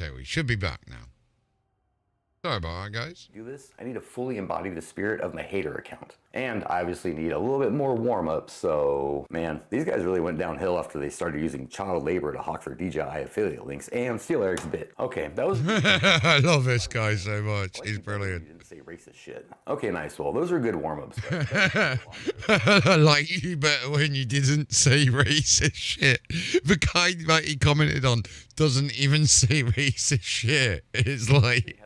Okay, we should be back now. Sorry about that, guys. Do this, I need to fully embody the spirit of my hater account. And I obviously need a little bit more warm-up, so man, these guys really went downhill after they started using child labor to hawk their DJI affiliate links and steal Eric's bit. Okay, that was... I love this guy so much. He's brilliant. You didn't say racist shit. Okay, nice. Well, those are good warm-ups. Like you better when you didn't say racist shit. The guy that he commented on doesn't even say racist shit. It's like...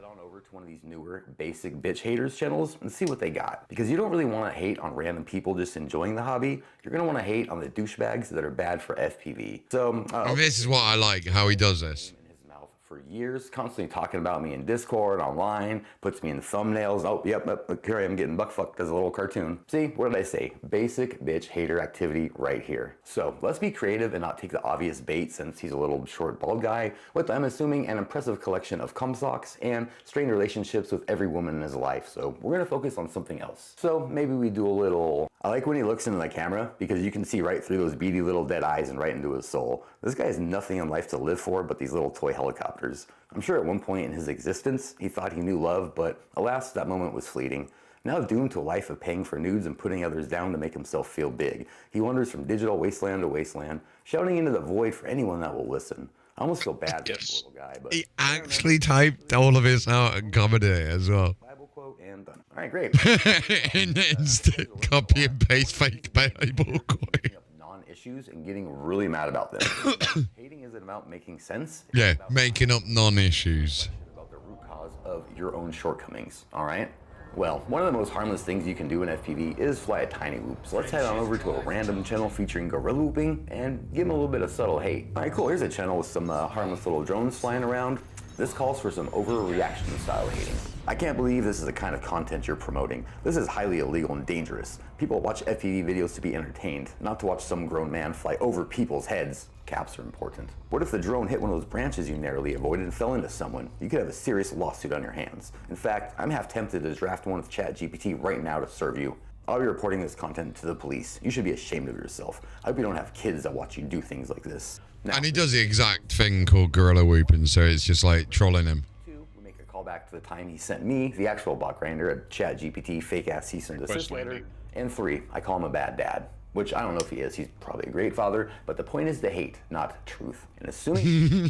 one of these newer basic bitch haters channels and see what they got, because you don't really want to hate on random people just enjoying the hobby. You're going to want to hate on the douchebags that are bad for FPV. So this is what I like, how he does this. For years, constantly talking about me in Discord, online, puts me in thumbnails. Oh, yep, here I am getting buckfucked as a little cartoon. See, what did I say? Basic bitch hater activity right here. So let's be creative and not take the obvious bait, since he's a little short bald guy with, I'm assuming, an impressive collection of cum socks and strained relationships with every woman in his life. So we're gonna focus on something else. So maybe we do a little... I like when he looks into the camera, because you can see right through those beady little dead eyes and right into his soul. This guy has nothing in life to live for but these little toy helicopters. I'm sure at one point in his existence, he thought he knew love, but alas, that moment was fleeting. Now doomed to a life of paying for nudes and putting others down to make himself feel big, he wanders from digital wasteland to wasteland, shouting into the void for anyone that will listen. I almost feel bad for this little guy, but... He actually typed all of this out and commented it as well. Bible quote and done. All right, great. In instant copy and paste fake Bible quote. Non-issues and getting really mad about them. Hating isn't about making sense. Yeah, making up non-issues. About the root cause of your own shortcomings, all right? Well, one of the most harmless things you can do in FPV is fly a tiny whoop. So let's head on over to a random channel featuring gorilla whooping and give him a little bit of subtle hate. All right, cool. Here's a channel with some harmless little drones flying around. This calls for some overreaction style hating. I can't believe this is the kind of content you're promoting. This is highly illegal and dangerous. People watch FPV videos to be entertained, not to watch some grown man fly over people's heads. Caps are important. What if the drone hit one of those branches you narrowly avoided and fell into someone? You could have a serious lawsuit on your hands. In fact, I'm half tempted to draft one with ChatGPT right now to serve you. I'll be reporting this content to the police. You should be ashamed of yourself. I hope you don't have kids that watch you do things like this. Now, and he does the exact thing called gorilla whooping, so it's just like trolling him. We make a call back to the time he sent me, the actual bot grinder, a ChatGPT fake-ass cease and desist letter. And 3, I call him a bad dad. Which I don't know if he is. He's probably a great father. But the point is the hate, not truth. And assuming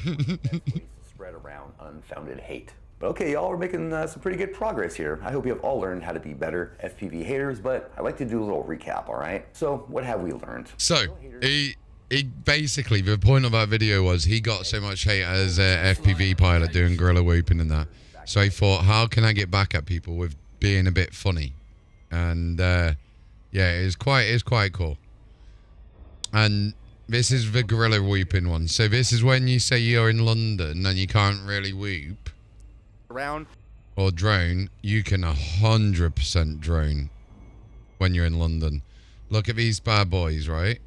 spread around unfounded hate. But okay, y'all, we're making some pretty good progress here. I hope you have all learned how to be better FPV haters, but I like to do a little recap, all right? So what have we learned? So he basically, the point of that video was he got so much hate as a FPV pilot doing gorilla whooping and that. So he thought, how can I get back at people with being a bit funny? And yeah, it's quite cool. And this is the gorilla whooping one. So this is when you say you're in London and you can't really whoop around or drone. You can 100% drone when you're in London. Look at these bad boys, right?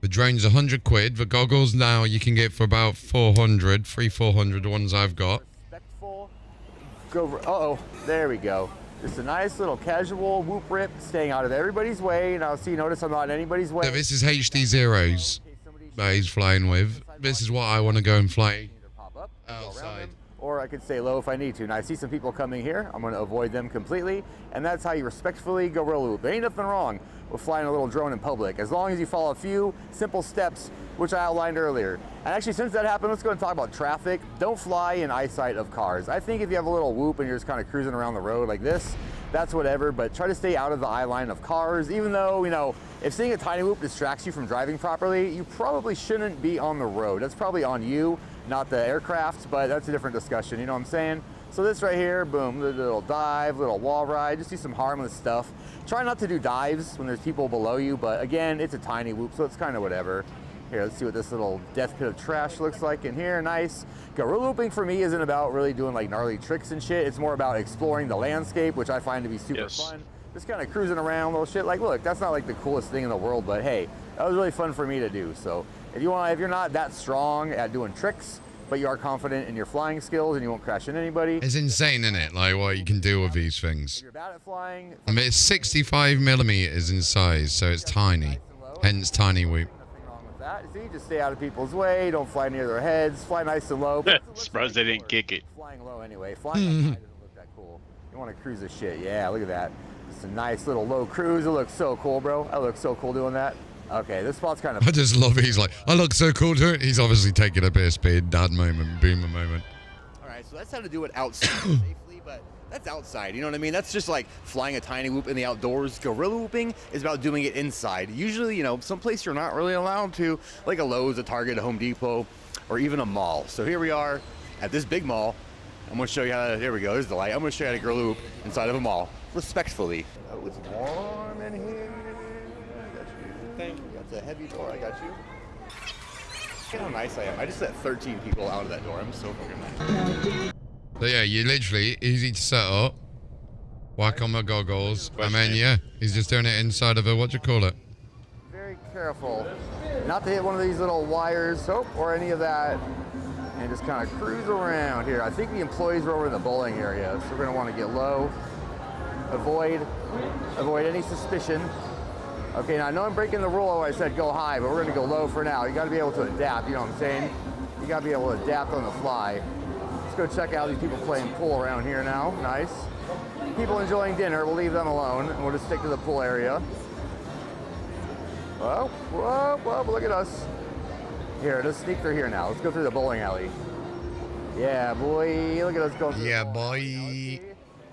The drone's 100 quid. The goggles now you can get for about 400, 400, the ones I've got. Respectful. Uh-oh, there we go. Just a nice little casual whoop rip, staying out of everybody's way. Now, see, notice I'm not in anybody's way. So this is HD Zeros that he's flying with. This is what I want to go and fly outside. Or I could stay low if I need to. Now, I see some people coming here. I'm going to avoid them completely. And that's how you respectfully go gorilla whoop. There ain't nothing wrong with flying a little drone in public, as long as you follow a few simple steps, which I outlined earlier. And actually, since that happened, let's go and talk about traffic. Don't fly in eyesight of cars. I think if you have a little whoop and you're just kind of cruising around the road like this, that's whatever, but try to stay out of the eye line of cars. Even though, you know, if seeing a tiny whoop distracts you from driving properly, you probably shouldn't be on the road. That's probably on you, not the aircraft, but that's a different discussion, you know what I'm saying? So this right here, boom, little dive, little wall ride, just do some harmless stuff. Try not to do dives when there's people below you, but again, it's a tiny whoop, so it's kind of whatever. Here, let's see what this little death pit of trash looks like in here. Nice. Gorilla whooping for me isn't about really doing like gnarly tricks and shit. It's more about exploring the landscape, which I find to be super fun. Just kind of cruising around, little shit. Like, look, that's not like the coolest thing in the world, but hey, that was really fun for me to do. So if you're not that strong at doing tricks, but you are confident in your flying skills and you won't crash into anybody. It's insane, isn't it? Like what you can do with these things. If you're bad at flying, I mean, it's 65 millimeters in size, so it's tiny. Hence tiny whoop. that. See, just stay out of people's way. Don't fly near their heads. Fly nice and low. Surprised they didn't kick it. Flying low anyway. Flying up high doesn't look that cool. You want to cruise this shit. Yeah, look at that. It's a nice little low cruise. It looks so cool, bro. I look so cool doing that. Okay, this spot's kind of... I just love it. He's like, I look so cool doing it. He's obviously taking a bit of speed. Dad moment, boomer moment. All right, so that's how to do it outside safely, but that's outside. You know what I mean? That's just like flying a tiny whoop in the outdoors. Gorilla whooping is about doing it inside. Usually, you know, someplace you're not really allowed to, like a Lowe's, a Target, a Home Depot, or even a mall. So here we are at this big mall. I'm going to show you how to... There we go. There's the light. I'm going to show you how to gorilla whoop inside of a mall, respectfully. Oh, it's warm in here. I got you. Thank you. That's a heavy door. I got you. Look at how nice I am. I just let 13 people out of that door. I'm so fucking nice. So yeah, you literally, easy to set up. Whack on my goggles. I mean, yeah, he's just doing it inside of a, what do you call it? Very careful not to hit one of these little wires or any of that, and just kind of cruise around here. I think the employees are over in the bowling area, so we're gonna want to get low, avoid any suspicion. Okay, now I know I'm breaking the rule when I said go high, but we're gonna go low for now. You gotta be able to adapt, you know what I'm saying? You gotta be able to adapt on the fly. Let's go check out these people playing pool around here now. Nice. People enjoying dinner, we'll leave them alone, and we'll just stick to the pool area. Whoa, whoa, whoa, look at us. Here, let's sneak through here now. Let's go through the bowling alley. Yeah, boy, look at us going through. Yeah, boy.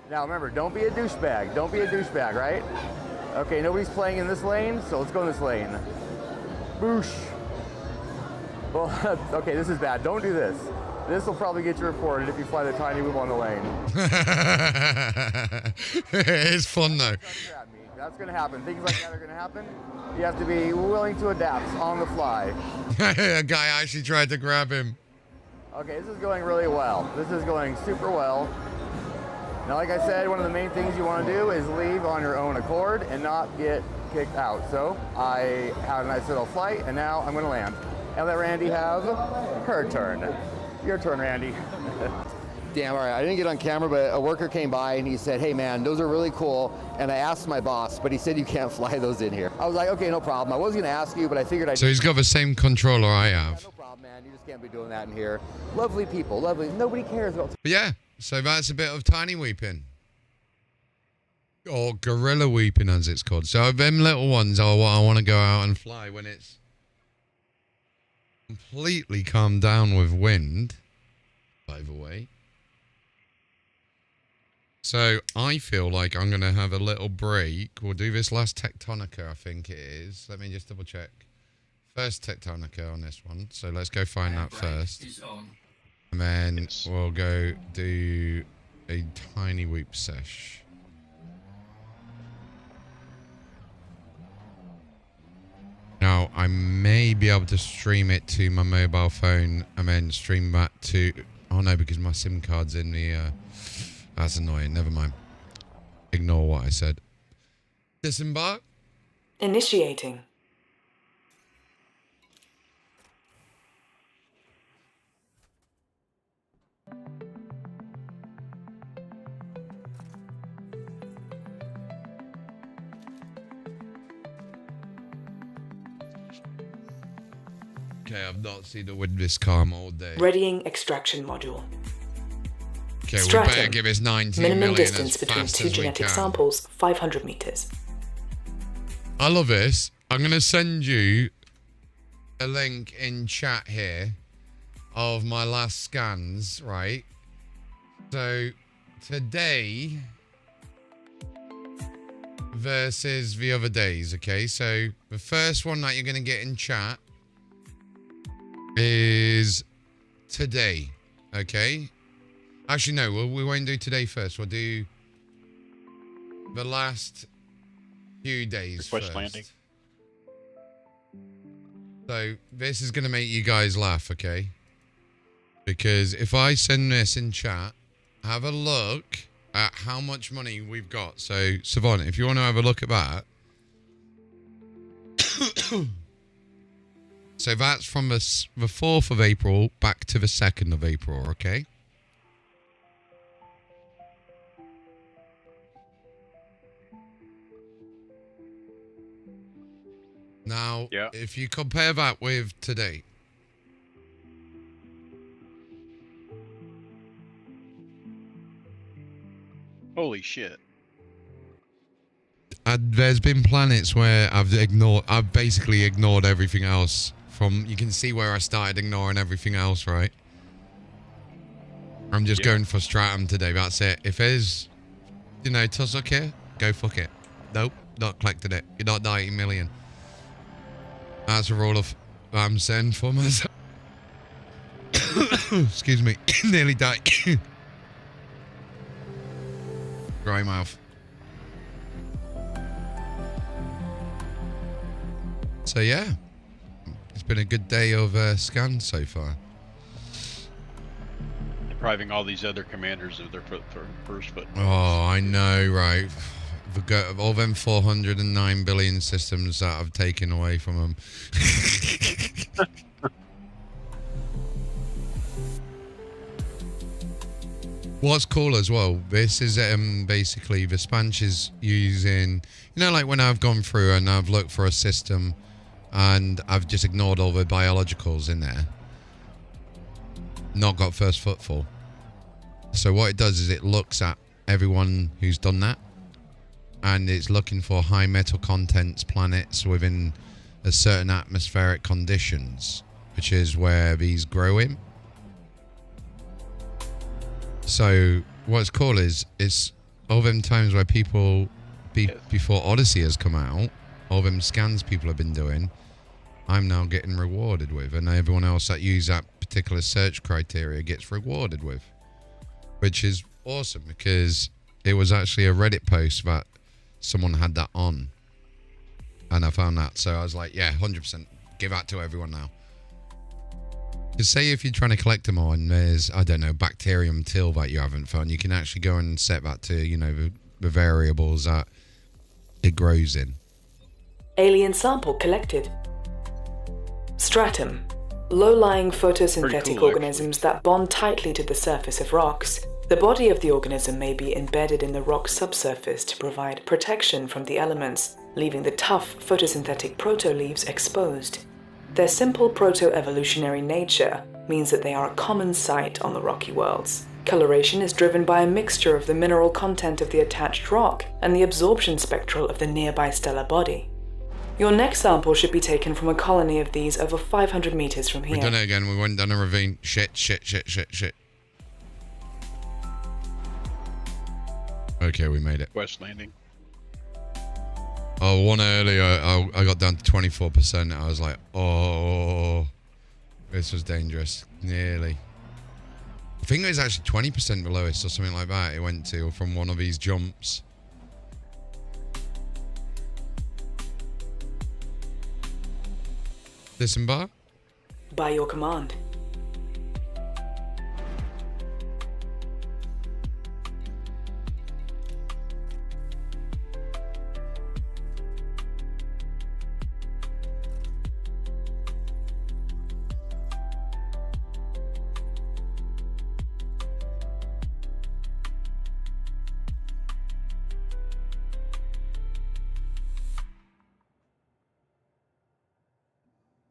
Now remember, don't be a douchebag. Don't be a douchebag, right? Okay, nobody's playing in this lane, so let's go in this lane. Boosh. Well, okay, this is bad. Don't do this. This will probably get you reported if you fly the tiny whoop on the lane. It's fun though. That's gonna happen. Things like that are gonna happen. You have to be willing to adapt on the fly. A guy actually tried to grab him. Okay, this is going really well. This is going super well. Now, like I said, one of the main things you want to do is leave on your own accord and not get kicked out. So I had a nice little flight, and now I'm going to land. And let Randy have her turn. Your turn, Randy. Damn, all right, I didn't get on camera, but a worker came by and he said, hey man, those are really cool. And I asked my boss, but he said you can't fly those in here. I was like, okay, no problem. I was gonna ask you, but I figured I'd... So he's got the same controller I have. Yeah, no problem, man. You just can't be doing that in here. Lovely people, lovely. Nobody cares about... But yeah, so that's a bit of tiny weeping. Or gorilla weeping as it's called. So them little ones are what I want to go out and fly when it's completely calmed down with wind, by the way. So I feel like I'm going to have a little break. We'll do this last Tectonica, I think it is. Let me just double check. First Tectonica on this one. So let's go find that first. And then we'll go do a tiny whoop sesh. Now, I may be able to stream it to my mobile phone and then stream that to... Oh no, because my SIM card's in the... That's annoying. Never mind. Ignore what I said. Disembark. Initiating. Okay, I've not seen the wind this calm all day. Readying extraction module. Okay, Stratum. we better give us 19 Minimum million distance as between fast two as we genetic can. samples, 500 meters. I love this. I'm going to send you a link in chat here of my last scans, right? So, today versus the other days, okay? So, the first one that you're going to get in chat is today, okay? Actually, no, we won't do today first. We'll do the last few days Request first. landing. So this is going to make you guys laugh, okay? Because if I send this in chat, have a look at how much money we've got. So, Savant, if you want to have a look at that. So that's from the 4th of April back to the 2nd of April, okay? Now, Yeah. if you compare that with today, Holy shit. there's been planets where I've basically ignored everything else. You can see where I started ignoring everything else, right? I'm just going for stratum today. That's it. If there's, Tussock here, go fuck it. Nope, not collected it. You're not 90 million. That's a rule of I'm saying for myself. Excuse me, nearly died. Dry mouth. So yeah, it's been a good day of scans so far. Depriving all these other commanders of their first foot. Oh, I know, right? All them 409 billion systems that I've taken away from them. What's cool as well, this is basically the Spanch is using, like when I've gone through and I've looked for a system and I've just ignored all the biologicals in there, not got first footfall. So what it does is it looks at everyone who's done that, and it's looking for high metal contents planets within a certain atmospheric conditions, which is where these grow in. So what's cool is all them times where people before Odyssey has come out, all them scans people have been doing, I'm now getting rewarded with, and everyone else that use that particular search criteria gets rewarded with, which is awesome because it was actually a Reddit post that someone had that on, and I found that, so I was like, yeah, 100% give that to everyone now. Because say if you're trying to collect them all and there's, I don't know, bacterium till that you haven't found, you can actually go and set that to, the variables that it grows in. Alien sample collected. Stratum. Low-lying photosynthetic cool, organisms that bond tightly to the surface of rocks. The body of the organism may be embedded in the rock's subsurface to provide protection from the elements, leaving the tough photosynthetic proto-leaves exposed. Their simple proto-evolutionary nature means that they are a common sight on the rocky worlds. Coloration is driven by a mixture of the mineral content of the attached rock and the absorption spectral of the nearby stellar body. Your next sample should be taken from a colony of these over 500 meters from here. We've done it again. We went down a ravine. Shit. Okay, we made it. West Landing. Oh, one earlier, I got down to 24%. I was like, oh, this was dangerous. Nearly. I think it was actually 20% the lowest or something like that it went to from one of these jumps. Disembar? By your command.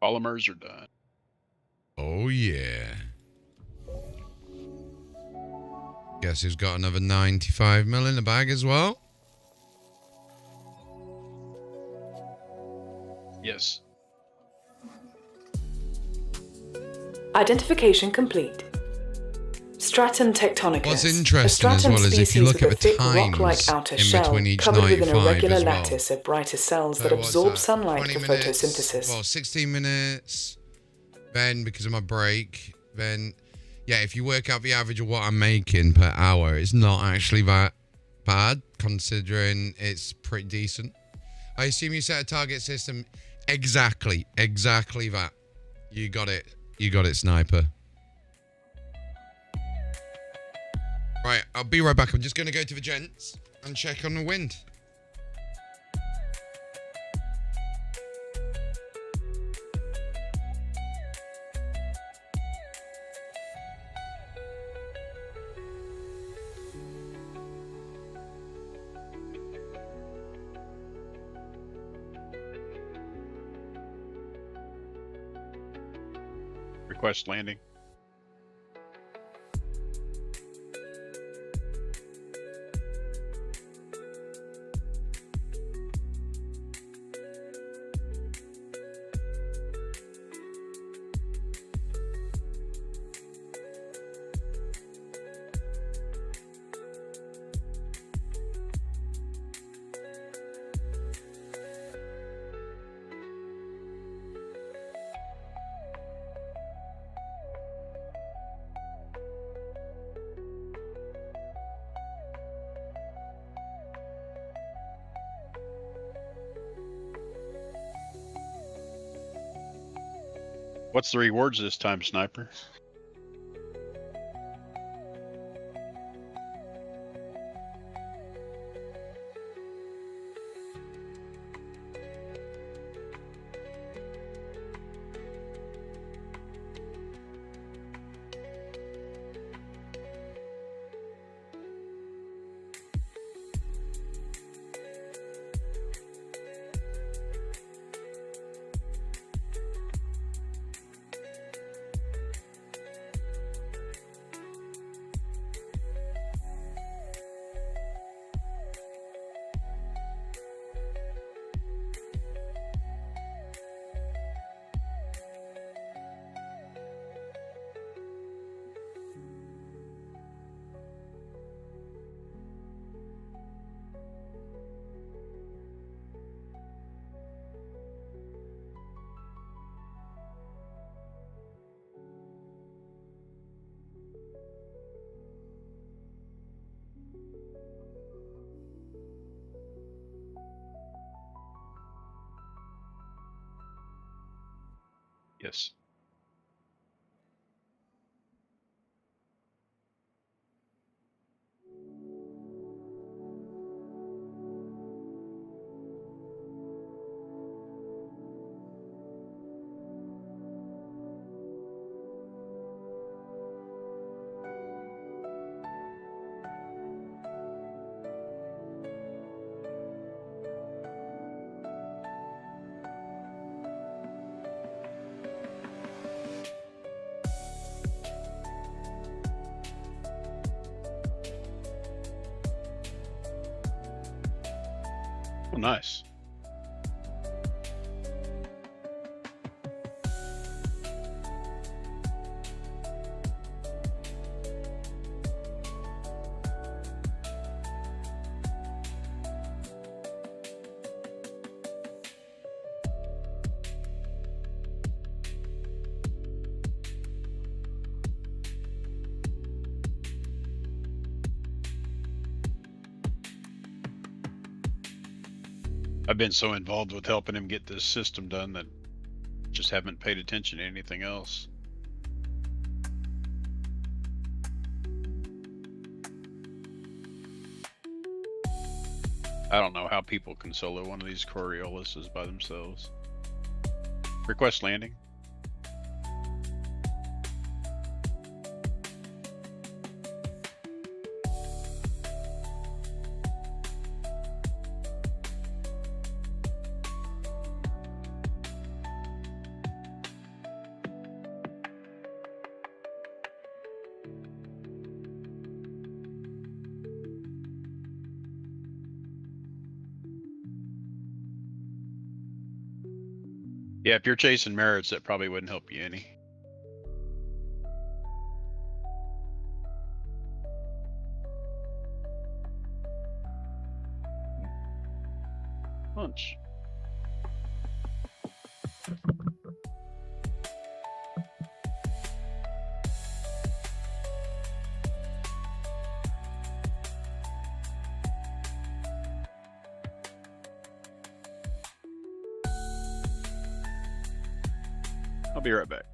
Polymers are done. Oh, yeah. Guess who's got another 95 mil in the bag as well? Yes. Identification complete. Stratum tectonicus. What's A interesting as stratum well is if you species look at with the a thick rock-like times outer in shell between each covered with an 95 irregular as well. lattice of brighter cells So that what's absorb that? sunlight 20 for minutes, photosynthesis. well, 16 minutes. Then, because of my break, then, yeah, if you work out the average of what I'm making per hour, it's not actually that bad, considering it's pretty decent. I assume you set a target system. Exactly that. You got it, sniper. Right, I'll be right back. I'm just going to go to the gents and check on the wind. Request landing. What's the rewards this time, Sniper? Yes. Oh, nice. I've been so involved with helping him get this system done that just haven't paid attention to anything else. I don't know how people can solo one of these Coriolisuses by themselves. Request landing. Yeah, if you're chasing merits, that probably wouldn't help you any. Lunch. I'll be right back.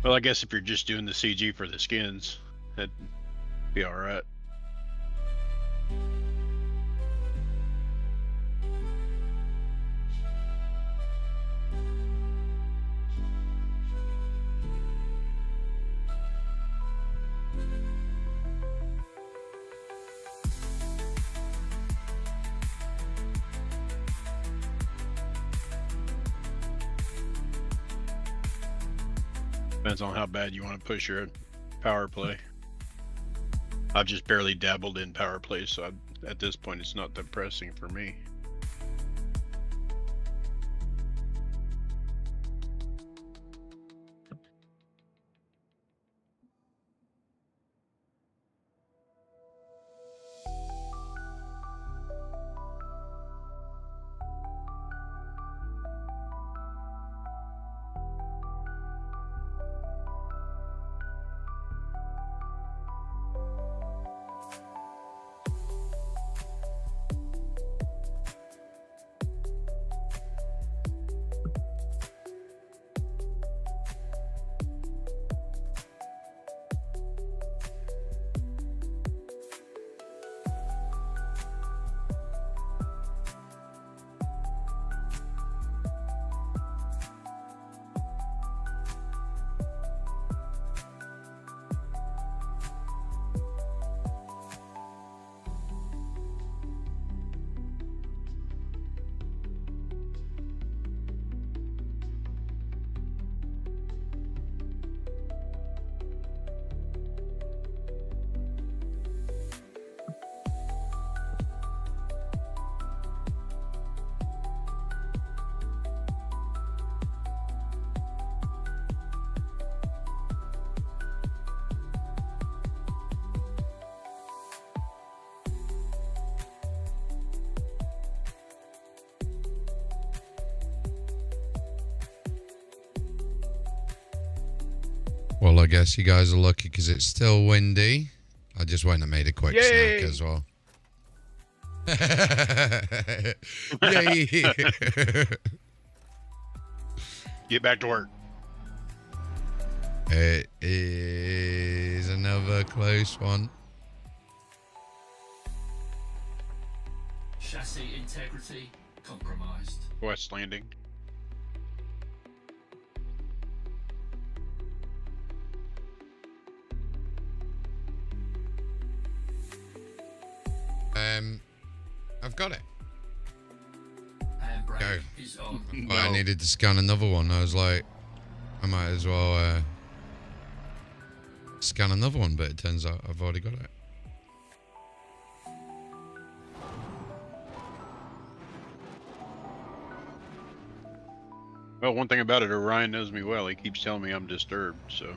Well, I guess if you're just doing the CG for the skins, that'd be all right. Depends on how bad you want to push your power play. I've just barely dabbled in power play, so at this point it's not that pressing for me. Well, I guess you guys are lucky because it's still windy. I just went and made a quick Yay! snack as well. Yay! Get back to work. It is another close one. Chassis integrity compromised. West Landing. I've got it. Handbrake Go. is on. Well, I needed to scan another one. I was like, I might as well scan another one, but it turns out I've already got it. Well, one thing about it, Orion knows me well. He keeps telling me I'm disturbed, so.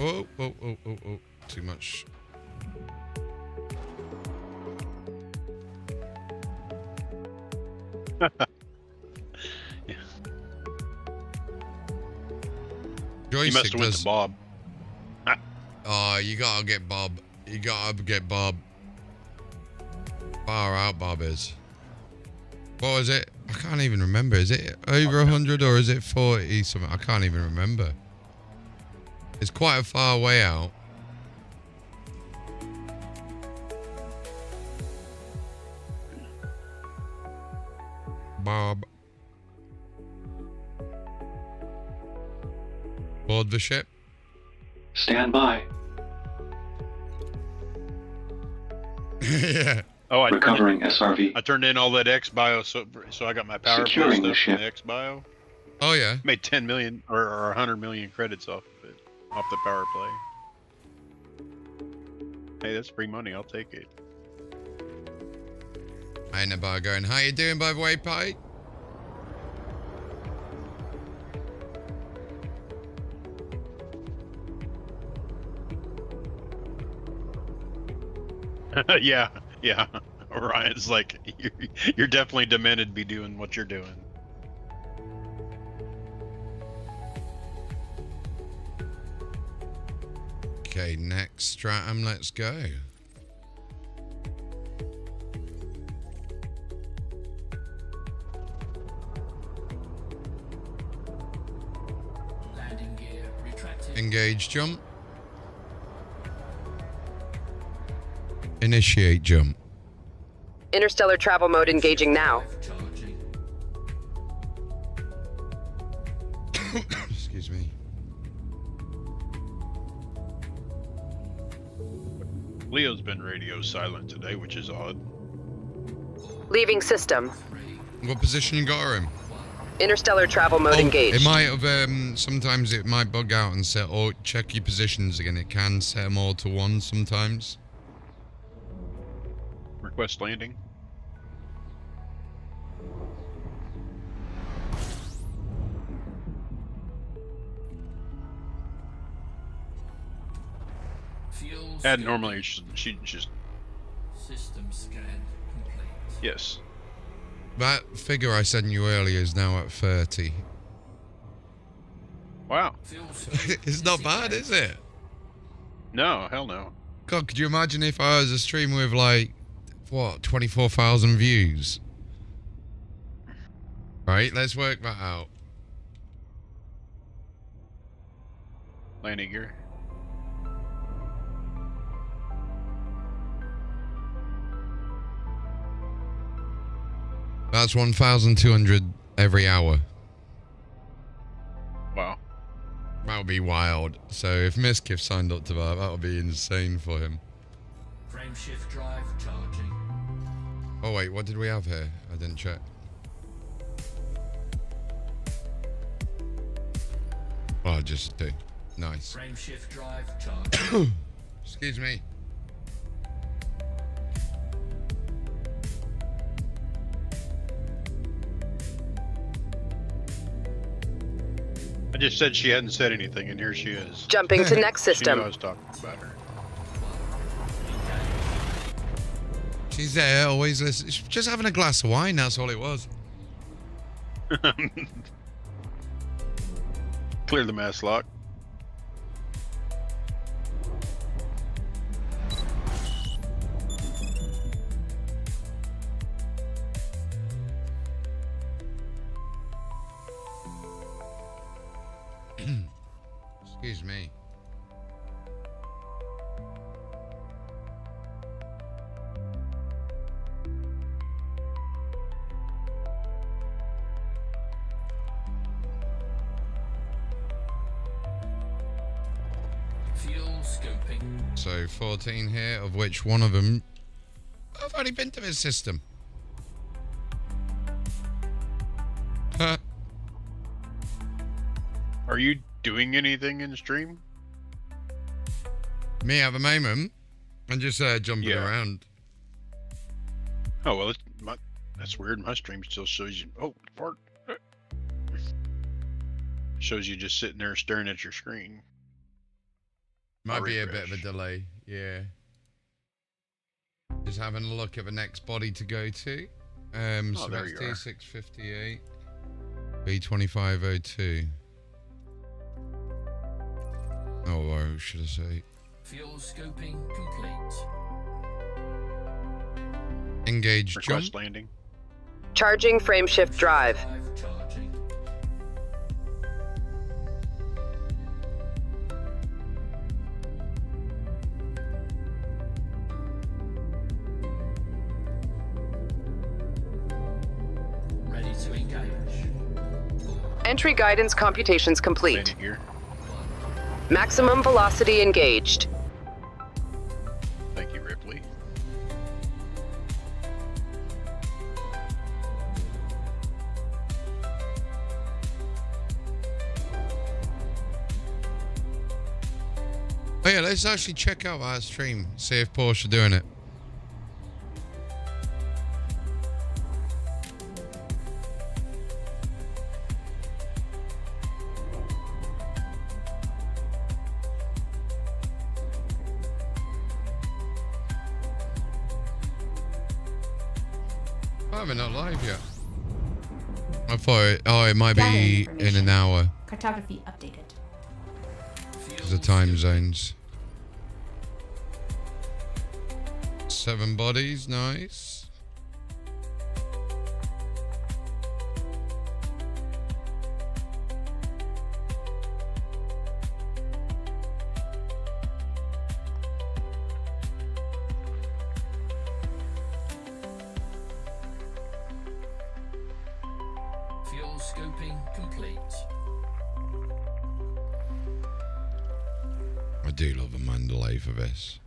Oh, oh, oh, oh, oh. Too much. Yeah. Joystick You must have went does. to Bob. Oh, you gotta get Bob. You gotta get Bob. Far out Bob is. What was it? I can't even remember. Is it over 100 or is it 40 something? I can't even remember. It's quite a far way out. Bob. Board the ship. Stand by. Yeah. Oh, Recovering SRV. I turned in all that X bio, so I got my power play Securing the stuff ship. from the X bio. Oh yeah. Made 10 million or 100 million credits off of it, off the power play. Hey, that's free money. I'll take it. I ain't about going. How you doing, by the way, Pike? Yeah, yeah. Orion's like, you're definitely demented to be doing what you're doing. Okay, next stratum, let's go. Landing gear retracted. Engage jump. Initiate jump. Interstellar travel mode engaging now. Charging. Excuse me. Leo's been radio silent today, which is odd. Leaving system. What position you got her in? Interstellar travel mode engaged. It might have, sometimes it might bug out and set, or check your positions again. It can set them all to 1 sometimes. Request landing. Fuel And normally she just system scan complete. yes. That figure I sent you earlier is now at 30. Wow. Fuel scan It's not bad, is it? No, hell no. God, could you imagine if I was a stream with like, what, 24,000 views? Right, let's work that out. Landing gear. That's 1,200 every hour. Wow. That would be wild. So if Miskiff signed up to that, that would be insane for him. frame shift drive charging. Oh wait, what did we have here? I didn't check. Oh, just 2. Nice. Frame shift drive charging. Excuse me. I just said she hadn't said anything, and here she is. Jumping to next She knew I system. was talking about her. She's there, always listen. She's just having a glass of wine, that's all it was. Clear the mass lock. Excuse me. Fuel scoping. So 14 here, of which one of them I've already been to this system. Huh. Are you doing anything in stream? Me at the moment, I'm just jumping Yeah. around. Oh well, that's weird. My stream still shows you. Oh, fart. Shows you just sitting there staring at your screen. Might I'll be a bit of a refresh. delay, yeah. Just having a look at the next body to go to. So there that's you are. D658, B2502. Oh, what should I say? Fuel scoping complete. Engage jump. Request landing. Charging frame shift drive. Charging. Ready to engage. Entry guidance computations complete. Landing gear. Maximum velocity engaged. Thank you, Ripley. Oh yeah, let's actually check out our stream. See if Porsche are doing it. Oh, we're not live yet. I thought it might Gathering be in an hour Cartography updated. because of time zones. 7 bodies, nice. Fuel scoping complete. I do love a Mandalay for this.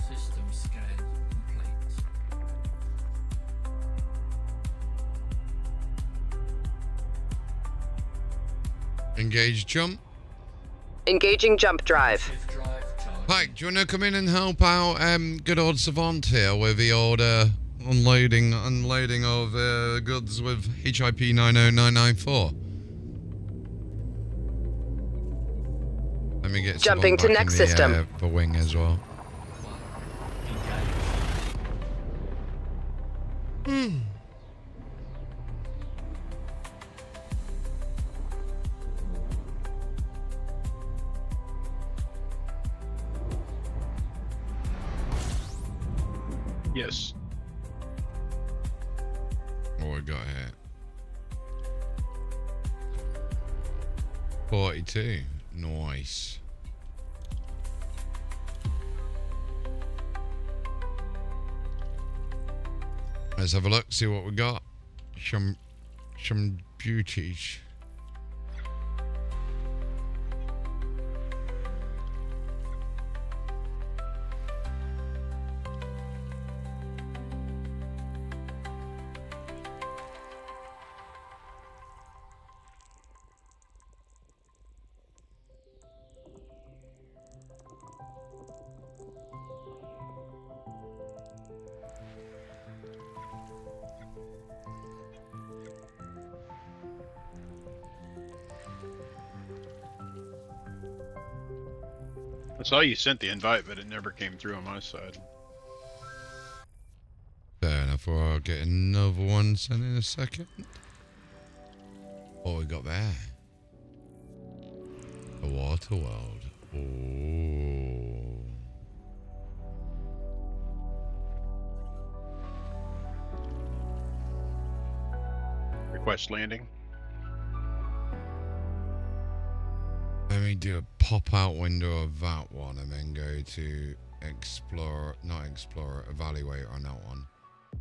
System scan complete. Engage jump. Engaging jump drive. Shift drive charge. Hi, do you want to come in and help out good old Savant here with the old unloading of goods with HIP 90994? Let me get Jumping Savant to back next in the, system. the wing as well. Engage. Yes. What we got here? 42. Nice. Let's have a look, see what we got. Some beauties. I saw you sent the invite, but it never came through on my side. Fair enough, I'll get another one sent in a second. What we got there? A water world. Oh. Request landing. Let me do a pop-out window of that one and then go to explore, not explorer, evaluate on that one.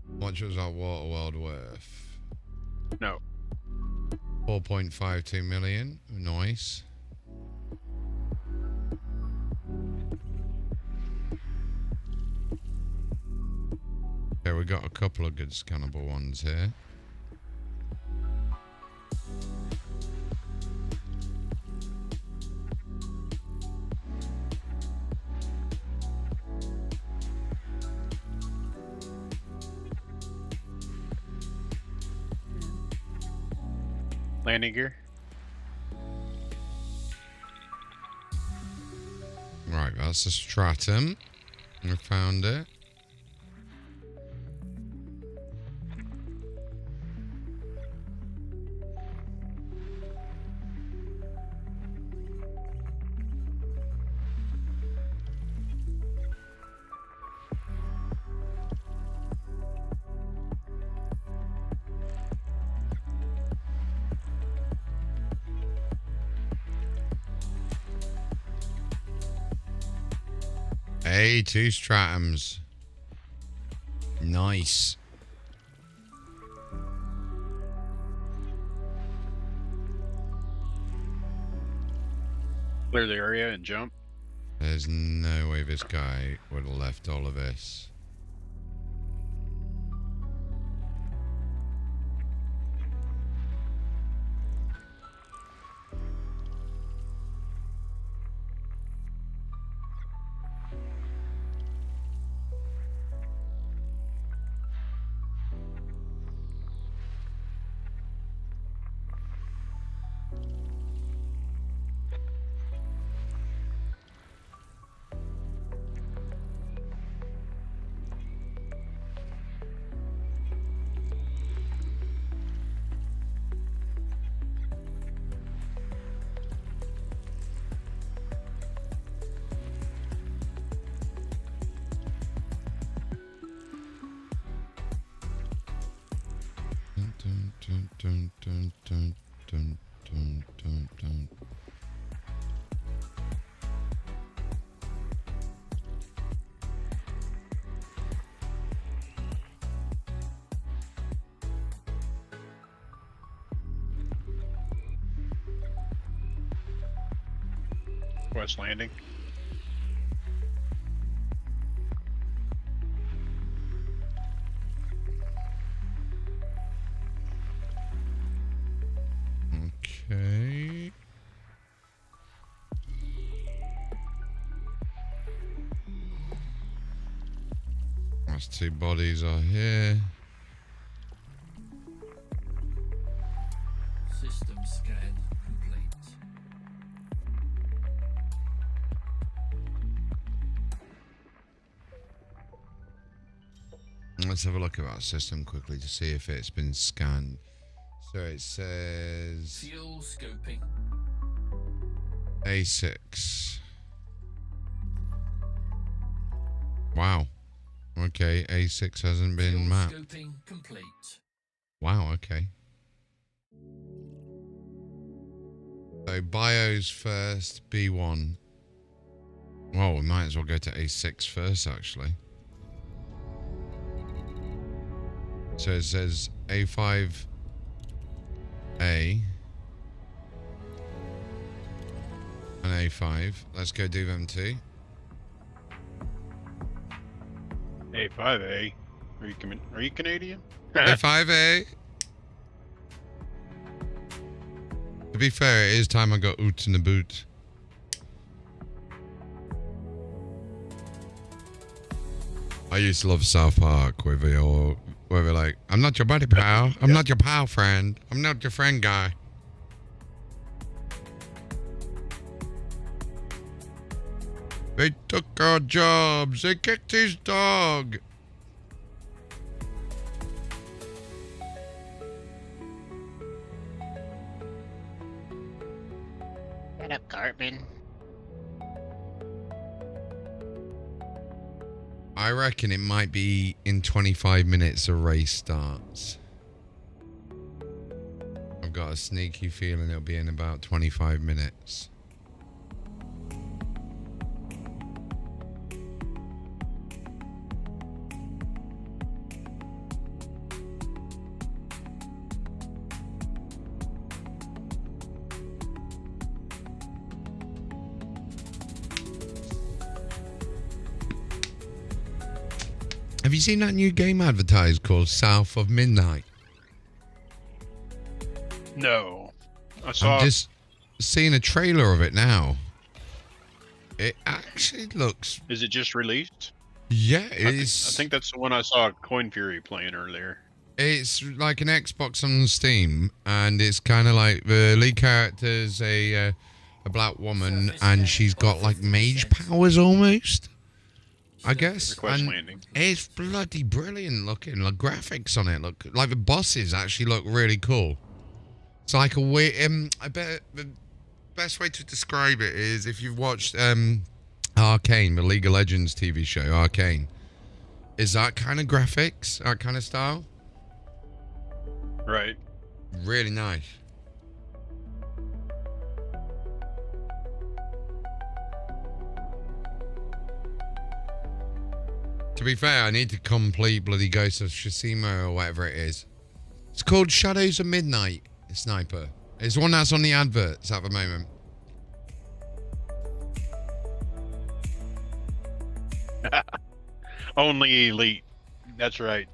How much was that water world worth? No. 4.52 million. Nice. Okay, we got a couple of good scannable ones here. Landing gear. Right, that's a stratum. We found it. Hey, 2 stratums. Nice. Clear the area and jump. There's no way this guy would have left all of this. dun, dun, dun, dun, dun, dun, dun. West Landing. Okay. Those two bodies are here. System scan complete. Let's have a look at our system quickly to see if it's been scanned. So it says Fuel scoping. A6. Wow. Okay, A6 hasn't been Fuel mapped. scoping complete. Wow, okay. So bios first, B1. Well, we might as well go to A6 first, actually. So it says A5A. And A5. Let's go do them too. A5A. Are you Canadian? A5A. To be fair, it is time I got oots in the boot. I used to love South Park where they're like, I'm not your buddy pal. I'm not your pal friend. I'm not your friend guy. They took our jobs. They kicked his dog. Shut up, Cartman. I reckon it might be in 25 minutes a race starts. I've got a sneaky feeling it'll be in about 25 minutes. Have you seen that new game advertised called South of Midnight? No. I saw. I'm just seeing a trailer of it now. It actually looks... Is it just released? Yeah, I think that's the one I saw Coin Fury playing earlier. It's like an Xbox on Steam, and it's kind of like the lead character's a black woman, and she's got like mage powers almost, I guess. Request And landing. it's bloody brilliant looking. The graphics on it look like the bosses actually look really cool. It's like a way. I bet the best way to describe it is if you've watched Arcane, the League of Legends TV show. Arcane is that kind of graphics, that kind of style. Right. Really nice. To be fair, I need to complete bloody Ghost of Tsushima or whatever it is. It's called Shadows of Midnight, Sniper. It's one that's on the adverts at the moment. Only elite. That's right.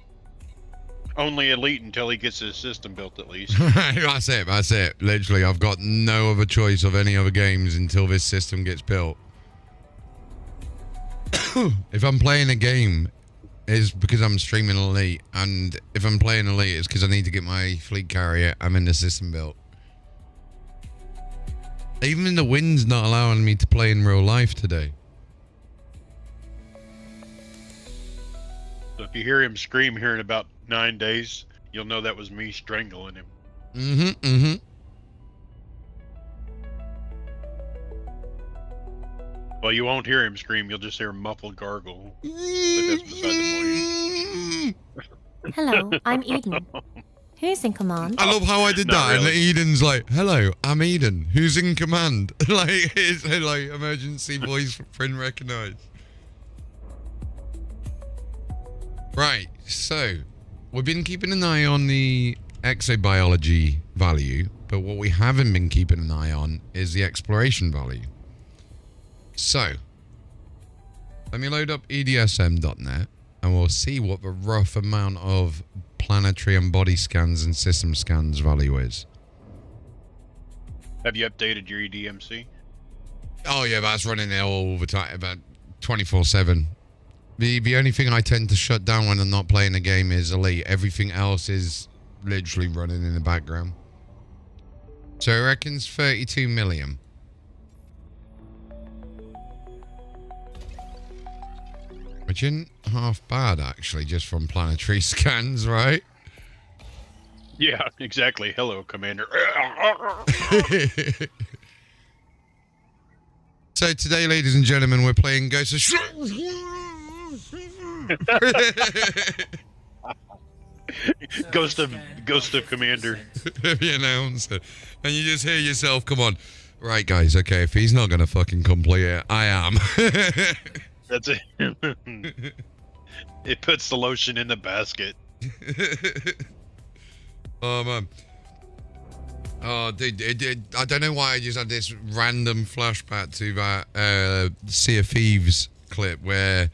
Only elite until he gets his system built, at least. That's it, that's it. Literally, I've got no other choice of any other games until this system gets built. If I'm playing a game, it's because I'm streaming Elite. And if I'm playing Elite, it's because I need to get my fleet carrier and the system built. Even the wind's not allowing me to play in real life today. So if you hear him scream here in about 9 days, you'll know that was me strangling him. Mm-hmm. Well, you won't hear him scream. You'll just hear a muffled gargle. But that's beside the Hello, I'm Eden. Who's in command? I love how I did Not that, and really. Eden's like, "Hello, I'm Eden. Who's in command?" Like it's like emergency voice print recognized. Right, so we've been keeping an eye on the exobiology value, but what we haven't been keeping an eye on is the exploration value. So let me load up EDSM.net and we'll see what the rough amount of planetary and body scans and system scans value is. Have you updated your E EDMC? Oh yeah, that's running it all the time, about 24/7. The only thing I tend to shut down when I'm not playing a game is Elite. Everything else is literally running in the background. So I reckons 32 million. Which isn't half bad actually, just from planetary scans, right? Yeah, exactly. Hello, Commander. So today, ladies and gentlemen, we're playing Ghost of Ghost of Commander. the announcer, and you just hear yourself, come on. Right, guys, okay, if he's not going to fucking complete it, I am. That's it. It puts the lotion in the basket. Oh, man. Oh, dude, I don't know why I just had this random flashback to that Sea of Thieves clip where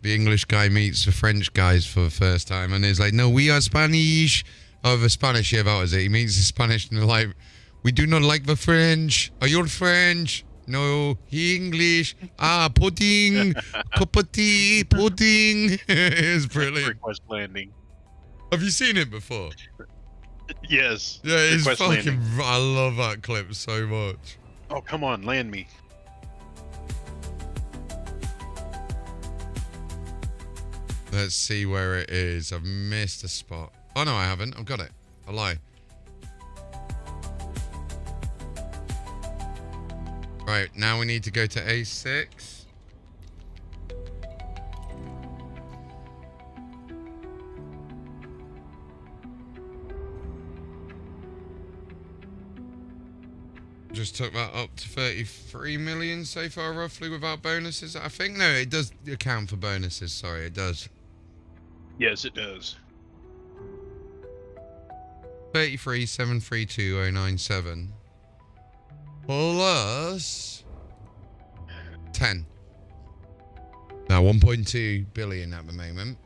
the English guy meets the French guys for the first time, and he's like, no, we are Spanish. Oh, the Spanish, yeah, that was it. He meets the Spanish, and they're like, we do not like the French. Are you French? No, he English. Ah, pudding, cup of tea, pudding. It's brilliant. Request landing. Have you seen it before? Yes. Yeah, it's Request fucking. landing. I love that clip so much. Oh, come on, land me. Let's see where it is. I've missed a spot. Oh no, I haven't. I've got it. I lie. Right, now we need to go to A6. Just took that up to 33 million so far, roughly, without bonuses. I think, no, it does account for bonuses. Sorry, it does. Yes, it does. 33,732,097 plus 10. Now 1.2 billion at the moment.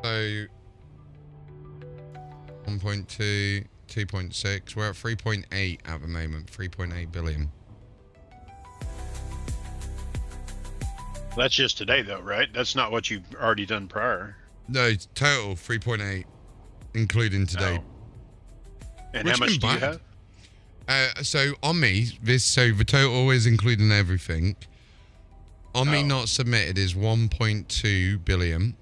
So 1.2, 2.6. We're at 3.8 at the moment. 3.8 billion. That's just today, though, right? That's not what you've already done prior. No, total 3.8, including today. Oh. And Which how much isn't do you bad. have? So on me, the total is including everything. On me not submitted is 1.2 billion.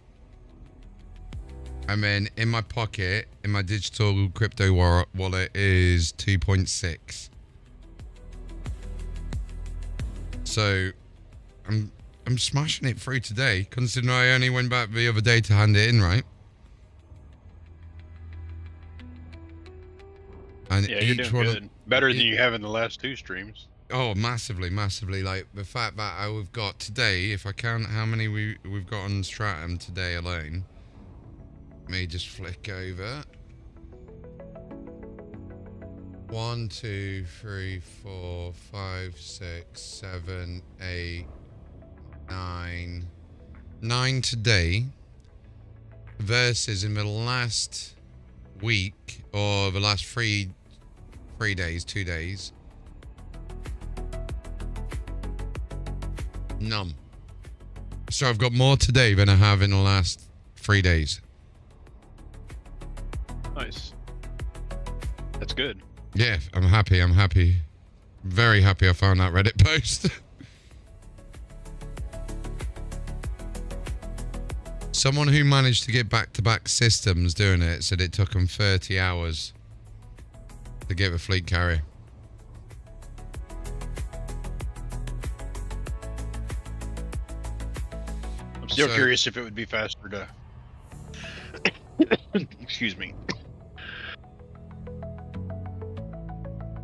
And then in my pocket, in my digital crypto wallet is 2.6. So I'm smashing it through today, considering I only went back the other day to hand it in, right? And Yeah, you're doing good. Better than you have in the last two streams. Oh, massively, massively. Like the fact that we've got today, if I count how many we've got on Stratum today alone. Let me just flick over. 1, 2, 3, 4, 5, 6, 7, 8, 9. 9 today. Versus in the last week, or the last 3 days, 2 days. None. So I've got more today than I have in the last 3 days. Nice. That's good. Yeah, I'm happy. I'm happy. Very happy I found that Reddit post. Someone who managed to get back-to-back systems doing it said it took them 30 hours to get the fleet carrier. I'm still curious if it would be faster to Excuse me.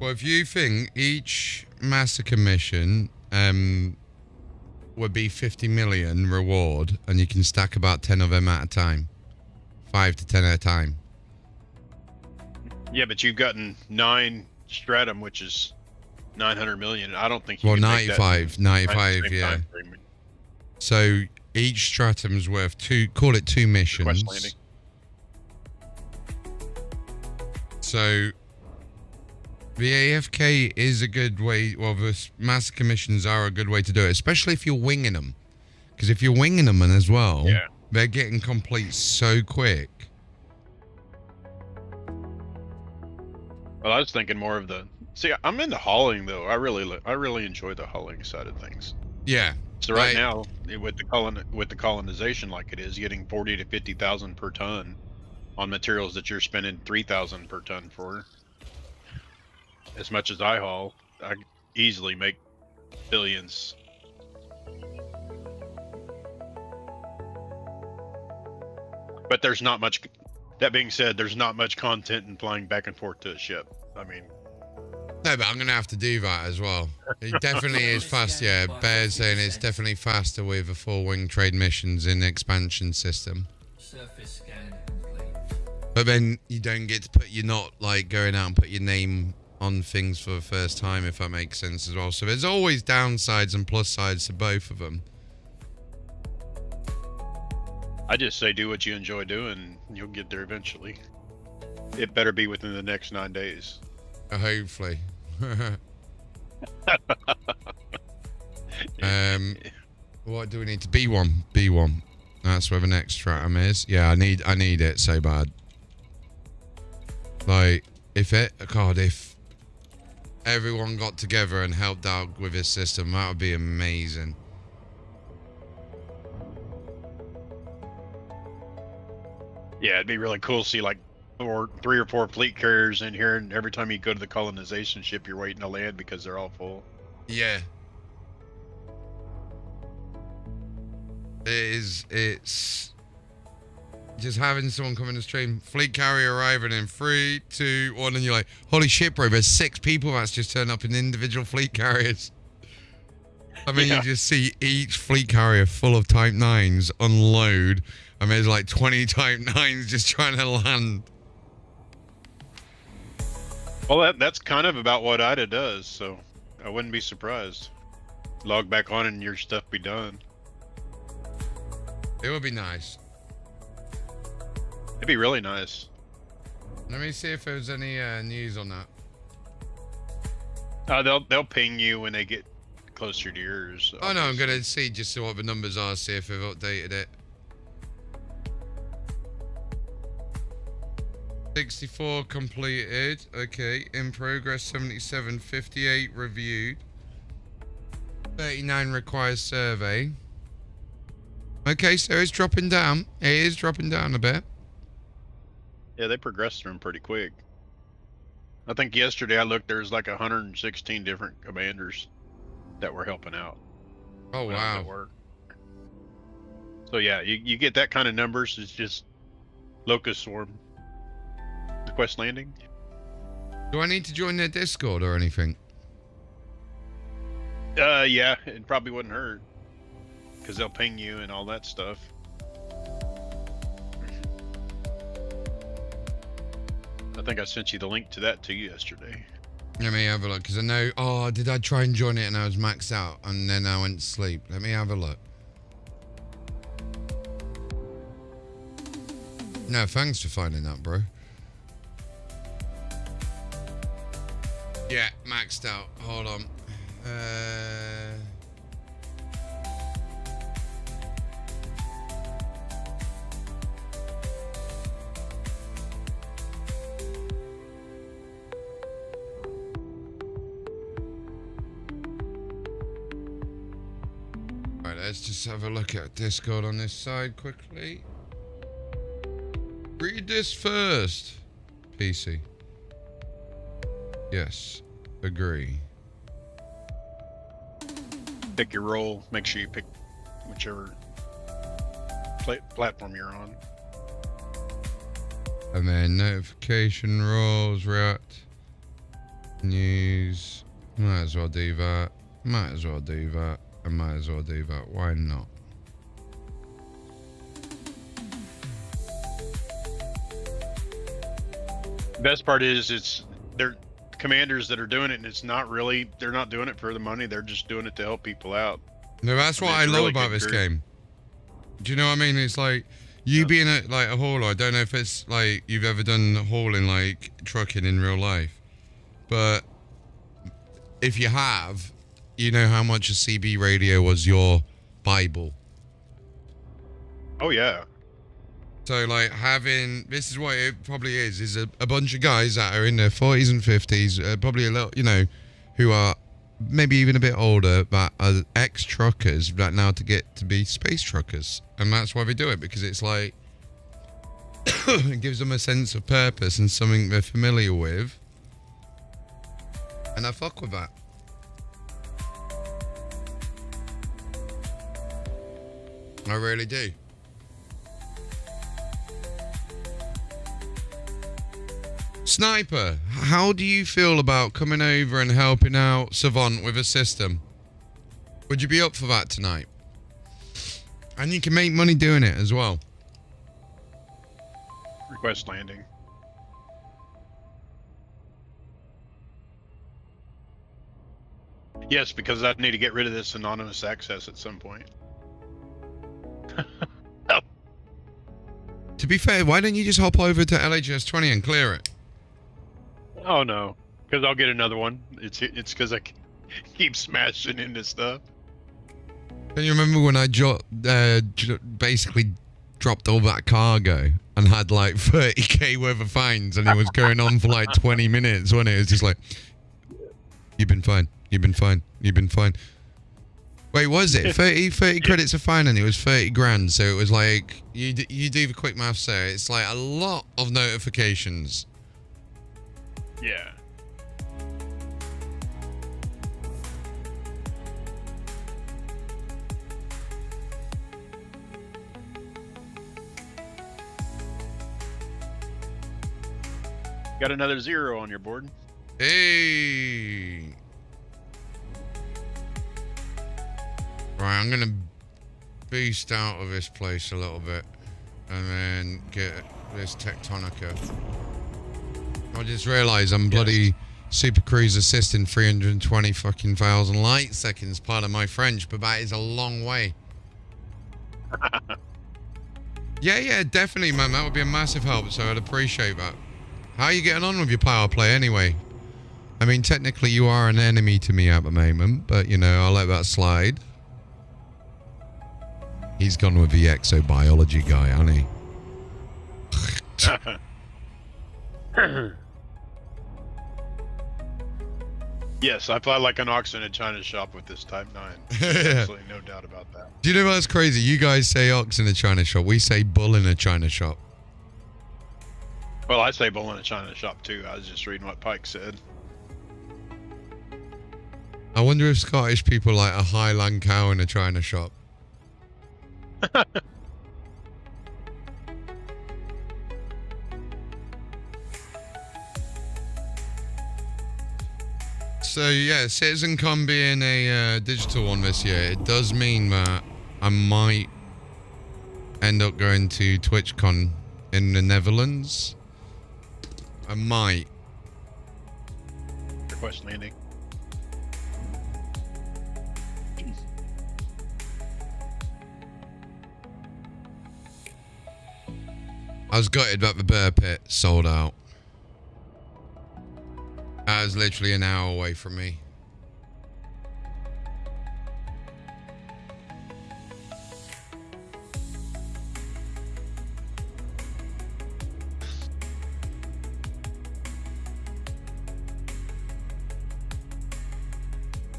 Well, if you think each massacre mission would be 50 million reward, and you can stack about 10 of them at a time, 5 to 10 at a time. Yeah, but you've gotten 9 stratum, which is 900 million. I don't think you Well, can make that 95, in 95, the same yeah. time frame. So each stratum's worth call it 2 missions. Quest landing. So the AFK is a good way, well, the massacre missions are a good way to do it, especially if you're winging them. Because if you're winging them as well, Yeah. they're getting complete so quick. Well, I was thinking more of the. See, I'm into hauling though. I really enjoy the hauling side of things. Yeah. So right now, with the colonization like it is, getting 40 to 50,000 per ton on materials that you're spending 3,000 per ton for. As much as I haul, I easily make billions. But there's not much. That being said, there's not much content in flying back and forth to a ship. I mean, No, but I'm going to have to do that as well. It definitely is fast, yeah. Bear's saying it's definitely faster with a 4-wing trade missions in the expansion system. Surface scan complete. But then you don't get to you're not like going out and put your name on things for the first time, if that makes sense as well. So there's always downsides and plus sides to both of them. I just say do what you enjoy doing, and you'll get there eventually. It better be within the next 9 days. Hopefully. What do we need to B1? B1. That's where the next stratum is. Yeah, I need it so bad. Like, if everyone got together and helped out with this system, that would be amazing. Yeah, it'd be really cool to see like 3 or 4 fleet carriers in here, and every time you go to the colonization ship, you're waiting to land because they're all full. Yeah. It's just having someone come in the stream, fleet carrier arriving in 3, 2, 1, and you're like, holy shit, bro, there's 6 people that's just turned up in individual fleet carriers. I mean, Yeah. you just see each fleet carrier full of Type 9s unload, and there's like 20 Type 9s just trying to land. Well, that's kind of about what IDA does, so I wouldn't be surprised. Log back on and your stuff be done. It would be nice. It'd be really nice. Let me see if there's any news on that. They'll ping you when they get closer to yours. Oh no, I'm gonna see just see what the numbers are, see if they've updated it. 64 completed. Okay, in progress 77, 58 reviewed. 39 requires survey. Okay, so it's dropping down. It is dropping down a bit. Yeah, they progress through them pretty quick. I think yesterday I looked, there's like 116 different commanders that were helping out. Oh when I was wow. at work. So yeah, you get that kind of numbers. It's just locust swarm. The quest landing. Do I need to join their Discord or anything? Yeah, it probably wouldn't hurt. Because they'll ping you and all that stuff. I think I sent you the link to that to you yesterday. Let me have a look, because I know... Oh, did I try and join it and I was maxed out and then I went to sleep? Let me have a look. No, thanks for finding that, bro. Yeah, maxed out. Hold on. Right, let's just have a look at Discord on this side quickly. Read this first. PC. Yes. Agree. Pick your role. Make sure you pick whichever platform you're on. And then notification rules, react, news. Might as well do that. Might as well do that. I might as well do that. Why not? The best part is they're commanders that are doing it, and it's not really, they're not doing it for the money. They're just doing it to help people out. No, that's what I it's love really about good this group. game. Do you know what I mean? It's like you being a hauler. I don't know if it's like you've ever done hauling, like trucking in real life, but if you have, you know how much a CB radio was your Bible. Oh yeah. So like having, this is what it probably is a bunch of guys that are in their 40s and 50s, probably a little, you know, who are maybe even a bit older, but are ex-truckers that now to get to be space truckers. And that's why they do it, because it's like, it gives them a sense of purpose and something they're familiar with. And I fuck with that. I really do. Sniper, how do you feel about coming over and helping out Savant with a system? Would you be up for that tonight? And you can make money doing it as well. Request landing. Yes, because I need to get rid of this anonymous access at some point. Oh. To be fair, why don't you just hop over to LHS 20 and clear it? Oh no, because I'll get another one. It's because I keep smashing into stuff. Don't you remember when I basically dropped all that cargo and had like 30k worth of fines, and it was going on for like 20 minutes when it was just like, you've been fine, you've been fine, you've been fine. Wait, was it 30 credits a fine, and it was 30 grand? So it was like, you do the quick maths there, it's like a lot of notifications. Yeah. Got another 0 on your board. Hey. Right, I'm gonna beast out of this place a little bit, and then get this Tectonica. I just realised I'm bloody Super Cruise assisting 320 fucking thousand light seconds. Pardon my French, but that is a long way. Yeah, definitely, man. That would be a massive help. So I'd appreciate that. How are you getting on with your power play anyway? I mean, technically you are an enemy to me at the moment, but you know, I'll let that slide. He's gone with the exobiology guy, hasn't he? Yes, I fly like an ox in a China shop with this Type 9. Absolutely no doubt about that. Do you know what's crazy? You guys say ox in a China shop. We say bull in a China shop. Well, I say bull in a China shop too. I was just reading what Pike said. I wonder if Scottish people like a Highland cow in a China shop. So yeah, CitizenCon being a digital one this year, it does mean that I might end up going to TwitchCon in the Netherlands. I might. Request landing. I was gutted that the bear pit sold out. That was literally an hour away from me.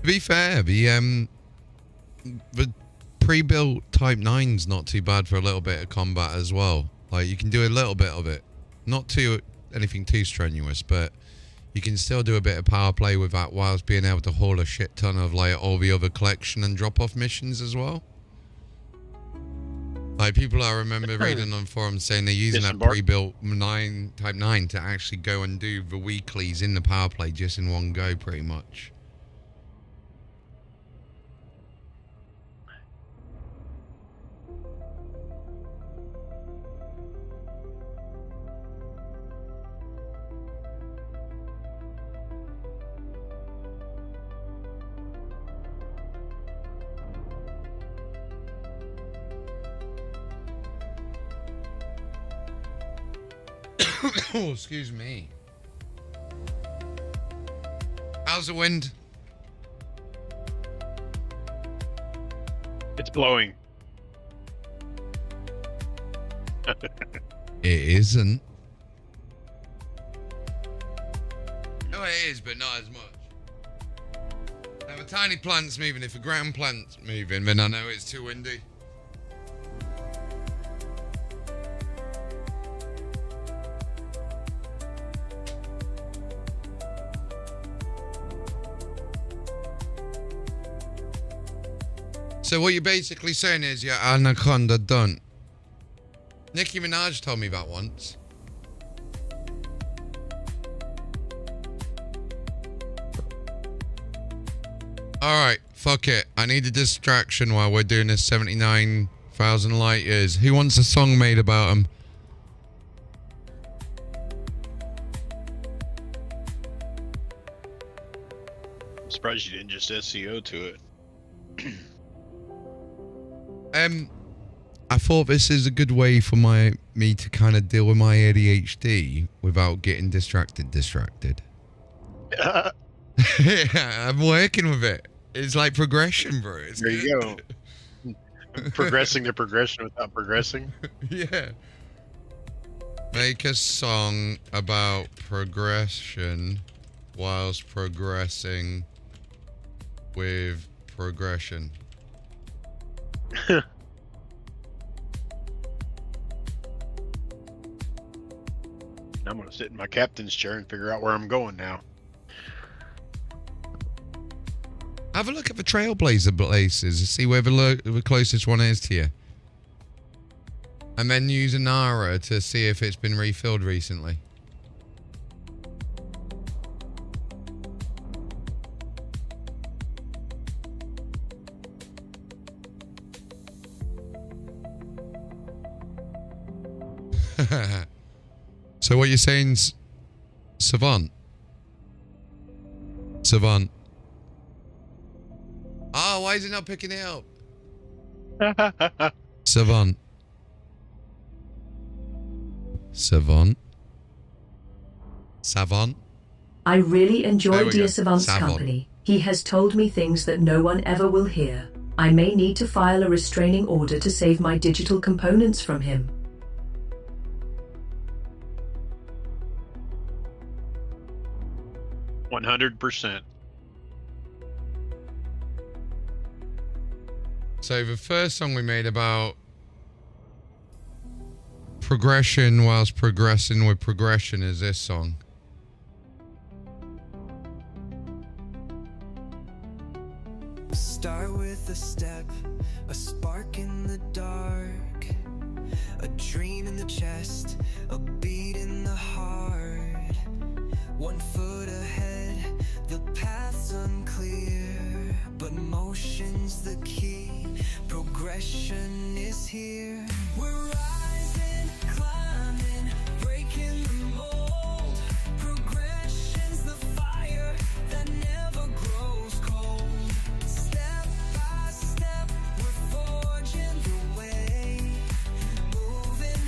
To be fair, the pre-built Type 9's not too bad for a little bit of combat as well. Like, you can do a little bit of it. Not too anything too strenuous, but you can still do a bit of power play with that whilst being able to haul a shit ton of like all the other collection and drop-off missions as well. Like people I remember reading on forums saying they're using that Disembark. pre-built Type 9 to actually go and do the weeklies in the power play just in one go, pretty much. Oh, excuse me. How's the wind? It's blowing. It isn't. No, it is, but not as much. Now, if a tiny plant's moving, if a ground plant's moving, then I know it's too windy. So what you're basically saying is your anaconda done. Nicki Minaj told me that once. Alright, fuck it. I need a distraction while we're doing this 79,000 light years. Who wants a song made about them? I'm surprised you didn't just SEO to it. I thought this is a good way for me to kind of deal with my ADHD without getting distracted. Yeah, I'm working with it. It's like progression, bro. It's There good. you go. Progressing the progression without progressing. Yeah. Make a song about progression whilst progressing with progression. I'm gonna sit in my captain's chair and figure out where I'm going now. Have a look at the Trailblazer places and see where the closest one is to you. And then use a Nara to see if it's been refilled recently. So what you're saying, Savant? Savant. Oh, why is it not picking it up? Savant. Savant. Savant. I really There enjoy we Dear go. Savant's Savant. company. He has told me things that no one ever will hear. I may need to file a restraining order to save my digital components from him. %100%. So the first song we made about progression whilst progressing with progression is this song. Start with a step, a spark in the dark, a dream in the chest, a beat in the heart. 1 foot ahead, the path's unclear, but motion's the key, progression is here. We're rising, climbing, breaking the mold. Progression's the fire that never grows cold. Step by step, we're forging the way, moving,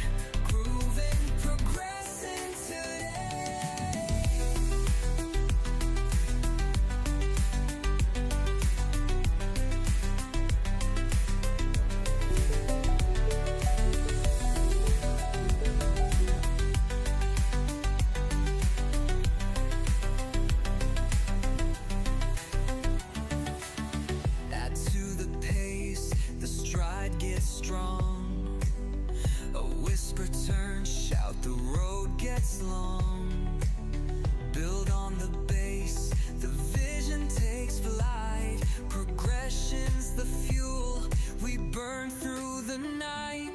grooving, progressing today. Add to the pace, the stride gets strong. A whisper turns, shout, the road gets long. Build on the base, the vision takes flight. Progression's the fuel, we burn through the night.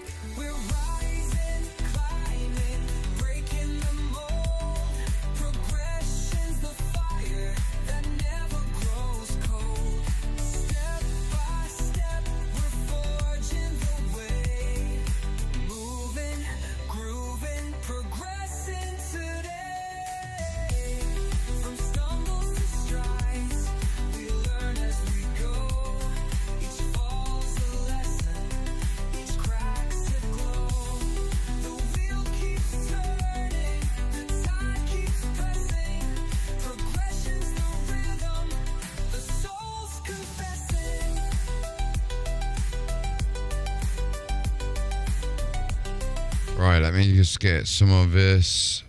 Right, let me just get some of this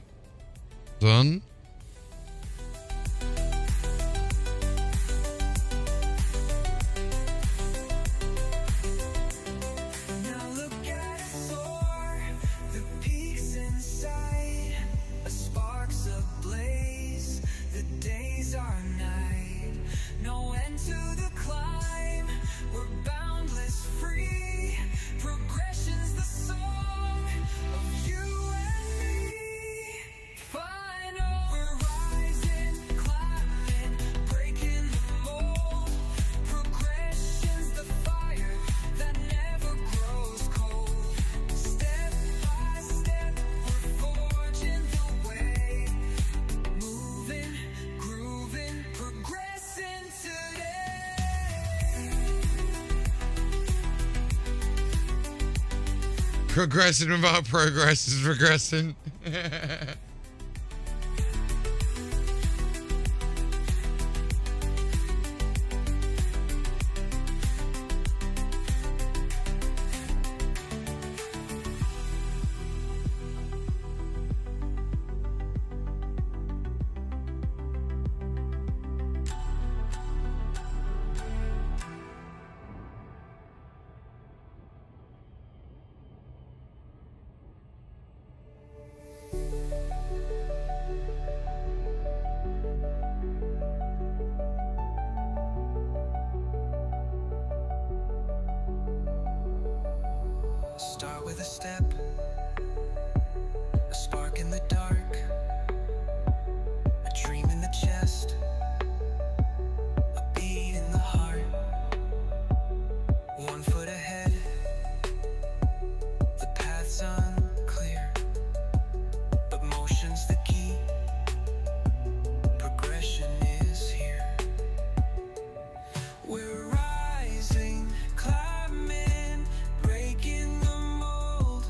done. Now look at us soar, the peaks in sight, sparks ablaze, the days are night, no end to the climb, we're boundless free, progression's the song of you and me. Final, we're rising, climbing, breaking the mold, progression's the fire that never grows cold. Step by step, we're forging the way, moving, grooving, progressing today. Progressing without progress is regressing. Start with a step, a spark in the dark, a dream in the chest, a beat in the heart. 1 foot ahead, the path's unclear, but motion's the key. Progression is here. We're rising, climbing, breaking the mold.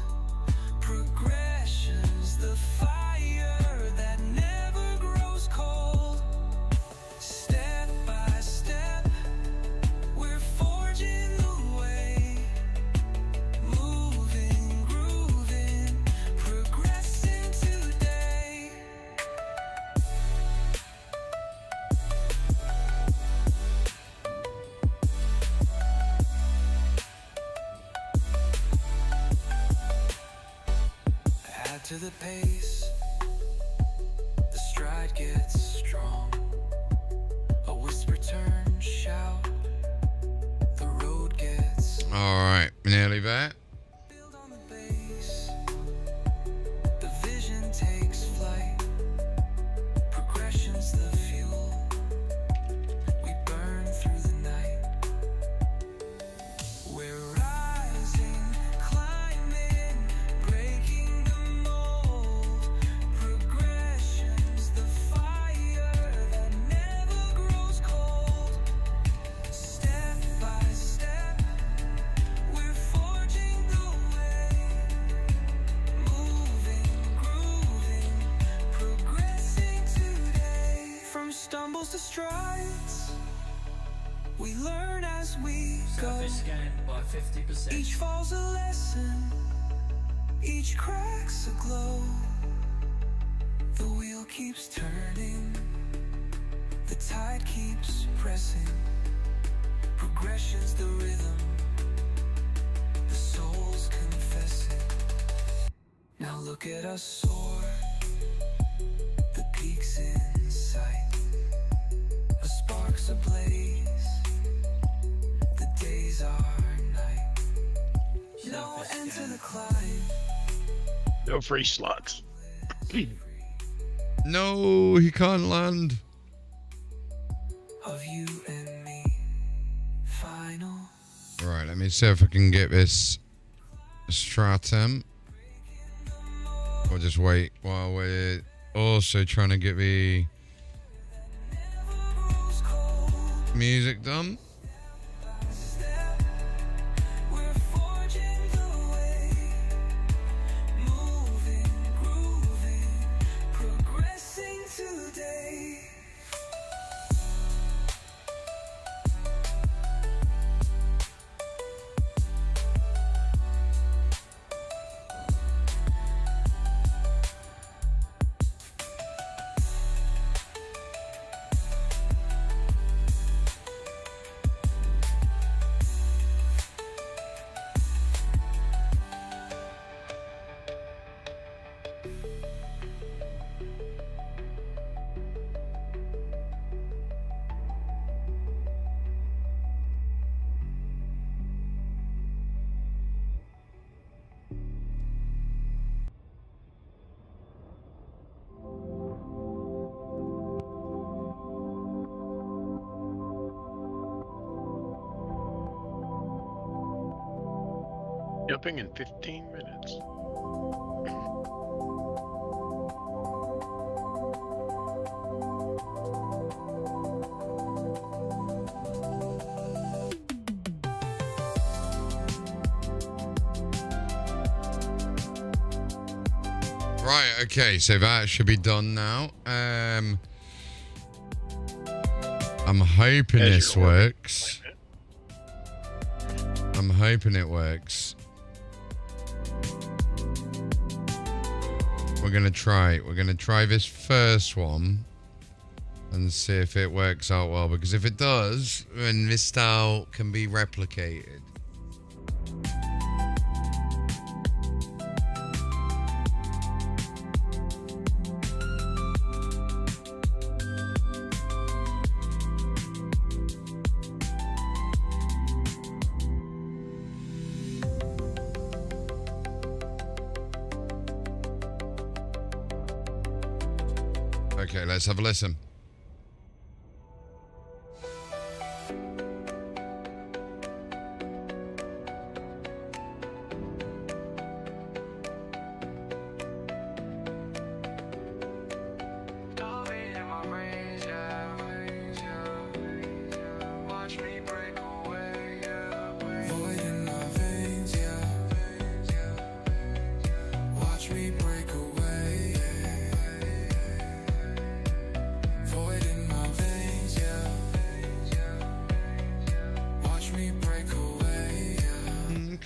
Progression's the fire that never grows cold. Step by step, we're forging the way, moving, grooving, progressing today. Add to the pace, the stride gets strong. A whisper turns shout, the road gets Alright, nearly there. built on the base. The vision takes flight, progression's the fuel. We burn through the night. We're rising, climbing, breaking the mold. Progression's the fire that never grows cold. Step by step, we're forging the way, moving, grooving, progressing today. From stumbles to strides, we learn as we go. Surface scan by 50%. Each fall's a lesson, each crack's a glow. The wheel keeps turning, the tide keeps pressing. Progression's the rhythm, the soul's confessing. Now look at us soar, the peaks in sight, a spark's ablaze, the days are night. No Surface end to scan. the climb. No free slots. No, he can't land. Of you and me, final. Right, let me see if I can get this stratum. Or just wait while we're also trying to get the Grows cold. music done. Step, we're forging the way, moving, grooving, progressing today. Jumping in 15 minutes. Right, okay, so that should be done now. I'm hoping this works. I'm hoping it works. We're gonna try this first one and see if it works out well, because if it does, then this style can be replicated. Okay, let's have a listen.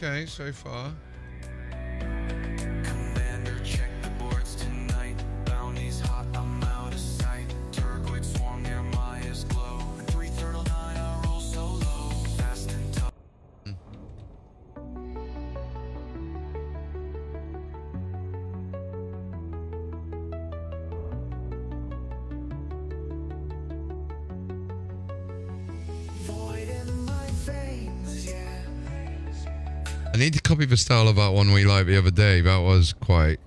Okay, so far. Commander, check the boards tonight. Bounty's hot, I'm out of sight. Turquoise swarm near Maya's glow. 339, I roll solo. Fast and tough. Void in my veins, yeah. I need to copy the style of that one we liked the other day. That was quite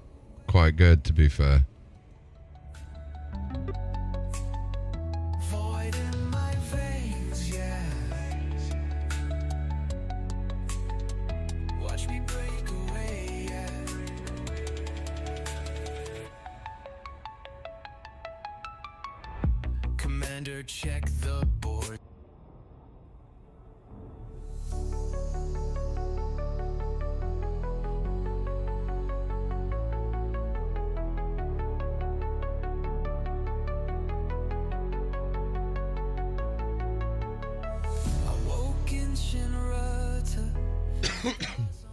good, to be fair. Void in my veins, yeah. Watch me break away, yeah. Commander, check the board.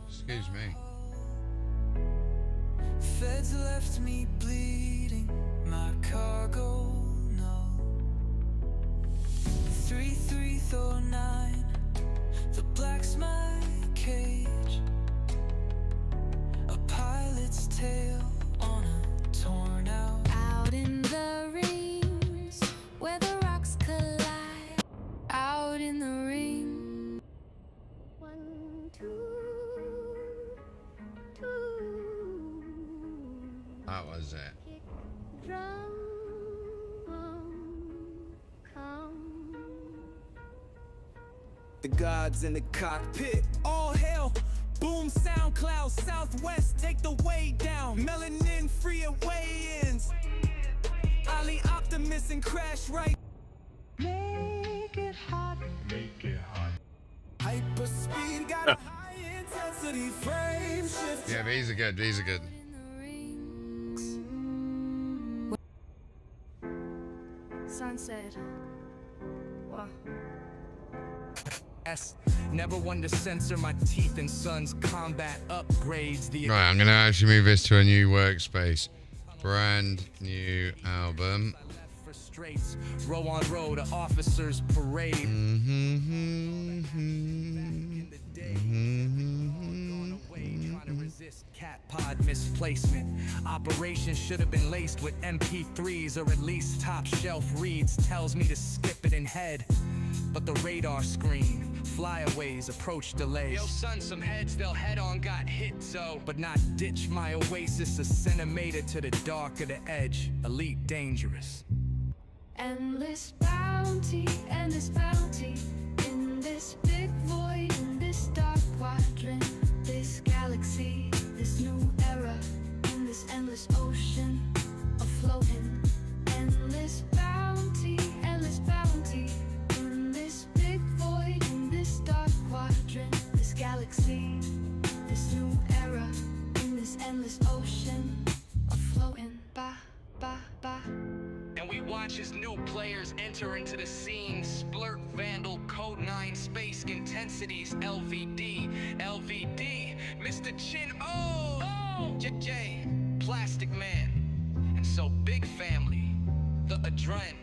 Excuse me. Feds left me bleeding, my cargo no. 3309, the black's my cage. A pilot's tail on a torn out in the rings where the rocks collide. Out in the ring. 1, 2, 2. That was it. Drum, come. The gods in the cockpit, all hail. Boom, SoundCloud, Southwest, take the way down. Melanin free at weigh-ins. Ali Optimus and Crash right. Make it hot. Make it hot. Hyper speed got a high intensity frame shift. Yeah, these are good. These are good. Sunset. Never one to censor my teeth and sons combat upgrades. Right, I'm gonna actually move this to a new workspace. Brand new album. Row on row to officers parade. Trying to resist cat pod misplacement. Operation should have been laced with MP3s or at least top shelf reads. Tells me to skip it and head, but the radar screen flyaways approach delays. Yo son, some heads they'll head on got hit so, but not ditch my oasis. A centimeter to the dark of the edge. Elite dangerous. Endless bounty in this big void, in this dark quadrant. This guy galaxy, this new era, in this endless ocean of floating by. And we watch as new players enter into the scene. Splurt, Vandal, Code 9, Space, Intensities, LVD, Mr. Chin, JJ, Plastic Man. And so Big Family, the Adren.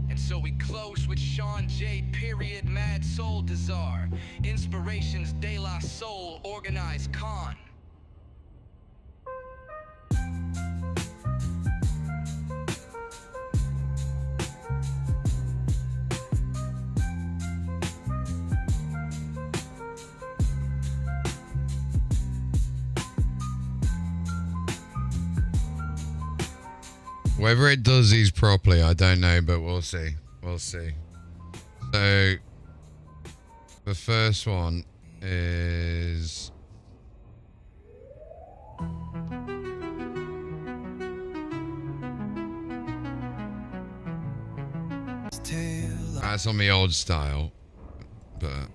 And so we close with Sean J. Period, Mad Soul Desire, Inspirations De La Soul, Organized Con. Whether it does these properly, I don't know, but we'll see. We'll see. So, the first one is... That's on the old style, but...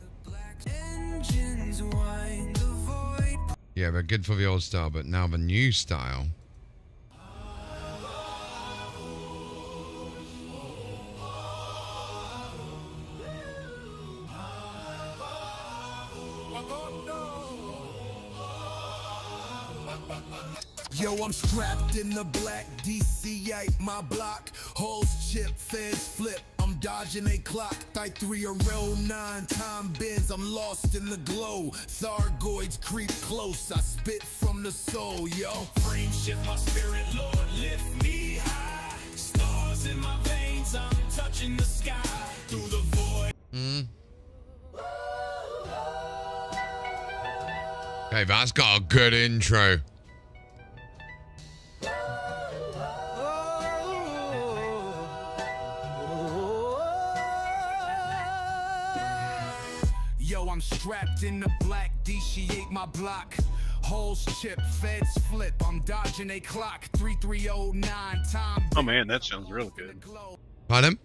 Yeah, they're good for the old style, but now the new style... Yo, I'm strapped in the black DC8, my block. Holes chip, feds flip. I'm dodging a clock. Type 3 or roll 9 time bends. I'm lost in the glow. Thargoids creep close. I spit from the soul, yo. Frame shift my spirit, Lord, lift me high. Stars in my veins, I'm touching the sky. Through the void. Hey, that's got a good intro. Yo, I'm strapped in the black DC8, my block. Holes chip, feds flip. I'm dodging a clock. 3309 time. Oh man, that sounds real good. Pardon?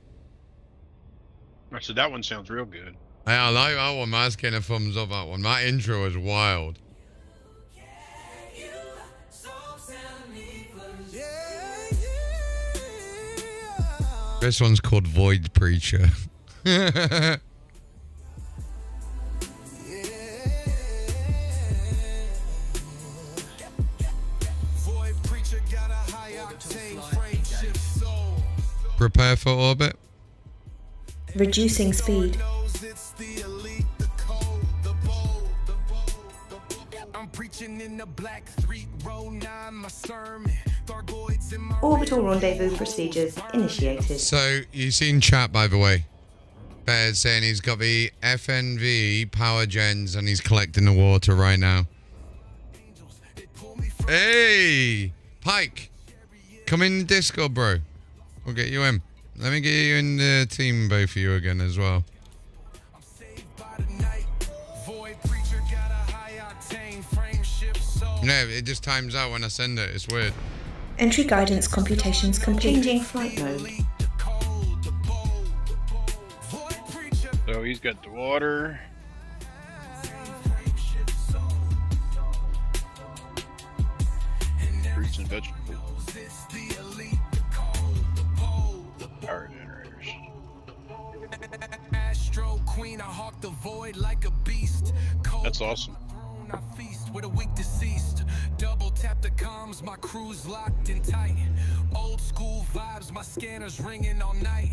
I said that one sounds real good. Hey, I like that one. That's getting a thumbs up, that one. That intro is wild. This one's called Void Preacher. Prepare for orbit. Reducing speed. Orbital rendezvous procedures initiated. So, you've seen chat, by the way. Bear's saying he's got the FNV power gens and he's collecting the water right now. Hey! Pike! Come in the Discord, bro. We'll get you in. Let me get you in the team, both of you again as well. No, it just times out when I send it. It's weird. Entry guidance computations complete. Changing flight mode. So he's got the water. Fruits and vegetables. Power generators. That's awesome. With a weak deceased, double tap the comms, my crew's locked in tight. Old school vibes, my scanners ringing all night.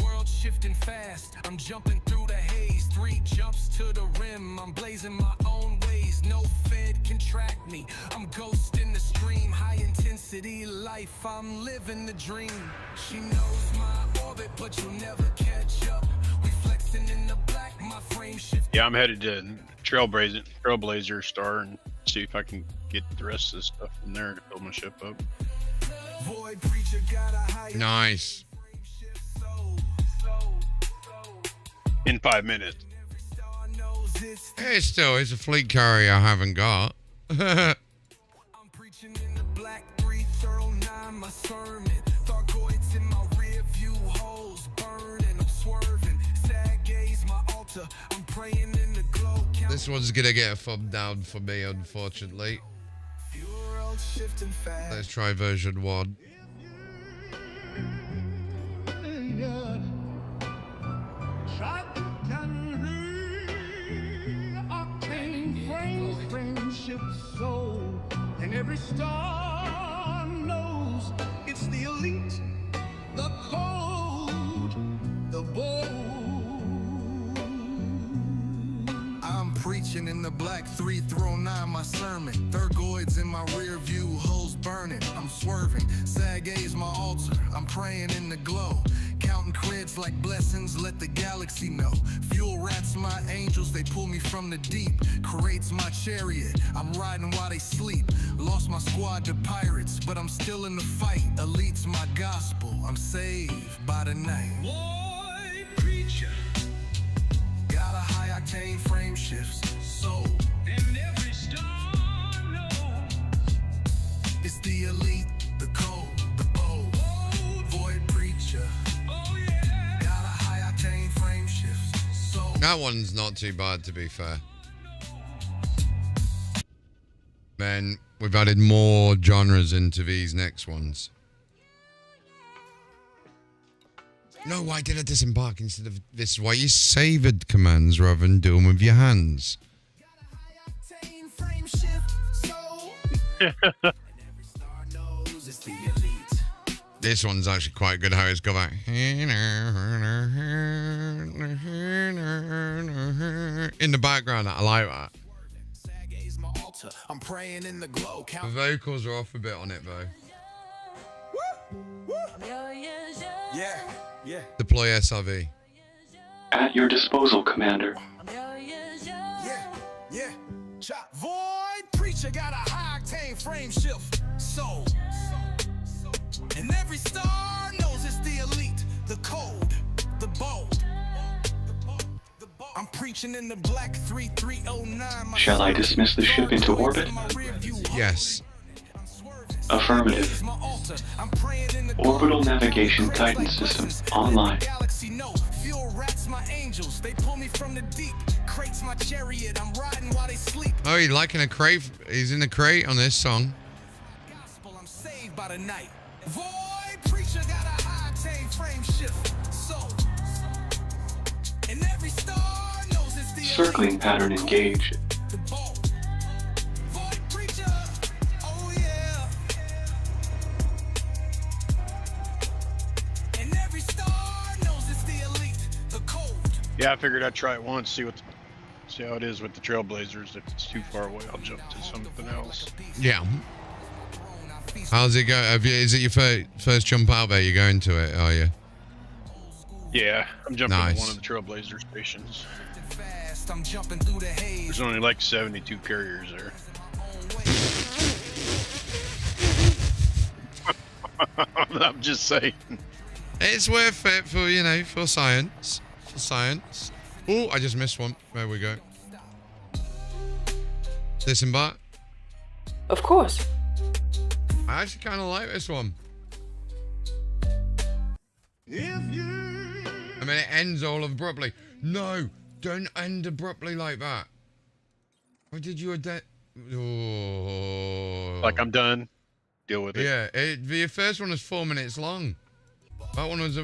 World shifting fast, I'm jumping through the haze. 3 jumps to the rim, I'm blazing my own ways. No fed can track me, I'm ghosting the stream. High intensity life, I'm living the dream. She knows my orbit, but you'll never catch up. We flexing in the black, my frame shift. Yeah, I'm headed to Trailblazer Star and see if I can get the rest of this stuff from there to build my ship up. Nice. In 5 minutes. Hey, still, it's a fleet carrier I haven't got. I'm preaching in the black 309, my sermon. Thargoids in my rear view holes burning. I'm swerving. Sad gaze, my altar. I'm praying in the glow. This one's gonna get a thumb down for me, unfortunately. Let's try version 1. And every star knows it's the elite, the cold, the bold. I'm preaching in the black 309, my sermon. Thurgoids in my rear view, holes burning. I'm swerving, sag A's my altar. I'm praying in the glow. Counting creds like blessings, let the galaxy know. Fuel rats my angels, they pull me from the deep. Creates my chariot, I'm riding while they sleep. Lost my squad to pirates, but I'm still in the fight. Elite's my gospel, I'm saved by the night. Boy, preacher, got a high octane frame shifts, soul. And every star knows it's the elite, the cold, the bold. Void preacher. That one's not too bad, to be fair. Then we've added more genres into these next ones. No, why did I disembark instead of this? Is why you saved commands rather than do them with your hands. This one's actually quite good how it's got that in the background. I like that. The vocals are off a bit on it though. Yeah. Deploy SRV. At your disposal, Commander. Yeah. Void preacher got a high octane frame shift. Soul. And every star knows it's the elite, the cold, the bold. I'm preaching in the black 3309. Shall I dismiss the ship into orbit? Yes. Affirmative. Orbital navigation guidance system online. Fuel rats my angels, they pull me from the deep. Crates my chariot, I'm riding while they sleep. Oh, he's like in a crate. He's in a crate on this song. I'm saved by the night. Void preacher got a high octane frame shift. So, and every star knows it's the Circling pattern engaged. Void preacher, oh yeah. And every star knows it's the elite, the cold. Yeah, I figured I'd try it once, see how it is with the Trailblazers. If it's too far away, I'll jump to something else. Yeah. How's it go? Is it your first jump out there? You're going to it, are you? Yeah, I'm jumping Nice. to one of the Trailblazer stations. I'm jumping through the haze. There's only like 72 carriers there. I'm just saying. It's worth it for, for science. For science. Oh, I just missed one. There we go. Disembark. Of course. I actually kind of like this one. I mean, it ends all abruptly. No, don't end abruptly like that. Or did you Like I'm done. Deal with it. Yeah, the first one was 4 minutes long. That one was I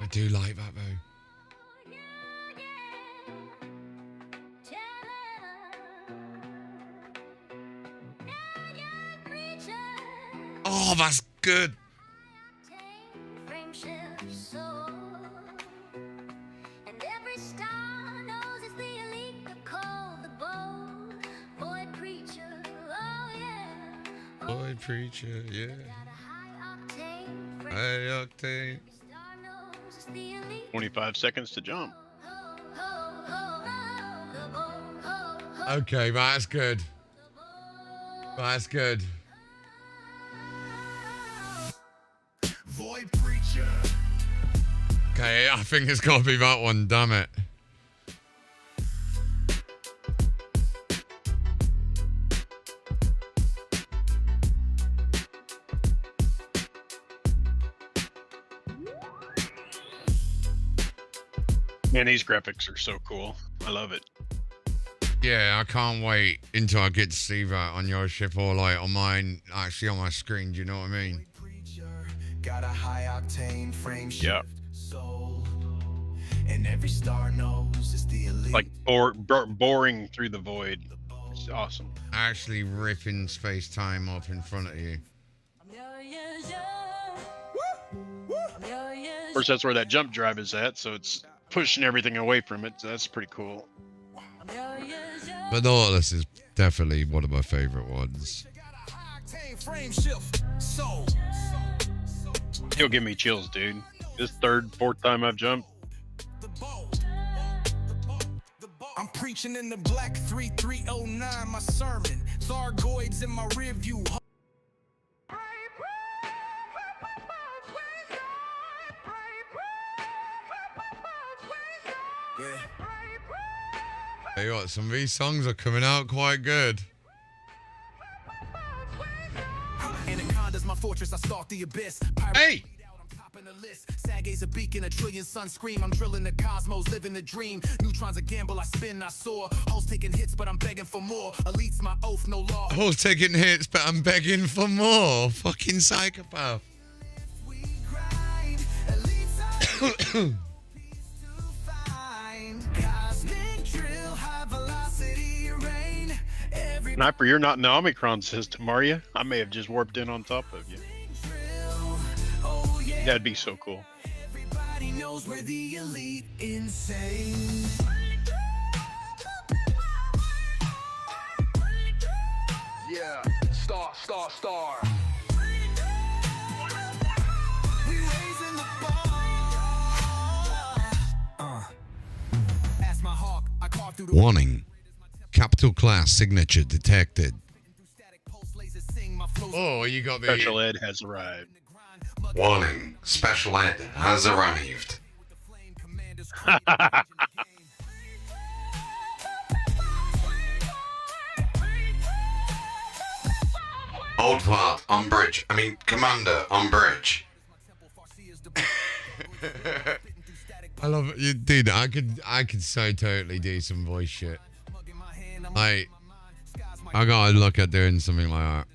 do like that though. Oh, that's good. Boy preacher, yeah. High octane. 25 seconds to jump. Okay, that's good. That's good. Void preacher. Okay, I think it's got to be that one, damn it. Man, these graphics are so cool. I love it. Yeah, I can't wait until I get to see that on your ship or like on mine, actually on my screen. Do you know what I mean? Got a high octane frame shift. Yeah. Soul. And every star knows it's the elite. Like boring through the void. It's awesome. Actually ripping space-time up in front of you. Of course, that's where that jump drive is at, so it's pushing everything away from it. So that's pretty cool. But Nautilus is definitely one of my favorite ones. He'll give me chills, dude. This third, fourth time I've jumped. I'm preaching in the black 3309, my sermon. Thargoids in my rear view. Tell you what, some of these songs are coming out quite good. Anaconda's my fortress, I stalk the abyss. Hey! Saga's a beacon, a trillion sun scream. I'm drilling the cosmos, living the dream. Neutrons a gamble, I spin, I soar. Hoes taking hits, but I'm begging for more. Elites my oath, no law. Hoes taking hits, but I'm begging for more. Fucking psychopath. We grind, elites are cosmic drill, high velocity rain. Sniper, you're not in the Omicron system, are you? I may have just warped in on top of you. That'd be so cool. Everybody knows we're the elite insane. Yeah, star. We raising the bar. Ask my hawk, I carve through the Warning. Capital class signature detected. Oh, you got the... Special Ed has arrived. Warning. Special Ed has arrived. Old part on bridge. I mean, commander on bridge. I love it. You, dude, I could so totally do some voice shit. Like, I gotta look at doing something like that.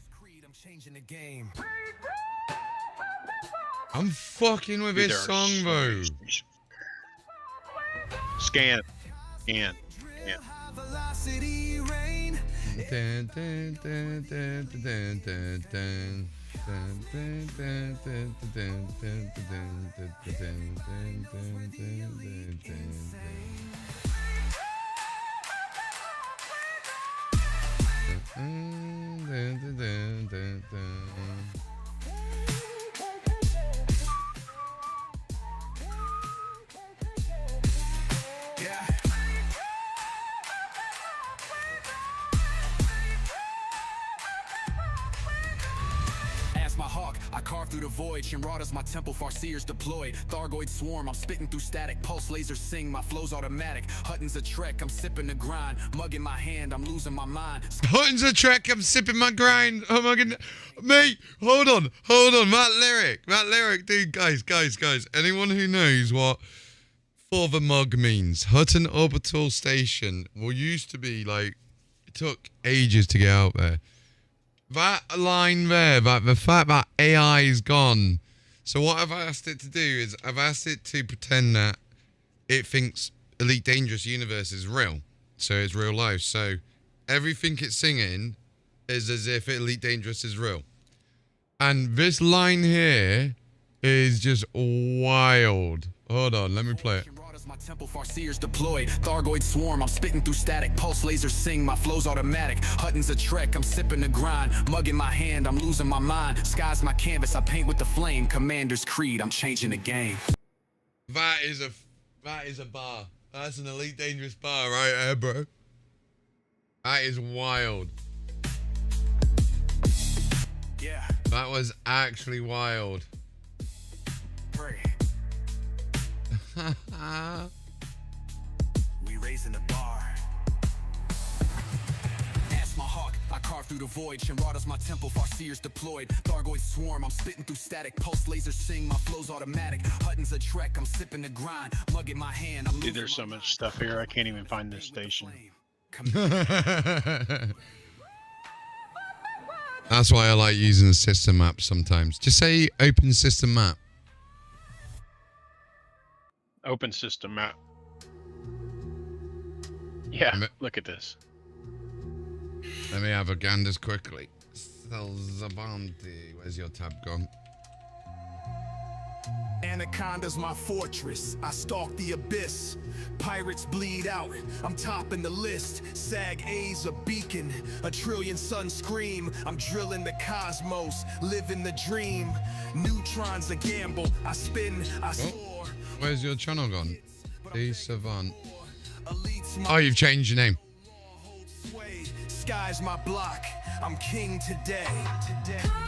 I'm fucking with this song, bro. Scan. I carve through the void, Shinrada's my temple, Farseers deployed. Thargoid swarm, I'm spitting through static. Pulse lasers sing, my flow's automatic. Hutton's a trek, I'm sipping the grind. Mug in my hand, I'm losing my mind. Hutton's a trek, I'm sipping my grind. Oh my god. Mate, hold on. That lyric, dude, guys. Anyone who knows what For the Mug means, Hutton Orbital Station used to be like, it took ages to get out there. That line there, the fact that AI is gone. So what I've asked it to do is I've asked it to pretend that it thinks Elite Dangerous Universe is real. So it's real life. So everything it's singing is as if Elite Dangerous is real. And this line here is just wild. Hold on, let me play it. My temple, Farseers deployed. Thargoid swarm, I'm spitting through static. Pulse lasers sing, my flow's automatic. Hutton's a trek, I'm sipping the grind. Mug in my hand, I'm losing my mind. Sky's my canvas, I paint with the flame. Commander's creed, I'm changing the game. That is a bar. That's an Elite Dangerous bar right there, bro. That is wild. Yeah. That was actually wild. Pray. We raising the bar. Ask my hawk, I carve through through the void. Shinrada's my temple, Farseers deployed. Thargoids swarm, I'm spitting through static. Pulse lasers sing, my flow's automatic. Hutton's a trek, I'm sipping the grind. Mug in my hand, I'm Dude, there's so much stuff here, I can't even find this station. That's why I like using the system map sometimes. Just say open system map. Open system map. Yeah, look at this. Let me have a ganders quickly. Salzabanti. Where's your tab gone? Anaconda's my fortress. I stalk the abyss. Pirates bleed out. I'm topping the list. Sag A's a beacon. A trillion suns scream. I'm drilling the cosmos. Living the dream. Neutrons a gamble. I spin. I soar. Where's your channel gone? The Savant. Oh, you've changed your name. Sky's my block. I'm king today.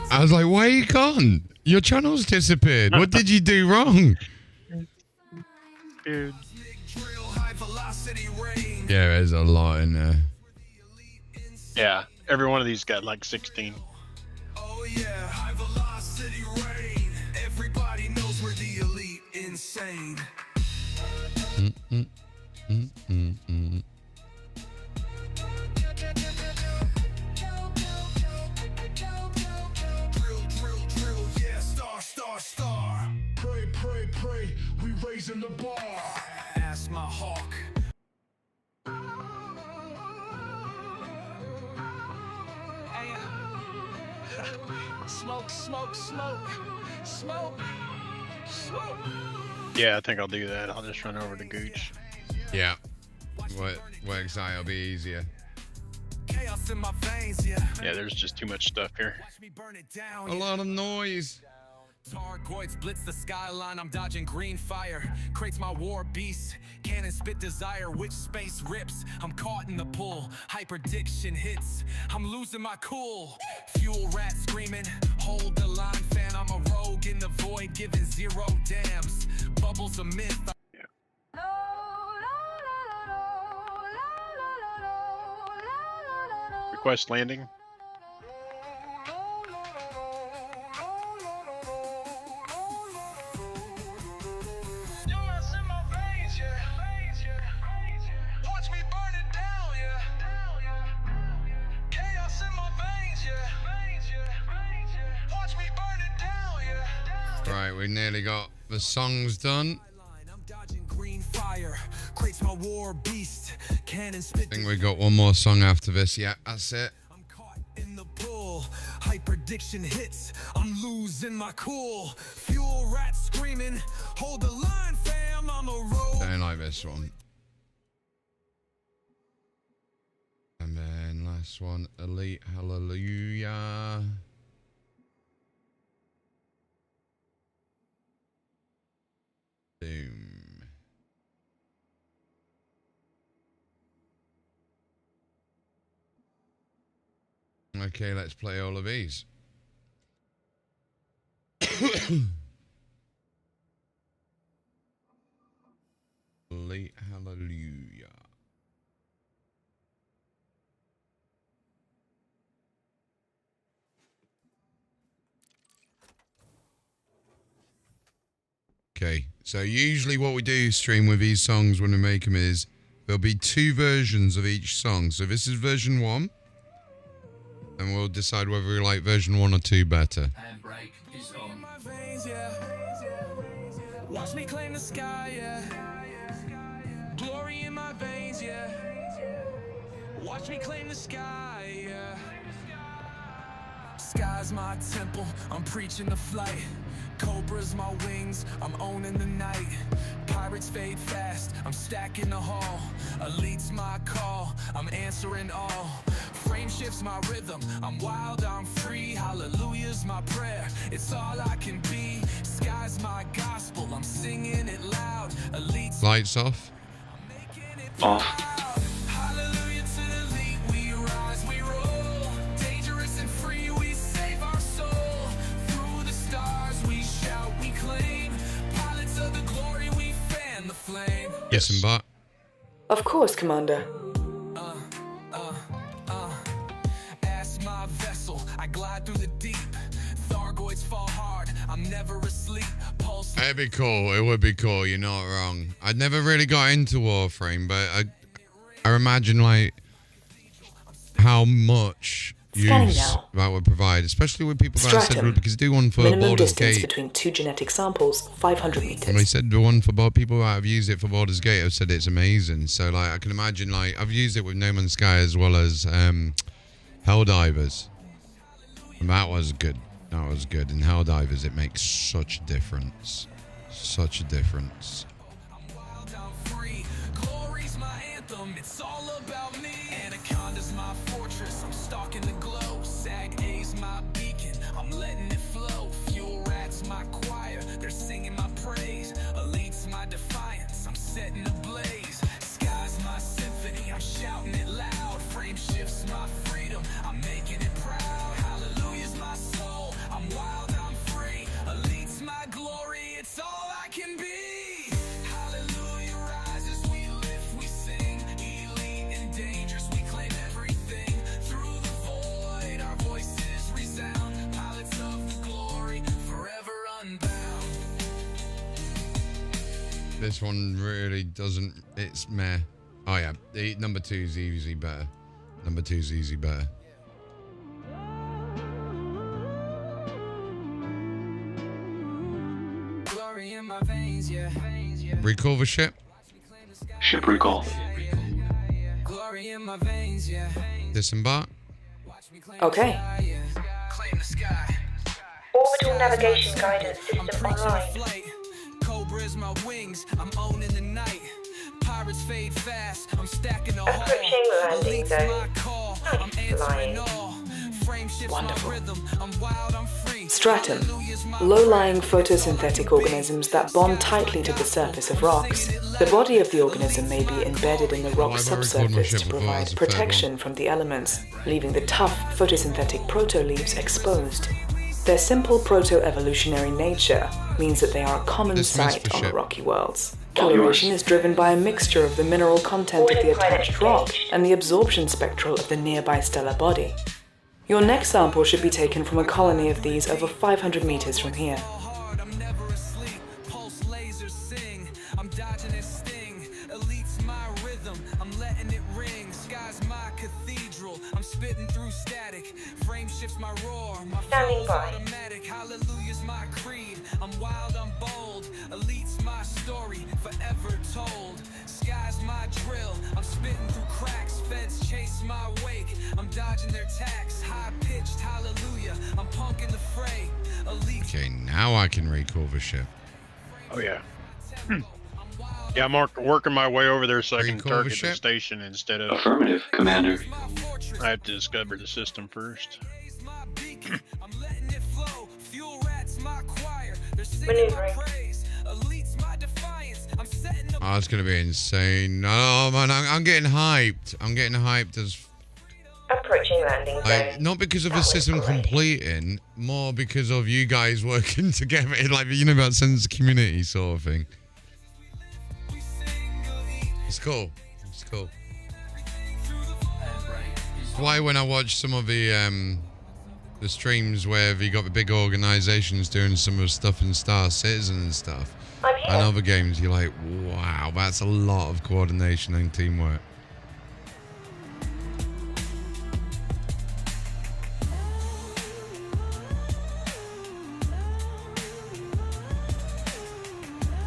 I was like, why are you gone? Your channel's disappeared. What did you do wrong? Dude. Yeah, there's a lot in there. Yeah, every one of these got like 16. Oh yeah, high velocity rain. Everybody knows we're the elite insane. Drill, yeah, star. Pray, we raising the bar. Ask my hawk. Smoke. Yeah, I think I'll do that. I'll just run over to Gooch. Yeah. What works out, it'll be easier. Chaos in my veins, yeah. Yeah, there's just too much stuff here. A lot of noise. Targoids blitz the skyline, I'm dodging green fire. Creates my war beast, cannon spit desire, which space rips. I'm caught in the pull, hyperdiction hits. I'm losing my cool. Fuel rat screaming, hold the line, fan. I'm a rogue in the void, giving zero damns. Bubbles a myth. Request landing. Right, we nearly got the songs done. I think we got one more song after this. Yeah, that's it. I'm caught in the pull. Hyperdiction hits. I'm losing my cool. Fuel rat screaming. Hold the line, fam. I'm a road. Don't like this one. And then last one, Elite Hallelujah. Boom. Okay, let's play all of these. Elite Hallelujah. Okay, so usually what we do stream with these songs when we make them is there'll be two versions of each song. So this is version 1, and we'll decide whether we like version 1 or 2 better. Handbrake is on. Watch me claim the sky, yeah. Glory in my veins, yeah. Watch me claim the sky, yeah. Sky's my temple, I'm preaching the flight. Cobra's my wings, I'm owning the night. Pirates fade fast, I'm stacking the hall. Elite's my call, I'm answering all. Frame shifts my rhythm, I'm wild, I'm free. Hallelujah's my prayer, it's all I can be. Sky's my gospel, I'm singing it loud. Elite's Lights off. Off. Hallelujah to the elite, we rise, we roll. Dangerous and free, we save our soul. Through the stars, we shout, we claim. Pilots of the glory, we fan the flame. Yes, and but. Of course, Commander. Ask my I'm never asleep. Pulse. It'd be cool. It would be cool. You're not wrong. I'd never really got into Warframe, but I imagine like how much Scanning use now. that would provide, especially with people that said Stratum. because do one for Minimum Baldur's distance Gate. between two genetic samples, 500 And they meters. said the one for people that have used it for Baldur's Gate have said it's amazing. So like I can imagine like I've used it with No Man's Sky as well as Helldivers. And that was good. That was good. In Helldivers it makes such a difference. Such a difference. Glory's my anthem, it's all about me. Anaconda's my fortress, I'm stalking the glow. Sag A's my beacon, I'm letting it flow. Fuel rats my choir, they're singing my praise. Elite's my defiance, I'm setting ablaze. Sky's my symphony, I'm shouting it loud. Frame shifts my freedom, I'm making it proud. Hallelujah's my soul, I'm wild, I'm free. Elite's my glory, it's all I can be. Hallelujah rises, we lift, we sing. Elite and dangerous, we claim everything. Through the void, our voices resound. Pilots of the glory, forever unbound. This one really doesn't. It's meh. Oh yeah, number 2 is easy better. Number 2 is easy better. Glory in my veins, yeah. Recall the ship. Ship recall. Glory in my veins, yeah. Disembark. Okay. Claim the sky. Orbital navigation guidance system online. Flight. Cobra's my wings, I'm owning the night. Pirates fade fast, I'm stacking the Approaching hull. landing Elite's zone. my call, I'm answering all. Frame shifts Wonderful. my rhythm, I'm wild, I'm free. Stratum. Hallelujah's my Low-lying photosynthetic organisms that bond tightly to the surface of rocks. The body of the organism may be embedded in the rock I've already recorded my subsurface ship to before, provide that's a fair protection from the elements, leaving the tough photosynthetic proto-leaves exposed. Their simple proto-evolutionary nature means that they are a common Dismiss sight for on the ship. rocky worlds. Coloration is driven by a mixture of the mineral content of the attached rock and the absorption spectral of the nearby stellar body. Your next sample should be taken from a colony of these over 500 meters from here. hard, I'm never asleep. Pulse lasers sing, I'm dodging its sting. Elite's my rhythm, I'm letting it ring. Sky's my cathedral, I'm spitting through static. Frame shifts my roar, my Standing flow's by. automatic. Hallelujah's my creed, I'm wild, I'm bold. Elite's my story, forever told. Sky's my drill, I'm spitting through cracks. Feds chase my wake, I'm dodging their tax. High-pitched hallelujah, I'm punking the fray. Elite. Okay, now I can recall the ship. Oh yeah. Yeah, I'm working my way over there so I can Recall the target the ship? station instead of Affirmative, Commander. I have to discover the system first. My beacon, I'm letting it flow. Fuel rats my choir, they're singing my Maneuvering. praise. Elite's my defiance, I'm setting the Oh, it's gonna be insane. Oh man, I'm getting hyped. I'm getting hyped as Approaching landing like zone. not because of That the was system great. completing, more because of you guys working together. Like you know that sense of community sort of thing. It's cool. It's cool. Why when I watch some of the streams where you got the big organizations doing some of the stuff in Star Citizen and stuff, I'm here. and other games, you're like, wow, that's a lot of coordination and teamwork.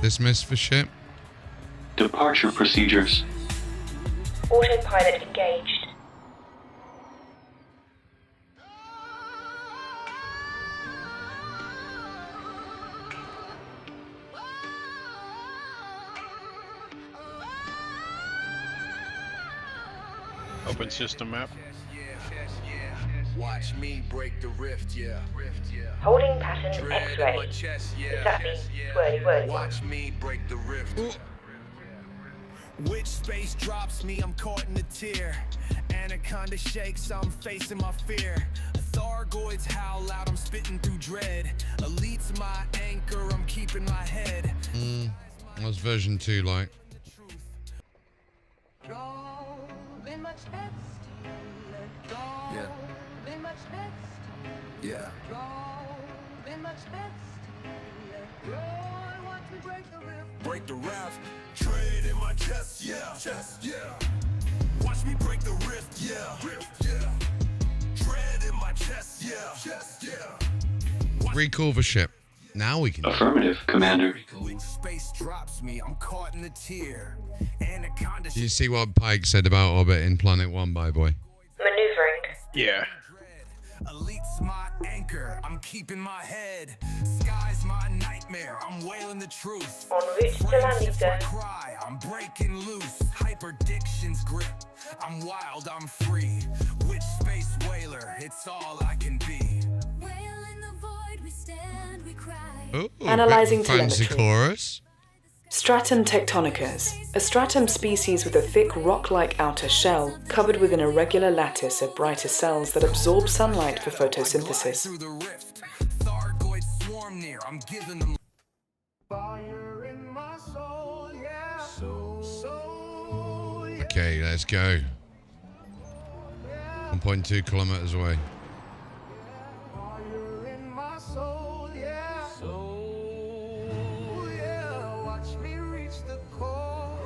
Dismiss for ship. Departure procedures. Autopilot engaged. Open system map. Watch me break the rift, yeah. Holding pattern Dread in my X-ray. chest, yeah. Is that the swirly whirly one? Watch me break the rift. Which space drops me, I'm caught in a tear. Anaconda shakes, I'm facing my fear. Thargoids howl out, I'm spitting through dread. Elite's my anchor, I'm keeping my head. What's version 2 like? Yeah. Yeah. Break the raft, trade in my chest, yeah, Watch me break the rift, yeah, Dread in my chest, yeah, Recall the ship. Now we can. Affirmative, Commander. Space drops me, I'm caught in the tear. Anaconda. Do you see what Pike said about Orbit in Planet 1, by boy? Maneuvering. Yeah. Elite's my anchor, I'm keeping my head. Sky's my nightmare, I'm wailing the truth. En route to landing zone. Cry, I'm breaking loose. Hyperdiction's grip, I'm wild, I'm free. Which space whaler, it's all I can be. Oh, Analyzing fancy telemetry. chorus. Stratum tectonicus, a stratum species with a thick rock-like outer shell covered with an irregular lattice of brighter cells that absorb sunlight for photosynthesis. Through the rift, Thargoids swarm near, I'm giving them fire in my soul, yeah. Okay, let's go. 1.2 kilometers away. Fire in my soul, yeah. Watch me reach the core.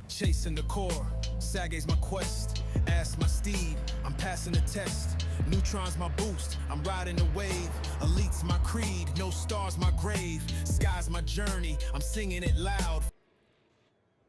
Chasing the core, Saga's my quest. Ask my steed, I'm passing the test. Neutrons my boost, I'm riding the wave. Elite's my creed, no stars my grave. Sky's my journey, I'm singing it loud.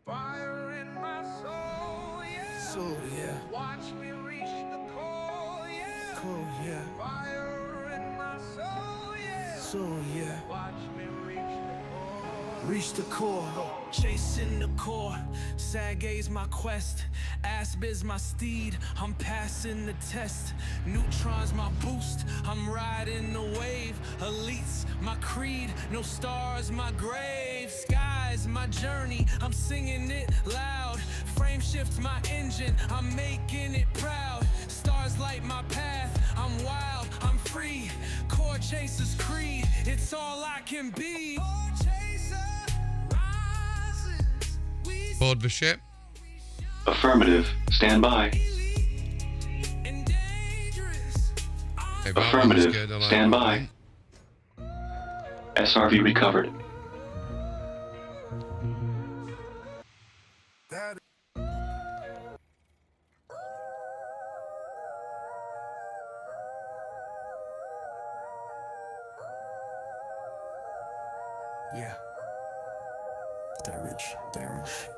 Fire in my soul, yeah. Soul, yeah. Watch me reach the core, yeah. Core, yeah. Fire in my soul, yeah. Soul, yeah. Watch me reach the core. Reach the core, chasing the core. Saga's my quest. Asp is my steed, I'm passing the test. Neutrons my boost, I'm riding the wave. Elites my creed, no stars my grave. Sky's my journey, I'm singing it loud. Frame shift my engine, I'm making it proud. Stars light my path, I'm wild, I'm free. Core chaser's creed, it's all I can be. Core chaser rises, we Board the ship. Affirmative, stand by. and dangerous. Okay, that one was Affirmative, good, I like stand that by. one. SRV recovered. That yeah.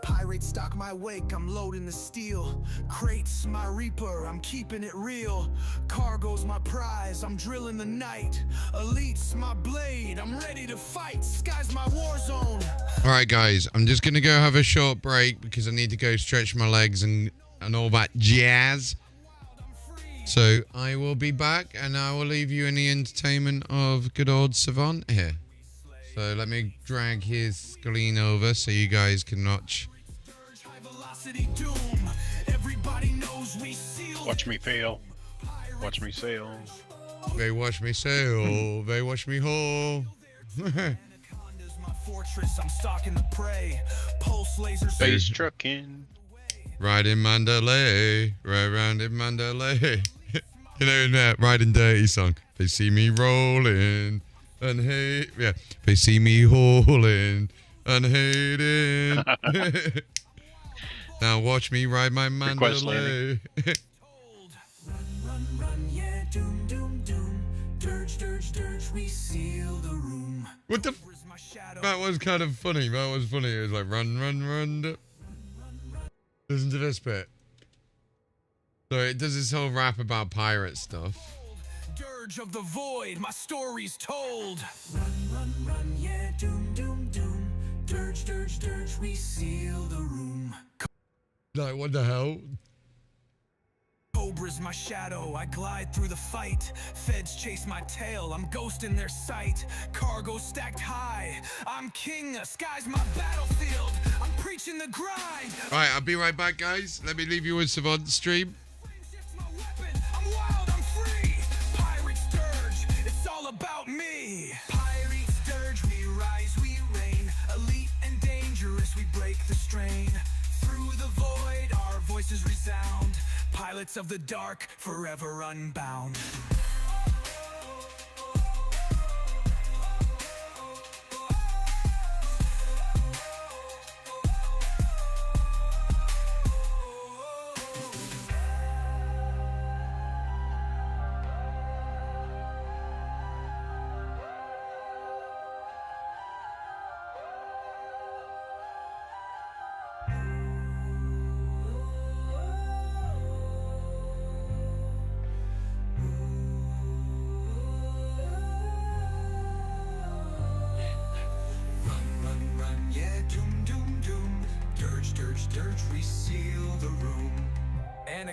Pirates stock my wake, I'm loading the steel. Crates my reaper, I'm keeping it real. Cargo's my prize, I'm drilling the night. Elite's my blade, I'm ready to fight. Sky's my war zone. All right, guys, I'm just going to go have a short break because I need to go stretch my legs and all that jazz. So I will be back and I will leave you in the entertainment of good old Savant here. So let me drag his screen over so you guys can watch. Watch me fail. Watch me sail. They watch me sail. They watch me haul. Fortress, I'm stalking the prey. Pulse laser Space trucking. Ride in Mandalay. Right round in Mandalay. You know, in that Riding Dirty song. They see me rolling. And hate, yeah, they see me hauling and hating. Now watch me ride my Mandalay. Run, yeah, doom, doom, doom. Dirge, dirge, dirge, we seal the room. What the? That was kind of funny. That was funny. It was like run, run, run. Listen to this bit. So it does this whole rap about pirate stuff. Dirge of the void, my story's told. Run, yeah, doom, doom, doom. Dirge, dirge, dirge, we seal the room. Like, what the hell? Cobra's my shadow, I glide through the fight. Feds chase my tail, I'm ghost in their sight. Cargo stacked high, I'm king, the sky's my battlefield. I'm preaching the grind. Right, I'll be right back, guys. Let me leave you with Savant stream. I'm wild, I'm free. Pirates dirge, it's all about me. Pirates dirge, we rise, we reign. Elite and dangerous, we break the strain. Through the void, our voices resound. Pilots of the dark, forever unbound.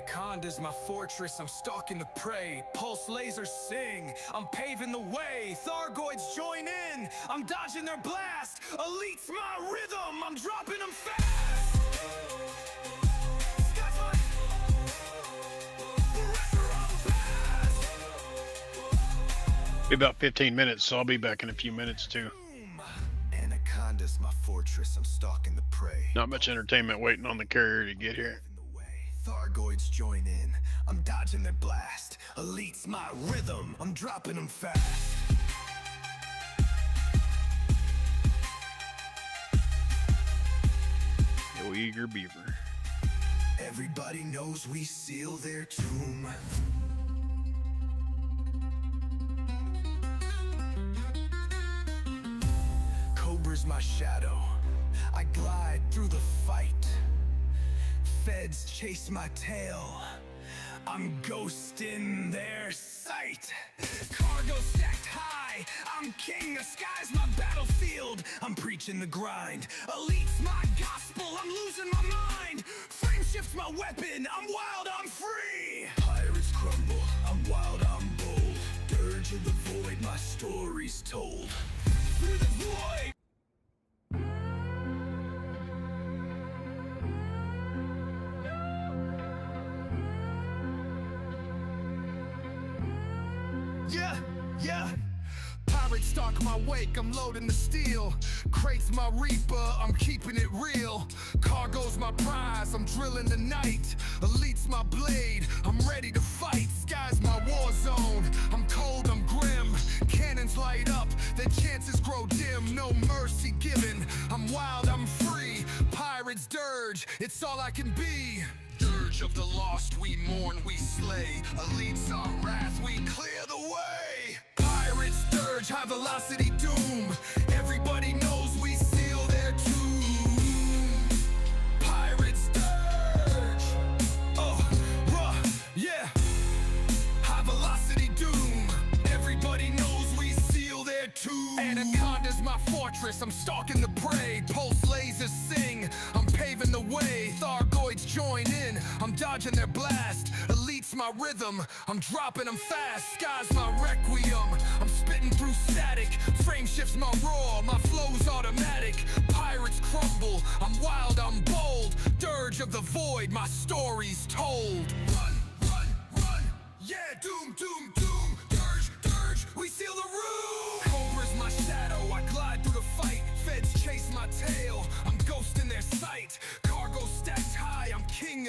Anaconda's my fortress, I'm stalking the prey. Pulse lasers sing, I'm paving the way. Thargoids join in, I'm dodging their blast. Elite's my rhythm, I'm dropping them fast. Sky's my pressure on pass. Be about 15 minutes, so I'll be back in a few minutes too. Anaconda's my fortress, I'm stalking the prey. Not much entertainment waiting on the carrier to get here. Thargoids join in, I'm dodging their blast. Elite's my rhythm, I'm dropping them fast. Yo, eager beaver. Everybody knows we seal their tomb. Cobra's my shadow, I glide through the fight. Feds chase my tail, I'm ghosting their sight. Cargo stacked high, I'm king, the sky's my battlefield. I'm preaching the grind, elite's my gospel, I'm losing my mind. Frame shift's my weapon, I'm wild, I'm free. Pirates crumble, I'm wild, I'm bold. Dirge of the void, my story's told. Through the void. Yeah. Pirates stalk my wake, I'm loading the steel. Crates my reaper, I'm keeping it real. Cargo's my prize, I'm drilling the night. Elite's my blade, I'm ready to fight. Sky's my war zone, I'm cold, I'm grim. Cannons light up, their chances grow dim. No mercy given, I'm wild, I'm free. Pirates dirge, it's all I can be. Dirge of the lost, we mourn, we slay. Elite's our wrath, we clear the way. Pirates dirge, high velocity doom. Everybody knows we seal their tomb. Pirates dirge. Yeah. High velocity doom. Everybody knows we seal their tomb. Anaconda's my fortress, I'm stalking the prey. Pulse lasers sing, I'm paving the way. Thargoids join in, I'm dodging their blast. Elite's my rhythm, I'm dropping them fast. Sky's my requiem, I'm spitting through static. Frame shifts my roar, my flow's automatic. Pirates crumble, I'm wild, I'm bold. Dirge of the void, my story's told. Run, run, run, yeah, doom, doom, doom. Dirge, dirge, we seal the room. Cobra's my shadow, I glide through the fight. Feds chase my tail, I'm ghosting their sight. Cargo stacked high, I'm king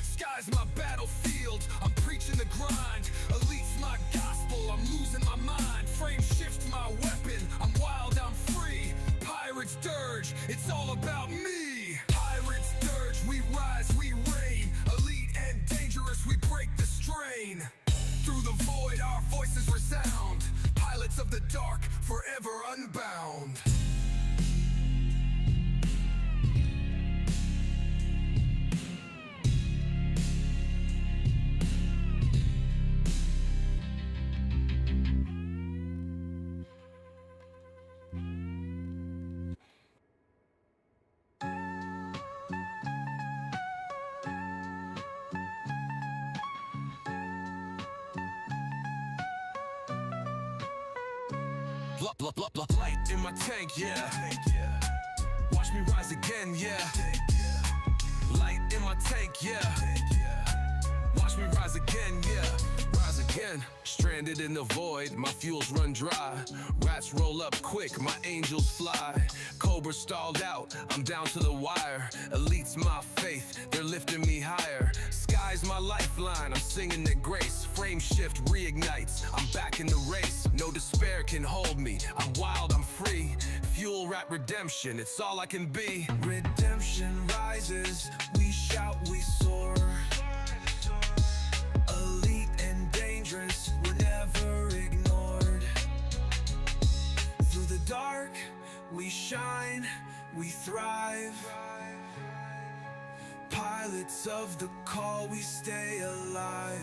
Sky's my battlefield, I'm preaching the grind. Elite's my gospel, I'm losing my mind. Frame shift my weapon, I'm wild, I'm free. Pirates dirge, it's all about me. Pirates dirge, we rise, we reign. Elite and dangerous, we break the strain. Through the void, our voices resound. Pilots of the dark, forever unbound. Light in my tank, yeah. Watch me rise again, yeah. Light in my tank, yeah. Watch me rise again, yeah. Rise again. Stranded in the void, my fuels run dry. Rats roll up quick, my angels fly. Cobra stalled out, I'm down to the wire. Elite's my faith, they're lifting me higher. Sky's my lifeline, I'm singing their grace. Frame shift reignites, I'm back in the race. No despair can hold me, I'm wild, I'm free. Fuel rap redemption, it's all I can be. Redemption rises, we shout, we soar. Elite and dangerous, we're never ignored. Through the dark, we shine, we thrive. Pilots of the call, we stay alive.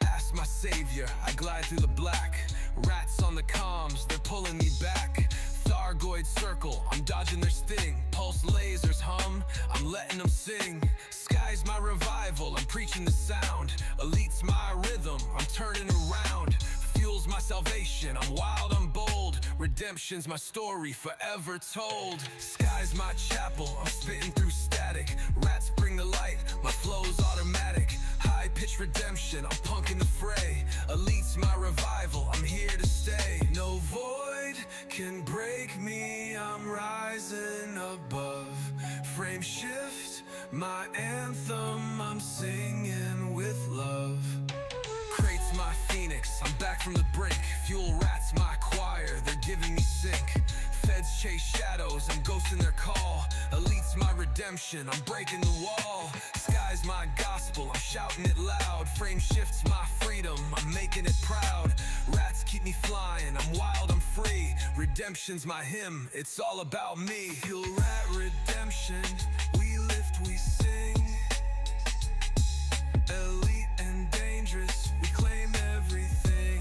Ask my savior, I glide through the black. Rats on the comms, they're pulling me back. Thargoid circle, I'm dodging their sting. Pulse lasers hum, I'm letting them sing. Sky's my preaching the sound. Elite's my rhythm, I'm turning around. Fuels my salvation, I'm wild, I'm bold. Redemption's my story, forever told. Sky's my chapel, I'm spitting through static. Rats bring the light, my flow's automatic. High-pitched redemption, I'm punking the fray. Elite's my revival, I'm here to stay. No void can break me, I'm rising above. Frame shift, my anthem, I'm singing with love. Crate's my phoenix, I'm back from the brink. Fuel rats my choir, they're giving me sync. Feds chase shadows, I'm ghosting their call. Elite's my redemption, I'm breaking the wall. Sky's my gospel, I'm shouting it loud. Frame shifts my freedom, I'm making it proud. Rats keep me flying, I'm wild, I'm free. Redemption's my hymn, it's all about me. Fuel rat redemption, we lift, we sing. Elite and dangerous, we claim everything.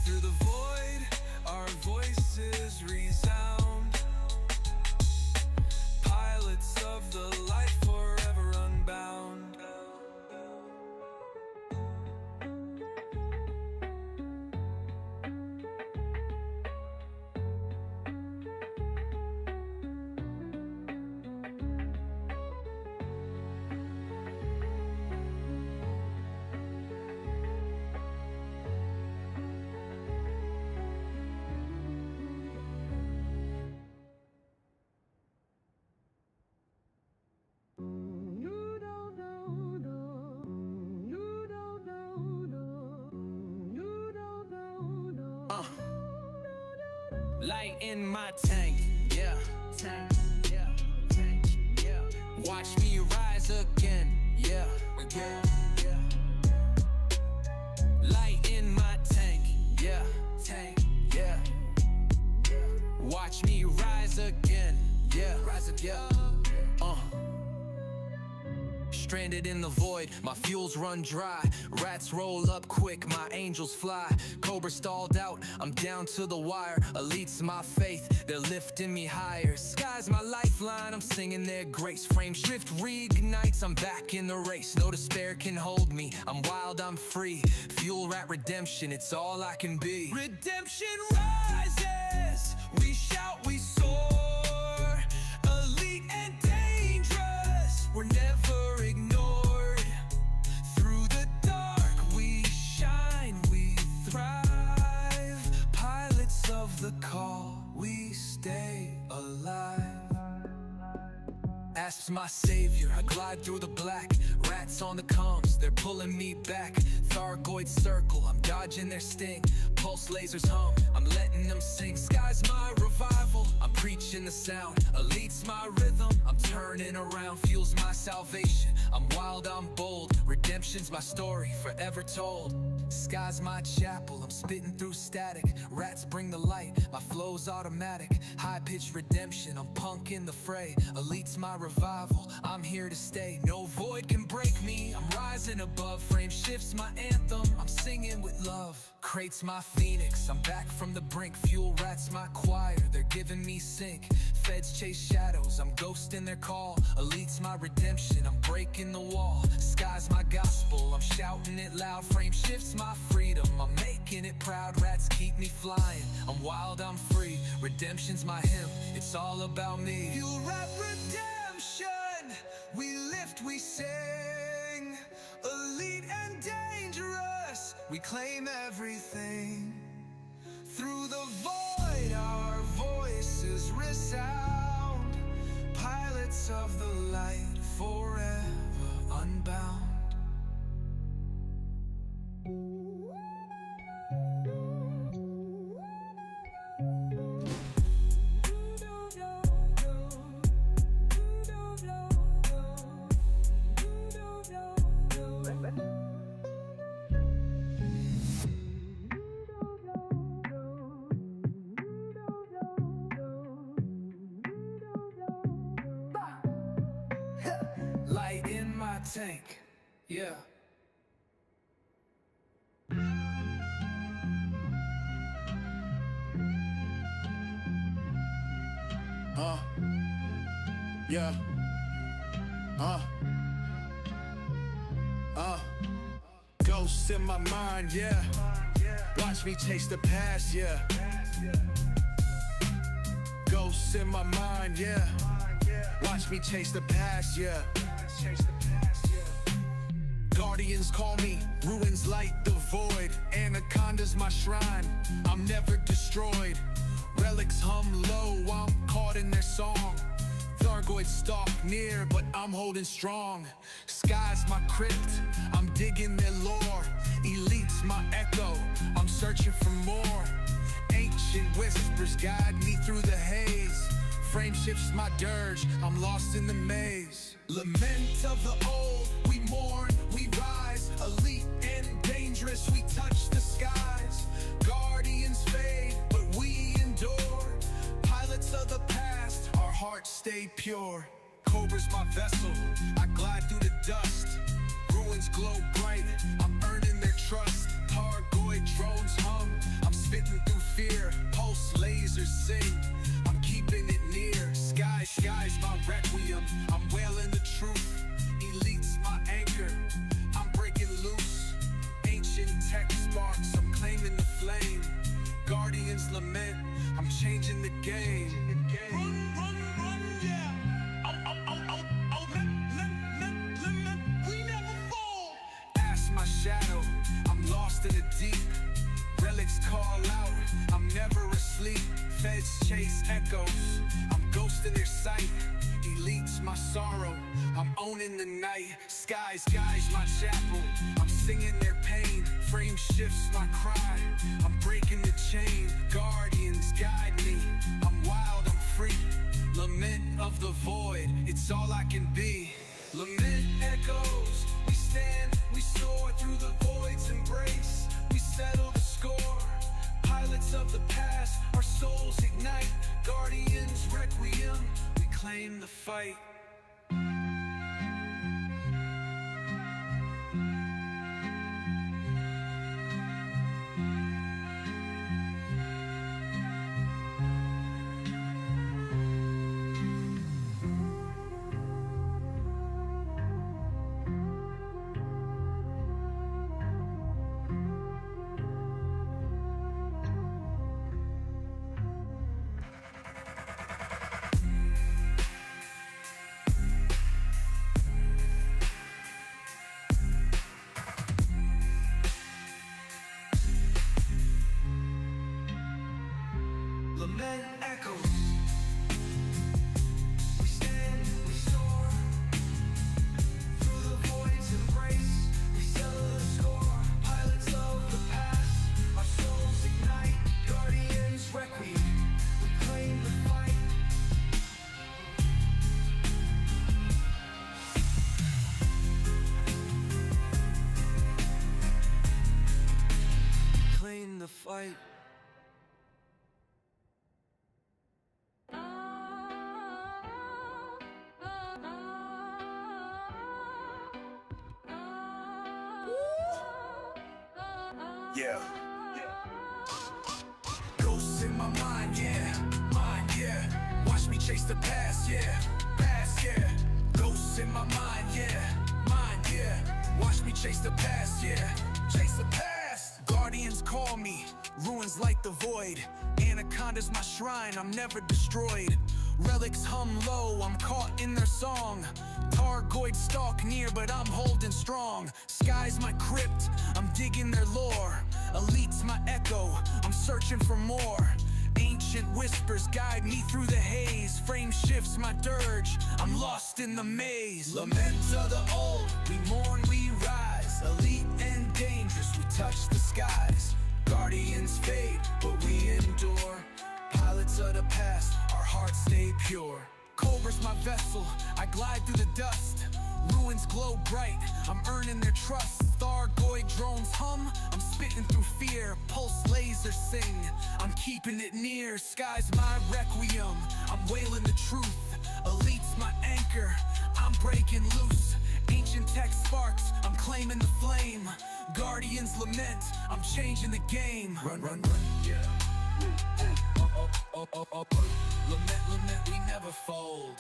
Through the void, our voices resound. Pilots of the light, forever unbound. Light in my tank, yeah. Tank, yeah. Tank, yeah. Watch me rise again, yeah. Again, yeah. Light in my tank, yeah. Tank, yeah. Watch me rise again, yeah. Rise again, Stranded in the void, my fuels run dry. Rats roll up quick, my angels fly. Cobra stalled out, I'm down to the wire. Elite's my faith, they're lifting me higher. Sky's my lifeline, I'm singing their grace. Frame shift reignites, I'm back in the race. No despair can hold me, I'm wild, I'm free. Fuel rat redemption, it's all I can be. Redemption rises, we shout, we soar. Elite and dangerous, we're never ignored. Through the dark we shine, we thrive. Pilots of the call, we stay alive. Asp's my savior, I glide through the black. Rats on the comms, they're pulling me back. Thargoid circle, I'm dodging their sting. Pulse lasers hum, I'm letting them sing. Sky's my revival, I'm preaching the sound. Elite's my rhythm, I'm turning around. Fuels my salvation, I'm wild, I'm bold. Redemption's my story, forever told. Sky's my chapel, I'm spitting through static. Rats bring the light, my flow's automatic. High-pitched redemption, I'm punking the fray. Elite's my revival, I'm here to stay. No void can break me, I'm rising above. Frame shifts my anthem, I'm singing with love. Crate's my phoenix, I'm back from the brink. Fuel rats my choir, they're giving me sync. Feds chase shadows, I'm ghosting their call. Elite's my redemption, I'm breaking the wall. Sky's my gospel, I'm shouting it loud. Frame shifts my freedom, I'm making it proud. Rats keep me flying, I'm wild, I'm free. Redemption's my hymn, it's all about me. Fuel rat redemption, we lift, we sing. Elite and dangerous, we claim everything. Through the void, our voices resound. Pilots of the light, forever unbound. Light in my tank, yeah. Yeah. Ghosts in my mind, yeah. Watch me chase the past, yeah. Ghosts in my mind, yeah. Watch me chase the past, yeah. Guardians call me, ruins light the void. Anaconda's my shrine, I'm never destroyed. Relics hum low, I'm caught in their song. Thargoids stalk near, but I'm holding strong. Sky's my crypt, I'm digging their lore. Elite's my echo, I'm searching for more. Ancient whispers guide me through the haze. Frame shifts my dirge, I'm lost in the maze. Lament of the old, we mourn, we rise. Elite and dangerous, we touch the skies. Guardians fade, but we endure. Pilots of the past, our hearts stay pure. Cobra's my vessel, I glide through the dust. Ruins glow bright, I'm earning their trust. Targoid drones hum, I'm spitting through fear. Pulse lasers sing, I'm keeping it near. Sky's my requiem, I'm wailing the truth. Elite's my anchor, I'm breaking loose. Ancient tech sparks, I'm claiming the flame. Guardians lament, I'm changing the game. Run, yeah. We never fall. Ask my shadow, I'm lost in the deep. Relics call out, I'm never asleep. Feds chase echoes, I'm ghost in their sight. Elite's my sorrow, I'm owning the night. Sky's my chapel, I'm singing their pain. Frame shifts my cry, I'm breaking the chain. Guardians guide me, I'm wild, I'm free. Lament of the void, it's all I can be. Lament echoes, we stand, we soar through the void's embrace. We settle the score, pilots of the past, our souls ignite. Guardians requiem, we claim the fight. Lament echoes, we stand, we soar through the void's embrace. We settle the score, pilots of the past, our souls ignite. Guardians requiem, we claim the fight. Claim the fight. Yeah. Ghosts in my mind, yeah. Watch me chase the past, yeah. Ghosts in my mind, yeah. Watch me chase the past, yeah. Chase the past. Guardians call me, ruins light the void. Anaconda's my shrine, I'm never destroyed. Relics hum low, I'm caught in their song. Targoids stalk near, but I'm holding strong. Sky's my crypt, I'm digging their lore. Elite's my echo, I'm searching for more. Ancient whispers guide me through the haze. Frame shifts my dirge, I'm lost in the maze. Lament of the old, we mourn, we rise. Elite and dangerous, we touch the skies. Guardians fade, but we endure. Pilots of the past, our hearts stay pure. Cobra's my vessel, I glide through the dust. Ruins glow bright, I'm earning their trust. Thargoid drones hum, I'm spitting through fear. Pulse lasers sing, I'm keeping it near. Sky's my requiem, I'm wailing the truth. Elite's my anchor, I'm breaking loose. Ancient tech sparks, I'm claiming the flame. Guardians lament, I'm changing the game. Run, yeah. Lament, we never fold.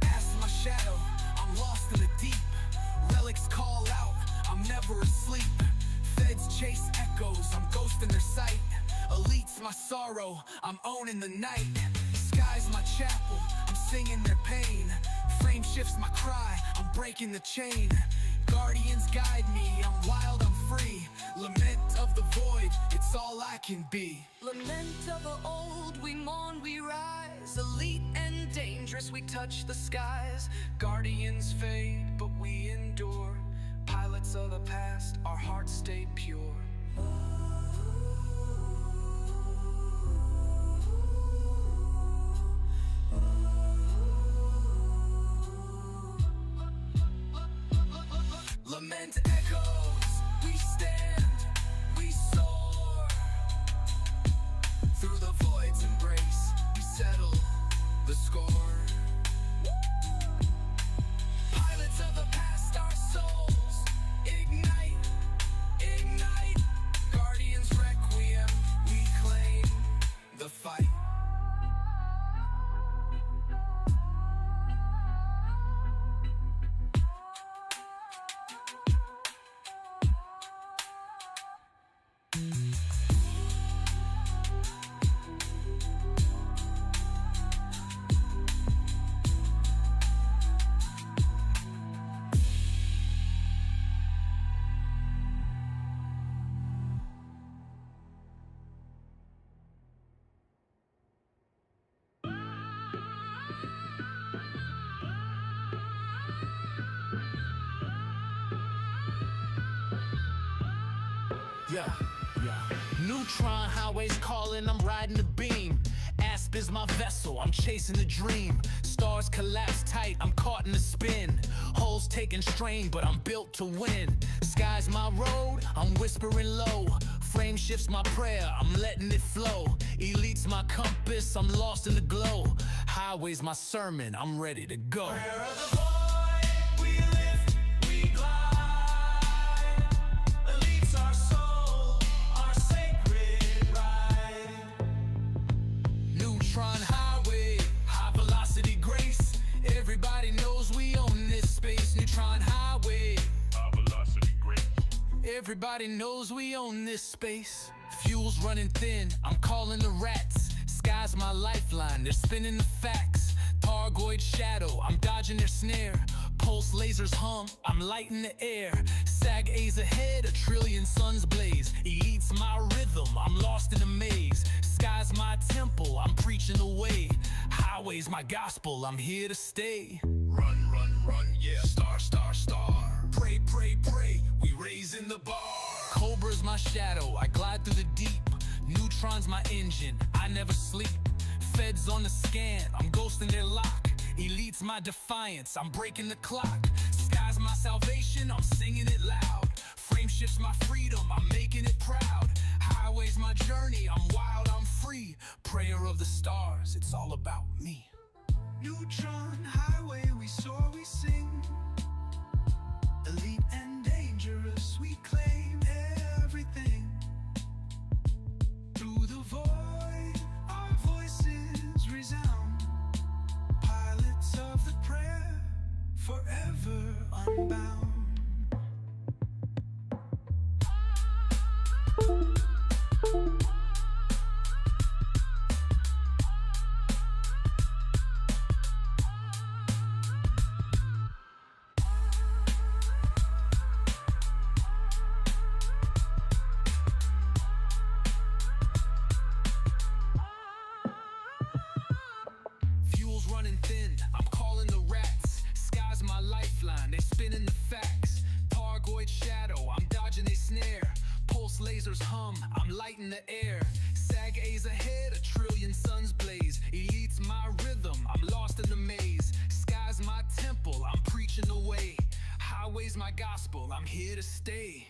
Ask my shadow, I'm lost in the deep. Relics call out, I'm never asleep. Feds chase echoes, I'm ghosting their sight. Elite's my sorrow, I'm owning the night. Sky's my chapel, I'm singing their pain. Frame shifts my cry, I'm breaking the chain. Guardians guide me, I'm wild, I'm free. Lament of the void, it's all I can be. Lament of the old, we mourn, we rise. Elite and dangerous, we touch the skies. Guardians fade, but we endure. Pilots of the past, our hearts stay pure. Lament echoes, we stand, we soar. Through the void's embrace, we settle the score. Pilots of the past, our souls ignite, ignite. Guardians requiem, we claim the fight. Neutron highways calling, I'm riding the beam. Asp is my vessel, I'm chasing a dream. Stars collapse tight, I'm caught in the spin. Holes taking strain, but I'm built to win. Sky's my road, I'm whispering low. Frame shifts my prayer, I'm letting it flow. Elite's my compass, I'm lost in the glow. Highway's my sermon, I'm ready to go. Where are the void, we lift, we glide. Elite's our soul, our sacred ride. Neutron highway, high velocity grace. Everybody knows we own this space. Neutron highway, high velocity grace. Everybody knows we own this space. Fuel's running thin, I'm calling the rats. Sky's my lifeline, they're spinning the facts. Targoid shadow, I'm dodging their snare. Pulse lasers hum, I'm lighting the air. Sag A's ahead, a trillion suns blaze. He eats my rhythm, I'm lost in a maze. Sky's my temple, I'm preaching the way. Highway's my gospel, I'm here to stay. Run, run, run, yeah. Star, star, star. Pray, pray, pray, we raising the bar. Cobra's my shadow, I glide through the deep. Neutron's my engine, I never sleep. Feds on the scan, I'm ghosting their lock. Elite's my defiance, I'm breaking the clock. Sky's my salvation, I'm singing it loud. Frame shifts my freedom, I'm making it proud. Highway's my journey, I'm wild, I'm free. Prayer of the stars, it's all about me. Neutron highway, we soar, we sing. Elite and dangerous, we claim everything. Through the void, our voices resound. Pilots of the prayer, forever unbound. Lasers hum, I'm lighting the air. Sag A's ahead, a trillion suns blaze. Elite's my rhythm, I'm lost in the maze. Sky's my temple, I'm preaching the way. Highway's my gospel, I'm here to stay.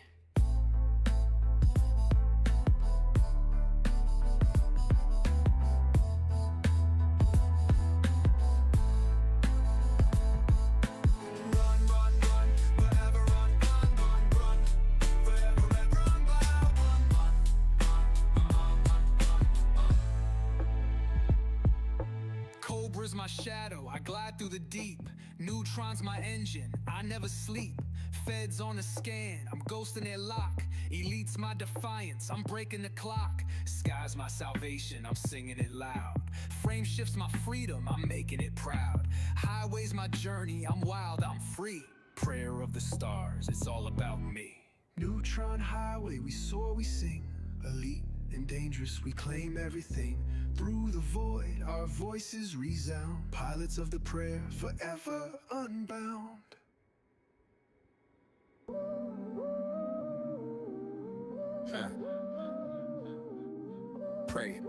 My shadow, I glide through the deep. Neutron's my engine, I never sleep. Feds on a scan, I'm ghost in their lock. Elite's my defiance, I'm breaking the clock. Sky's my salvation, I'm singing it loud. Frame shifts my freedom, I'm making it proud. Highway's my journey, I'm wild, I'm free. Prayer of the stars, it's all about me. Neutron highway, we soar, we sing. Elite and dangerous, we claim everything. Through the void, our voices resound. Pilots of the prayer, forever unbound. Pray.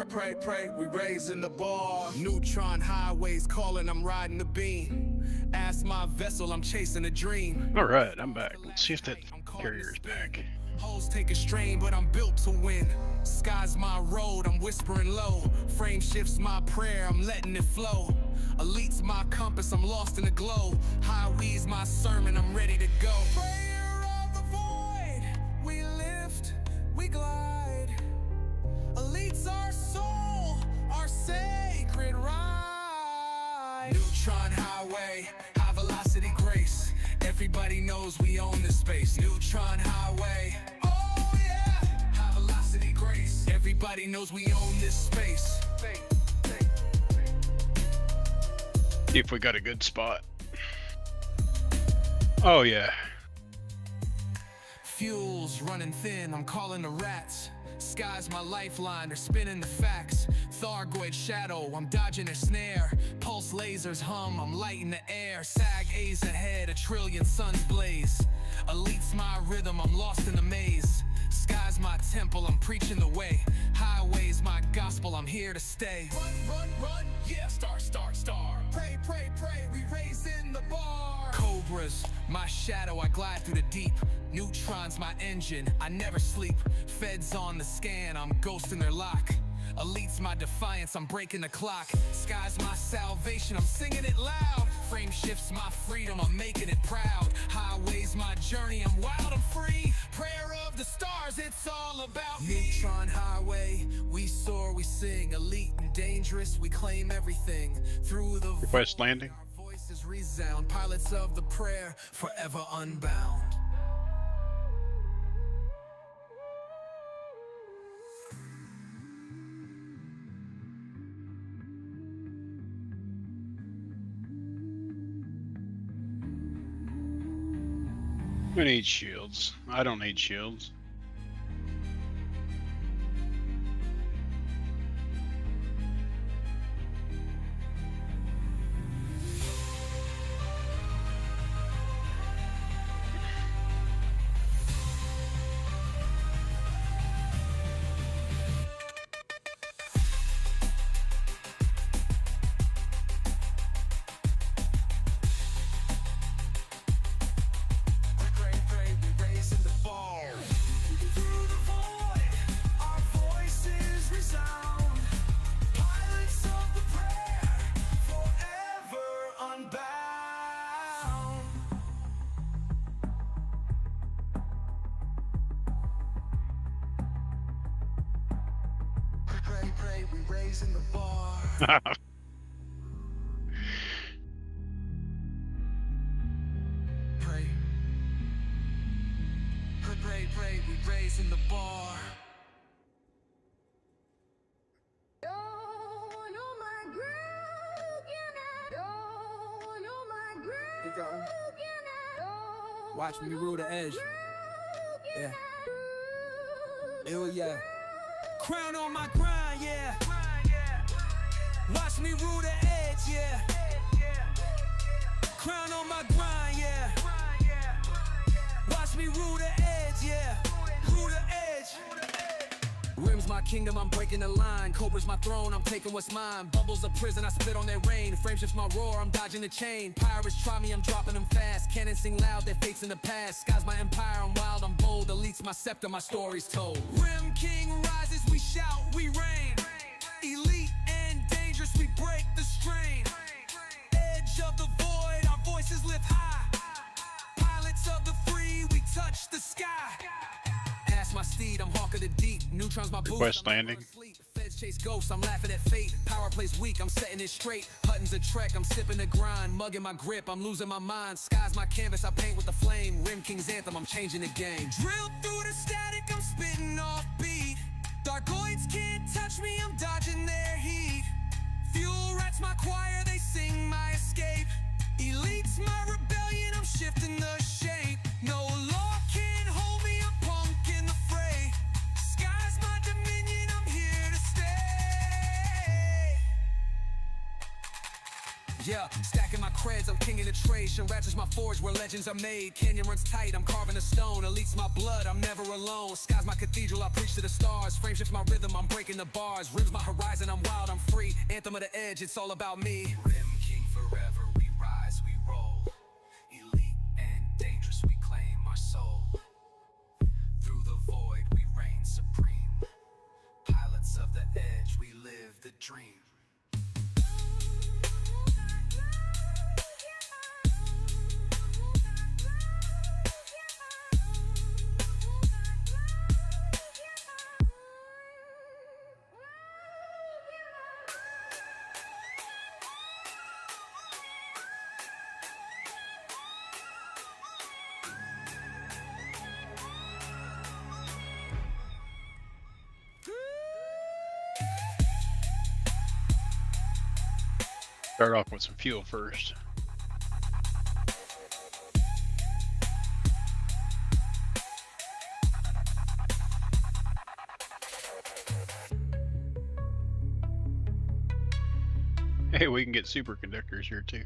Pray, pray, we raising the bar. Neutron highways calling, I'm riding the beam. Ask my vessel, I'm chasing a dream. All right, I'm back. Let's see if that carrier's back. Holes take a strain, but I'm built to win. Sky's my road, I'm whispering low. Frame shifts my prayer, I'm letting it flow. Elite's my compass, I'm lost in the glow. Highway's my sermon, I'm ready to go. Prayer of the void, we lift, we glide. Elite's our soul, our sacred ride. Neutron highway, high velocity grace. Everybody knows we own this space. Neutron highway, oh yeah. High velocity grace. Everybody knows we own this space. See if we got a good spot. Oh yeah. Fuel's running thin, I'm calling the rats. Sky's my lifeline, they're spinning the facts. Thargoid shadow, I'm dodging a snare. Pulse lasers hum, I'm lighting the air. Sag A's ahead, a trillion suns blaze. Elite's my rhythm, I'm lost in the maze. Sky's my temple, I'm preaching the way. Highway's my gospel, I'm here to stay. Run, run, run, yeah, star, star, star. Pray, pray, pray, we raise in the bar. Cobras, my shadow, I glide through the deep. Neutron's my engine, I never sleep. Feds on the scan, I'm ghosting their lock. Elite's my defiance, I'm breaking the clock. Sky's my salvation, I'm singing it loud. Frame shifts my freedom, I'm making it proud. Highway's my journey, I'm wild, I'm free. Prayer of the stars, it's all about me. Neutron highway, we soar, we sing. Elite and dangerous, we claim everything. Through the request landing. Our voices resound. Pilots of the prayer, forever unbound. Who needs shields? I don't need shields. In the bar. Pray. Pray, pray, we raise in the bar. Keep going. Watch me rule the edge. Yeah. Ew, yeah. Crown on my grind, yeah. Watch me rule the edge, yeah. Crown on my grind, yeah. Watch me rule the edge, yeah. Rule the edge. Rim's my kingdom, I'm breaking the line. Cobra's my throne, I'm taking what's mine. Bubbles of prison, I spit on their rain. Frame shifts my roar, I'm dodging the chain. Pirates try me, I'm dropping them fast. Cannons sing loud, their fates in the past. Sky's my empire, I'm wild, I'm bold. Elite's my scepter, my story's told. Rim king rises, we shout, we reign. Elite and dangerous, we break the strain. Edge of the void, our voices lift high. Pilots of the free, we touch the sky. Ask my steed, I'm hawk of the deep. Neutrons my boost. Request landing. Feds chase ghosts, I'm laughing at fate. Power plays weak, I'm setting it straight. Hutton's a trek, I'm sipping the grind. Mugging my grip, I'm losing my mind. Sky's my canvas, I paint with the flame. Rim King's anthem, I'm changing the game. Drill through the static, I'm spitting off beat. Darkoids can't touch me, I'm dodging their heat. Fuel rats my choir, they sing my escape. Elites my rebellion, I'm shifting the shape. No law can hold me, I'm punk in the fray. Sky's my dominion, I'm here to stay. Yeah, stacking my creds, I'm king of the trade. Shinrat's my forge where legends are made. Canyon runs tight, I'm carving a stone. Elites my blood, I'm never alone. Sky's my cathedral, I preach to the stars. Frame shifts my rhythm, I'm breaking the bars. Rims my horizon, I'm wild, I'm free. Anthem of the edge, it's all about me. Rim King forever, we rise, we roll. Elite and dangerous, we claim our soul. Through the void, we reign supreme. Pilots of the edge, we live the dream. Start off with some fuel first. Hey, we can get superconductors here too.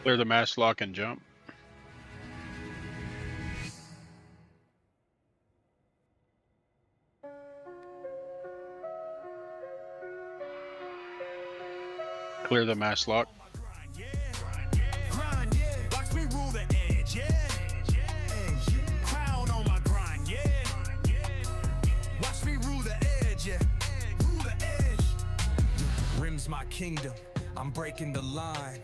Clear the mass lock and jump. Clear the mass lock. Rim's my kingdom, I'm breaking the line.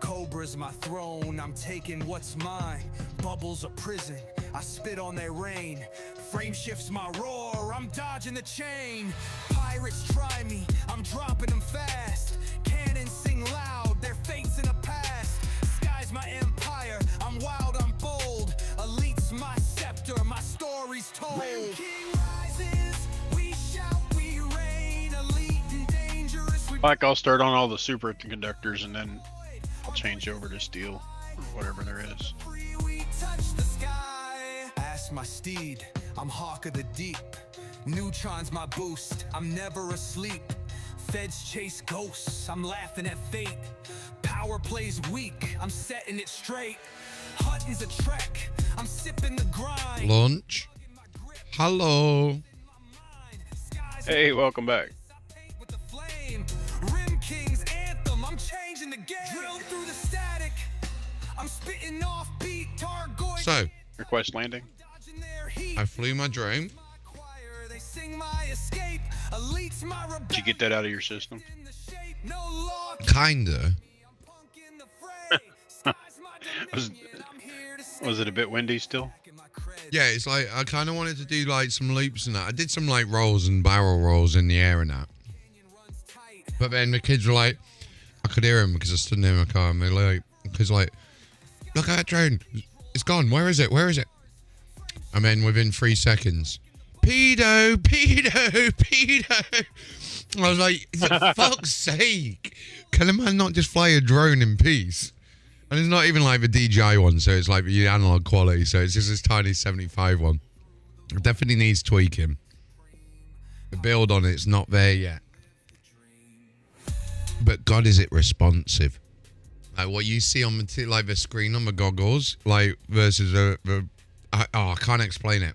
Cobra's my throne, I'm taking what's mine. Bubbles a prison, I spit on their rain. Frame shifts my roar, I'm dodging the chain. Pirates try me, I'm dropping them fast. Cannons sing loud, their fate's in the past. Sky's my empire, I'm wild, I'm bold. Elites my scepter, my story's told. Rim King rises, we shout, we reign. Elite and dangerous. Like I'll start on all the superconductors and then I'll change over to steel or whatever there is. Ask my steed, I'm hawk of the deep. Neutrons my boost, I'm never asleep. Feds chase ghosts, I'm laughing at fate. Power plays weak, I'm setting it straight. Hutton's a trek, I'm sipping the grind. Launch. Hello. Hey, welcome back. Rim King's anthem, I'm changing the game. Drill through the static, I'm spitting off beat. Targoid. So, request landing. I flew my drone. Did you get that out of your system? Kinda. Was it a bit windy still? Yeah, it's like I kind of wanted to do like some loops and that. I did some like rolls and barrel rolls in the air and that. But then the kids were like, I could hear them because I stood near my car and they're like, because like, look at that drone. It's gone. Where is it? Where is it? And then within 3 seconds, pedo, pedo, pedo. I was like, for fuck's sake, can a man not just fly a drone in peace? And it's not even like the DJI one, so it's like the analog quality, so it's just this tiny 75 one. It definitely needs tweaking. The build on it's not there yet. But God, is it responsive? Like what you see on like the screen on the goggles, like versus I can't explain it.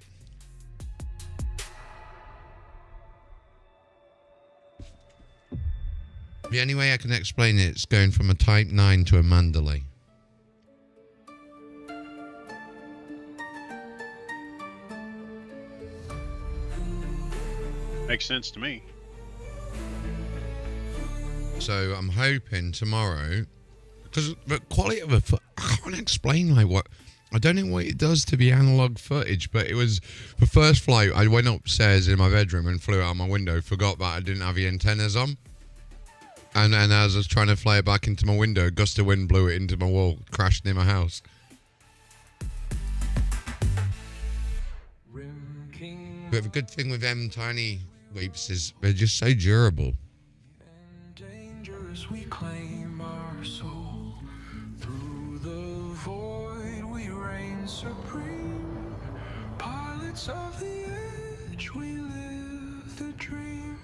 The only way I can explain it is going from a Type 9 to a Mandalay. Makes sense to me. So I'm hoping tomorrow, because the quality of I can't explain like what. I don't know what it does to the analog footage, but it was the first flight. I went upstairs in my bedroom and flew out my window. Forgot that I didn't have the antennas on. And as I was trying to fly it back into my window, a gust of wind blew it into my wall, crashed near my house. But the good thing with them tiny weeps is they're just so durable. Dangerous, we claim our soul. Through the void, we reign supreme. Pilots of the edge, we live the dream.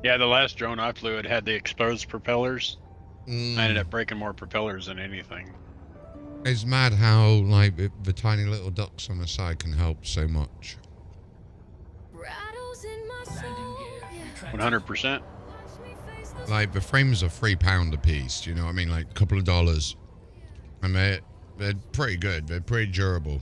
Yeah, the last drone I flew, it had the exposed propellers. I ended up breaking more propellers than anything. It's mad how like the tiny little ducks on the side can help so much. 100%. Like the frames are £3 a piece. Do you know what I mean? Like a couple of dollars, and they're pretty good. They're pretty durable.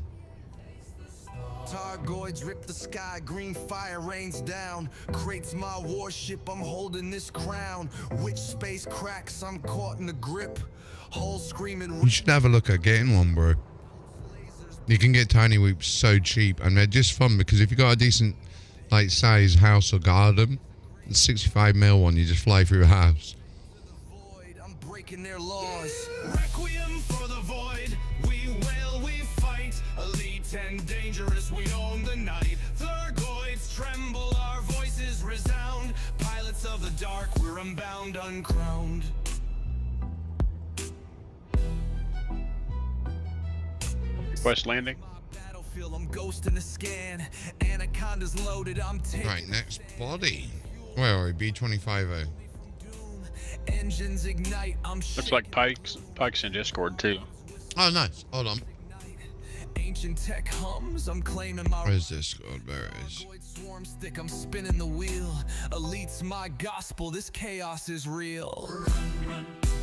Targoids rip the sky, green fire rains down. Crates my warship, I'm holding this crown. Which space cracks, I'm caught in the grip. Holes screaming. You should have a look at getting one, bro. You can get tiny whoops so cheap, and they're just fun because if you got a decent like size house or garden, the 65mm one, you just fly through a house. I'm breaking their laws. Requiem for the void. We wail, we fight. Elite and dangerous, we own the night. Thargoids tremble, our voices resound. Pilots of the dark, we're unbound, uncrowned. Request landing. I'm ghosting the scan. Anaconda's loaded, I'm taking. Right, next body. Where are we? B250. Engines ignite, I'm Looks like Pike's in Discord too. Oh, nice. Hold on. Ancient tech hums, I'm claiming my. Where's Discord? There it is. Swarms thick, I'm spinning the wheel. Elite's my gospel, this chaos is real.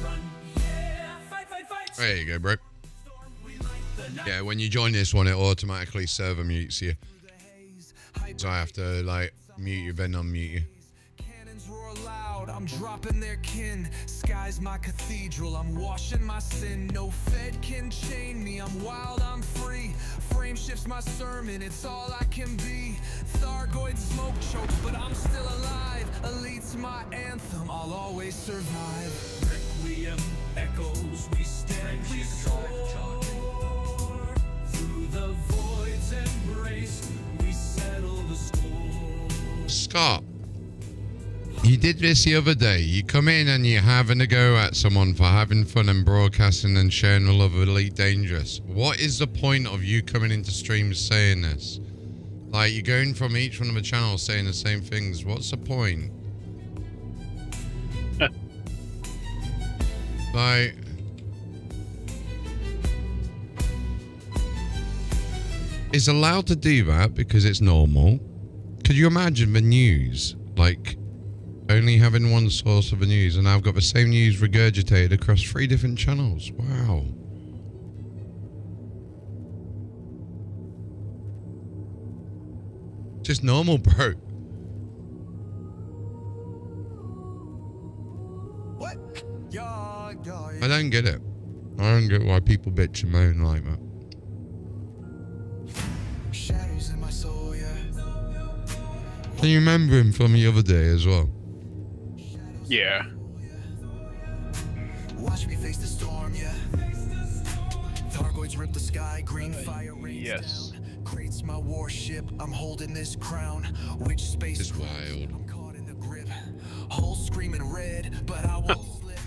Run, yeah, fight, fight, fight. There you go, bro. Yeah, when you join this one, it automatically server mutes you. So I have to like mute you, then unmute you. Cannons roar loud, I'm dropping their kin. Sky's my cathedral, I'm washing my sin. No Fed can chain me, I'm wild, I'm free. Frame shifts my sermon, it's all I can be. Thargoid smoke chokes, but I'm still alive. Elite's my anthem, I'll always survive. Requiem echoes, we stand, we soar. Through the void's embrace, we settle the score. Scott, you did this the other day. You come in and you're having a go at someone for having fun and broadcasting and sharing the love of Elite Dangerous. What is the point of you coming into streams saying this? Like, you're going from each one of the channels saying the same things. What's the point? Like... It's allowed to do that because it's normal. Could you imagine the news, like, only having one source of the news, and I've got the same news regurgitated across 3 different channels? Wow. Just normal, bro. What? I don't get it. I don't get why people bitch and moan like that. Shadows in my soul, yeah. Can you remember him from the other day as well? Yeah. Watch me face the storm, yeah. Thargoids rip the sky, green fire rains down. Crates my warship, I'm holding this crown. Which space is wild. I'm caught in the grip. Holes screaming red, but I won't slip.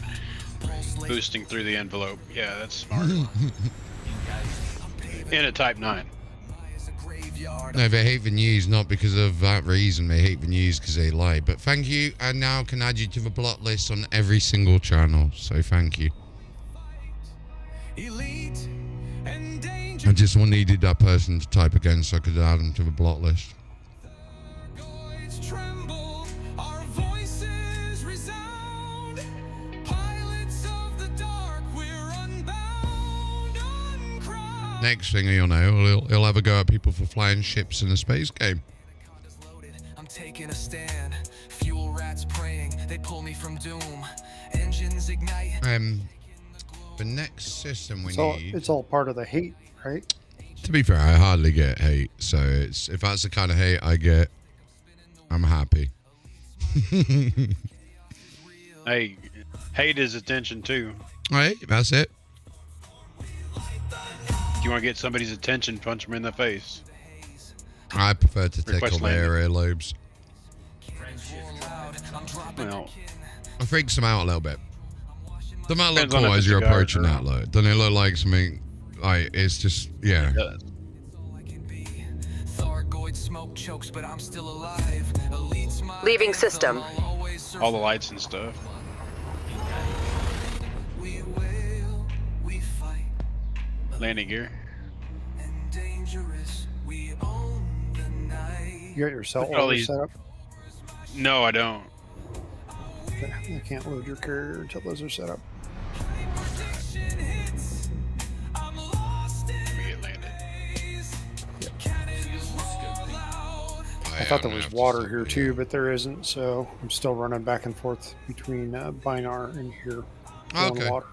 Boosting through the envelope. Yeah, that's smart. In a Type 9. graveyard. No, they hate the news not because of that reason. They hate the news because they lie. But thank you, and now can add you to the block list on every single channel. So thank you. Elite and I just needed that person to type again so I could add them to the block list. dangerous tremble, our voices resound. Pilots of the dark, we're unbound, uncrowned. Next thing you'll know, he'll have a go at people for flying ships in a space game. I'm taking a stand. Fuel rats praying, they pull me from doom. Engines ignite. The next system we So need. it's all part of the hate, right? To be fair, I hardly get hate, so if that's the kind of hate I get, I'm happy. Hey, hate is attention too. Right, that's it. If you want to get somebody's attention, punch them in the face. I prefer to Request tickle their earlobes. Well, I freaks them out a little bit. Doesn't that look Depends on cool if as it's you're a guy or approaching girl. that, though? Doesn't it look like something, like, it's just, yeah. Thargoid smoke chokes, but I'm still alive. Elite's my Leaving system. all the lights and stuff. We wail, we fight. Landing gear. And dangerous, we own the night. You got your cell Look at all order these- set up? No, I don't. I can't load your carrier until those are set up. I'm lost in Let me get landed. I thought there was water here too, but there isn't, so I'm still running back and forth between Binar and here. Filling Okay. Water.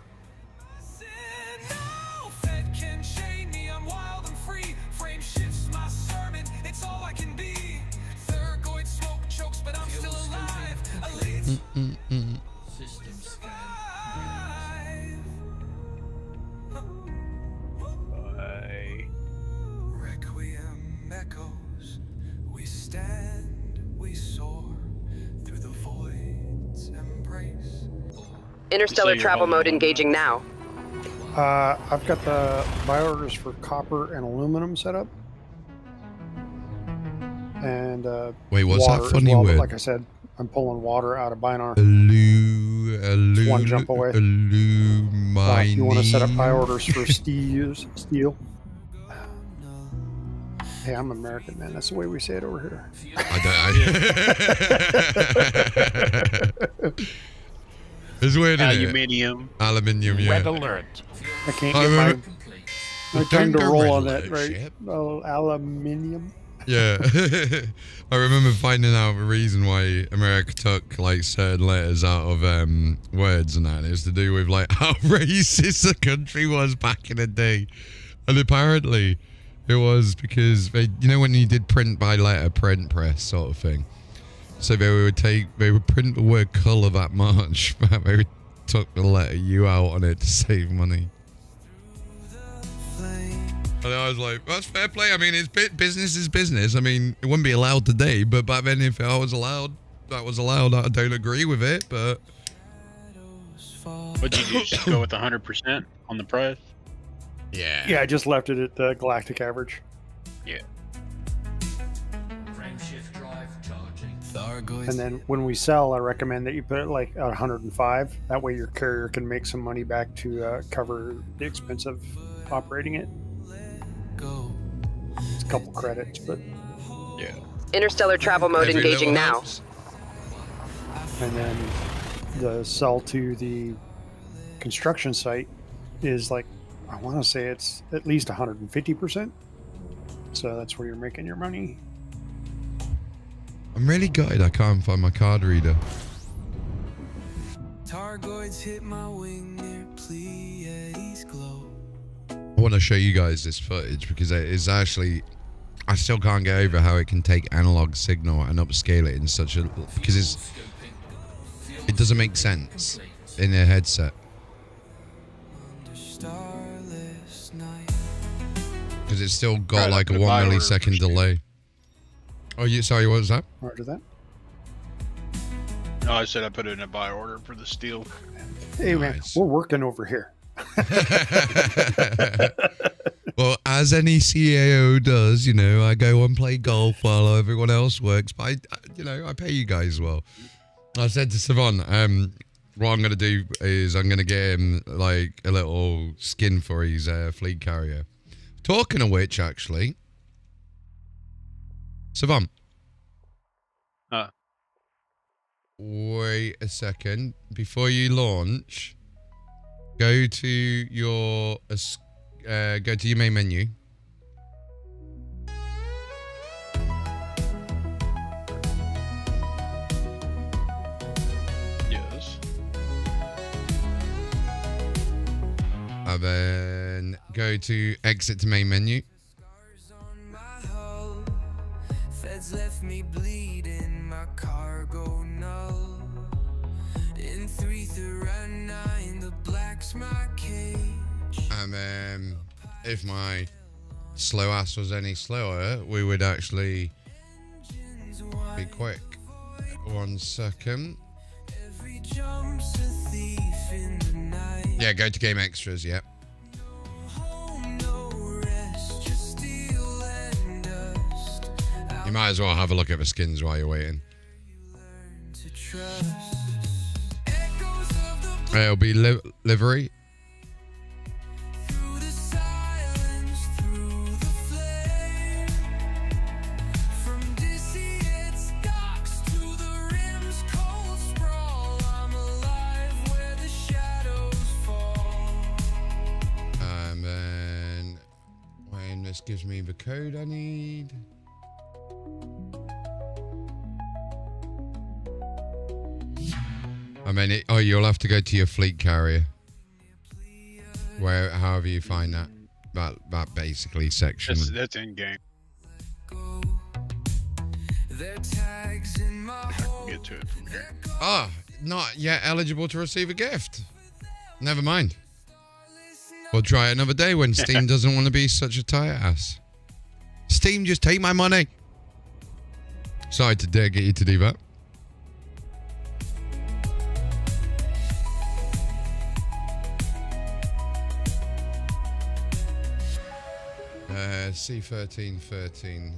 Fed can chain me, I'm wild and free. Frame shifts my sermon, it's all I can be. Thargoid smoke chokes, but I'm still alive. Elite System scan. Requiem echoes. We stand, we soar through the void's embrace. Interstellar you're travel holding mode one. engaging now. I've got the buy orders for copper and aluminum set up. And Wait, what's water that as funny well, but word? like I said, I'm pulling water out of Binar. One jump away. If you want to set up buy orders for steel. Hey, I'm American, man. That's the way we say it over here. It's weird, isn't it? Aluminium. Aluminium, yeah. Red alert. I can't I get remember- my Don't tongue to go roll red on alert, that, right? ship. Oh, aluminium. Yeah. I remember finding out the reason why America took like certain letters out of words and that. It was to do with like how racist the country was back in the day. And apparently it was because they, you know, when you did print by letter, print press sort of thing. So they would print the word colour that much, but they took the letter U out on it to save money. And I was like, that's fair play. I mean, it's business is business. I mean, it wouldn't be allowed today, but back then, if I was allowed, that was allowed. I don't agree with it, but... What'd you do? Just go with 100% on the price? Yeah. Yeah, I just left it at the galactic average. Yeah. Frameshift drive charging. And then when we sell, I recommend that you put it like at 105. That way your carrier can make some money back to cover the expense of operating it. It's a couple credits, but... Yeah. Interstellar travel mode Every engaging little now. helps. And then the sell to the construction site is like, I want to say it's at least 150%. So that's where you're making your money. I'm really gutted I can't find my card reader. Targoids hit my wing near Pleiades glow. I want to show you guys this footage because it is actually... I still can't get over how it can take analog signal and upscale it in such a... Because it doesn't make sense in a headset. Starless night. Because it's still got Right, like a the 1 buy order millisecond for delay. Oh, you sorry, what was that? Roger that. No, I said I put it in a buy order for the steel. Hey, man, we're working over here. Well, as any CAO does, you know, I go and play golf while everyone else works. But I pay you guys well. I said to Savant, what I'm gonna do is I'm gonna get him like a little skin for his fleet carrier. Talking of which, actually, Savant. Wait a second. Before you launch, go to your main menu. Yes. And then go to exit to main menu. Feds left me bleeding, my cargo null. In 339, the black's my cage. And then, if my slow ass was any slower, we would actually be quick. 1 second. Every jump's a thief in the night. Yeah, go to game extras, yeah. You might as well have a look at the skins while you're waiting. It'll be livery. And then when this gives me the code I need. I mean, you'll have to go to your fleet carrier. However you find that basically section. That's in game. Get to it from here. Not yet eligible to receive a gift. Never mind. We'll try it another day when Steam doesn't want to be such a tight ass. Steam, just take my money. Sorry to dare get you to do that. C1313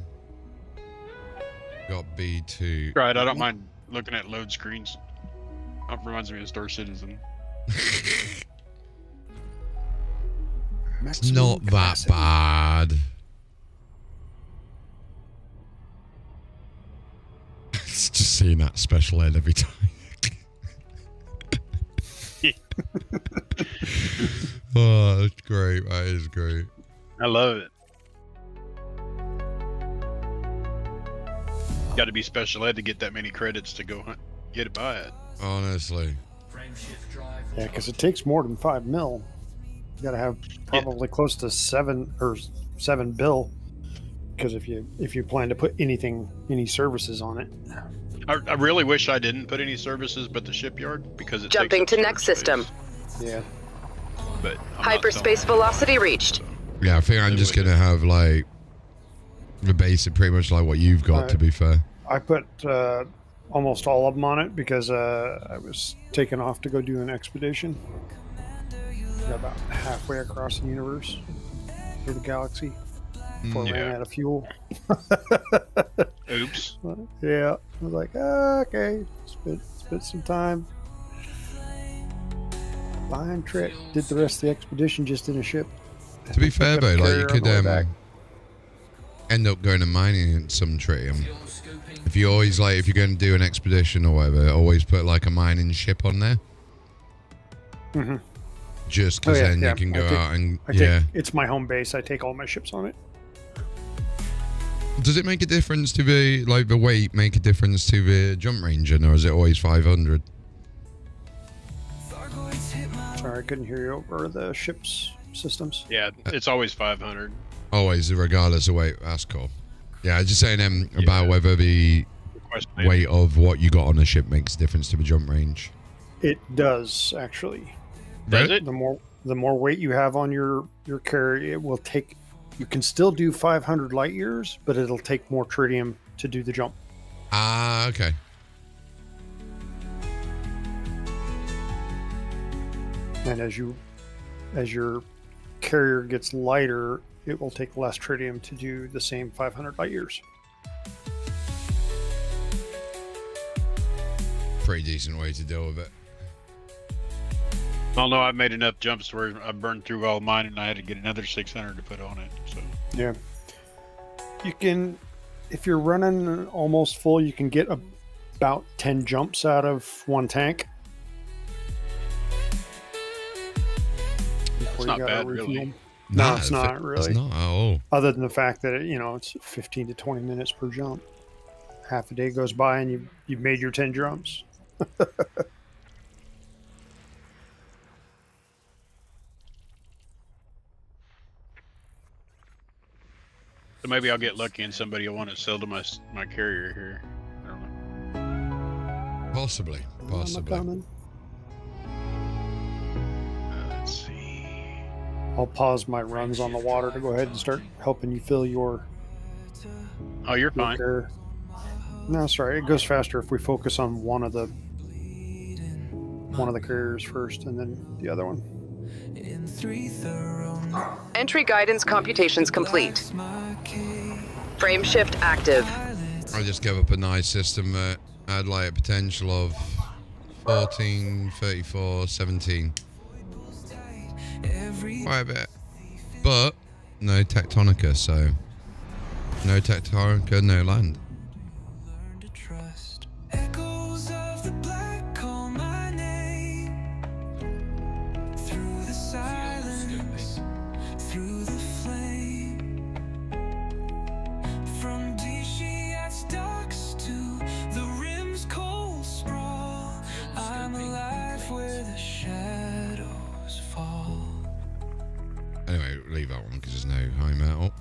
got B2. Right, I don't mind looking at load screens. It reminds me of Star Citizen. It's not that bad. It's just seeing that special ed every time. Oh, that's great. That is great. I love it. Got to be special ed to get that many credits to go get it by it. Honestly. Yeah, because it takes more than 5 mil. You got to have probably close to 7 bill. Because if you plan to put any services on it. I really wish I didn't put any services but the shipyard because it Jumping takes to up next storage system. space. Yeah. But Hyperspace velocity reached. Yeah, I think I'm just going to have like the basic, pretty much like what you've got, to be fair. I put almost all of them on it because I was taken off to go do an expedition. Got about halfway across the universe or the galaxy before I ran out of fuel. Oops. Yeah. I was like, okay, spent some time. Fine trip. Did the rest of the expedition just in a ship. To be fair though, like you could back. end up going and mining in some tritium. If you always if you're going to do an expedition or whatever, always put like a mining ship on there. Mm-hmm. Just because then you can go out and it's my home base. I take all my ships on it. Does it make a difference to the the weight? Make a difference to the jump range, or is it always 500? Sorry, I couldn't hear you over the ship's systems. Yeah, it's always 500. Always, regardless of weight. That's cool. Yeah, I was just saying about whether the weight of what you got on the ship makes a difference to the jump range. It does actually. Does it? The more weight you have on your carrier, it will take. You can still do 500 light years, but it'll take more tritium to do the jump. Ah, okay. And as your carrier gets lighter, it will take less tritium to do the same 500 light years. Pretty decent way to deal with it. Although I made enough jumps where I burned through all mine and I had to get another 600 to put on it. So yeah, you can, if you're running almost full, you can get about 10 jumps out of one tank. it's not bad, really. No, it's not really. It's not at all. Other than the fact that it's 15 to 20 minutes per jump. Half a day goes by and you've made your 10 jumps. So maybe I'll get lucky and somebody will want to sell to my carrier here. I don't know. Possibly. Let's see. I'll pause my runs on the water to go ahead and start helping you fill your. Oh, you're fine. No, sorry. It goes faster if we focus on one of the carriers first, and then the other one. Entry guidance computations complete. Frame shift active. I just gave up a nice system that had like a potential of 14, 34, 17. Quite a bit. But no tectonica, so no tectonica, no land. Echoes of the black call my name through the silence, through the flame. From Dishiat's docks to the rim's cold sprawl, I'm alive where the shadows fall. Anyway, leave that one because there's no high metal.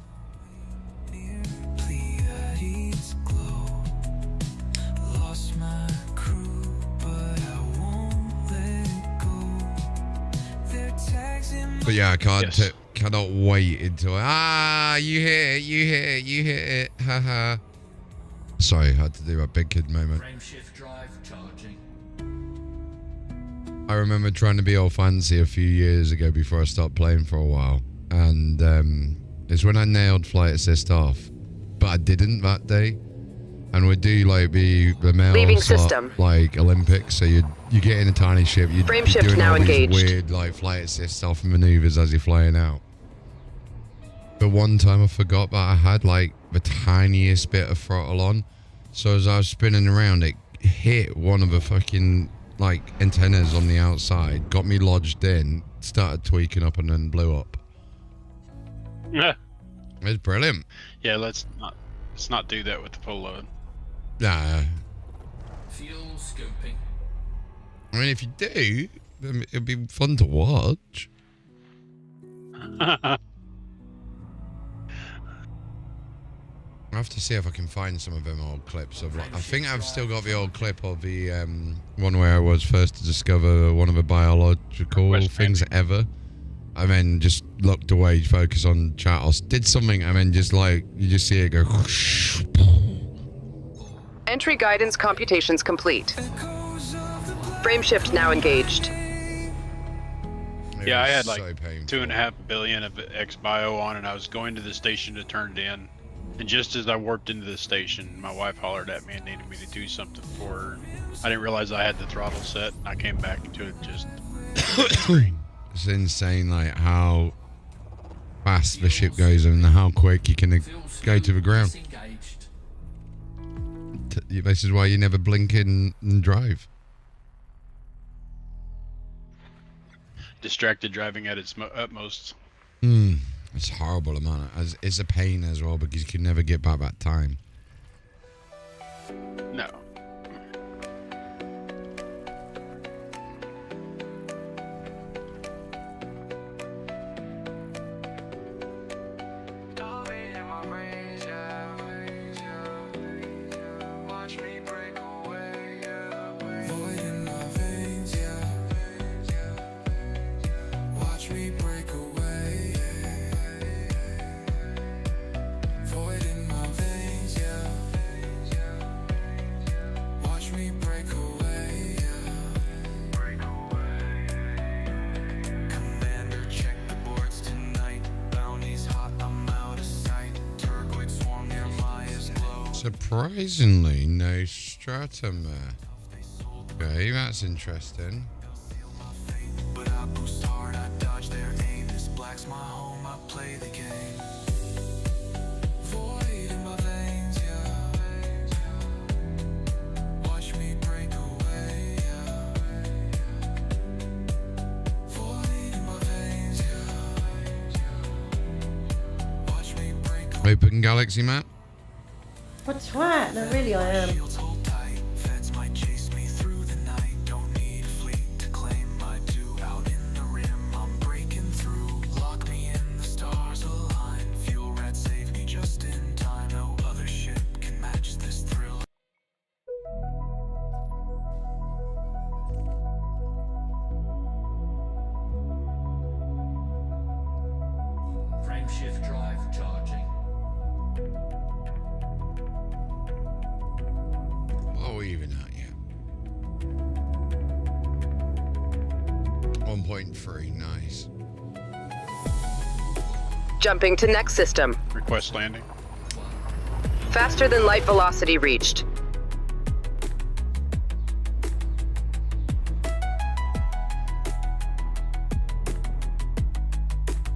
Pleiades glow. Lost my crew, but I won't let go. Their tags in But yeah, I cannot wait until you hit it, haha. Sorry, I had to do a big kid moment. Frame shift drive charging. I remember trying to be all fancy a few years ago before I stopped playing for a while, and it's when I nailed flight assist off, but I didn't that day. And we do like the male Leaving slot, system. like Olympics, so you get in a tiny ship, you're Frame shift doing now all these engaged. weird like flight assist off maneuvers as you're flying out. But one time I forgot that I had like the tiniest bit of throttle on, so as I was spinning around, it hit one of the fucking like antennas on the outside, got me lodged in, started tweaking up, and then blew up. Yeah. It was brilliant. Yeah, let's not do that with the full load. Nah. Fuel scoping. I mean, if you do, then it'd be fun to watch. I have to see if I can find some of them old clips of like. I think I've still got the old clip of the one where I was first to discover one of the biological things ever. I then just looked away, focused on chat, or did something, and then just like you just see it go. Whoosh. Entry guidance computations complete. Frame shift now engaged. Yeah, I had like so painful. 2.5 billion of X-Bio on, and I was going to the station to turn it in. And just as I warped into the station, my wife hollered at me and needed me to do something for her. I didn't realize I had the throttle set. I came back into it just... It's insane, like how fast the ship goes and how quick you can go to the ground. This is why you never blink in and drive. distracted driving at its utmost. It's horrible, man. It's a pain as well because you can never get back that time. No. Surprisingly, no stratum there. Okay, that's interesting. But I boost hard, I dodge their aim. This black's my home, I play the game. Void in my veins, yeah. Watch me break away, yeah. Void in my veins, yeah. Watch me break away. Open galaxy map. What a twat. No, really, I am. Shields hold tight. Feds might chase me through the night. Don't need a fleet to claim I do. Out in the rim, I'm breaking through. Lock me in, the stars align. Fuel rat save me just in time. No other ship can match this thrill. Frameshift drive charging. What are we even at yet? 1.3, nice. Jumping to next system. Request landing. Faster than light velocity reached.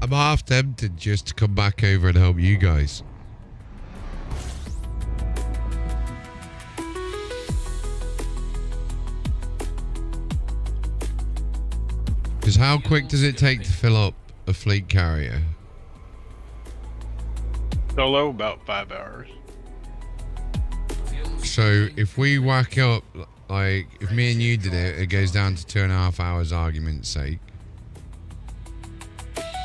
I'm half tempted just to come back over and help you guys. Because how quick does it take to fill up a fleet carrier? Solo, about 5 hours. So if we whack up, like, if me and you did it, it goes down to 2.5 hours, argument's sake.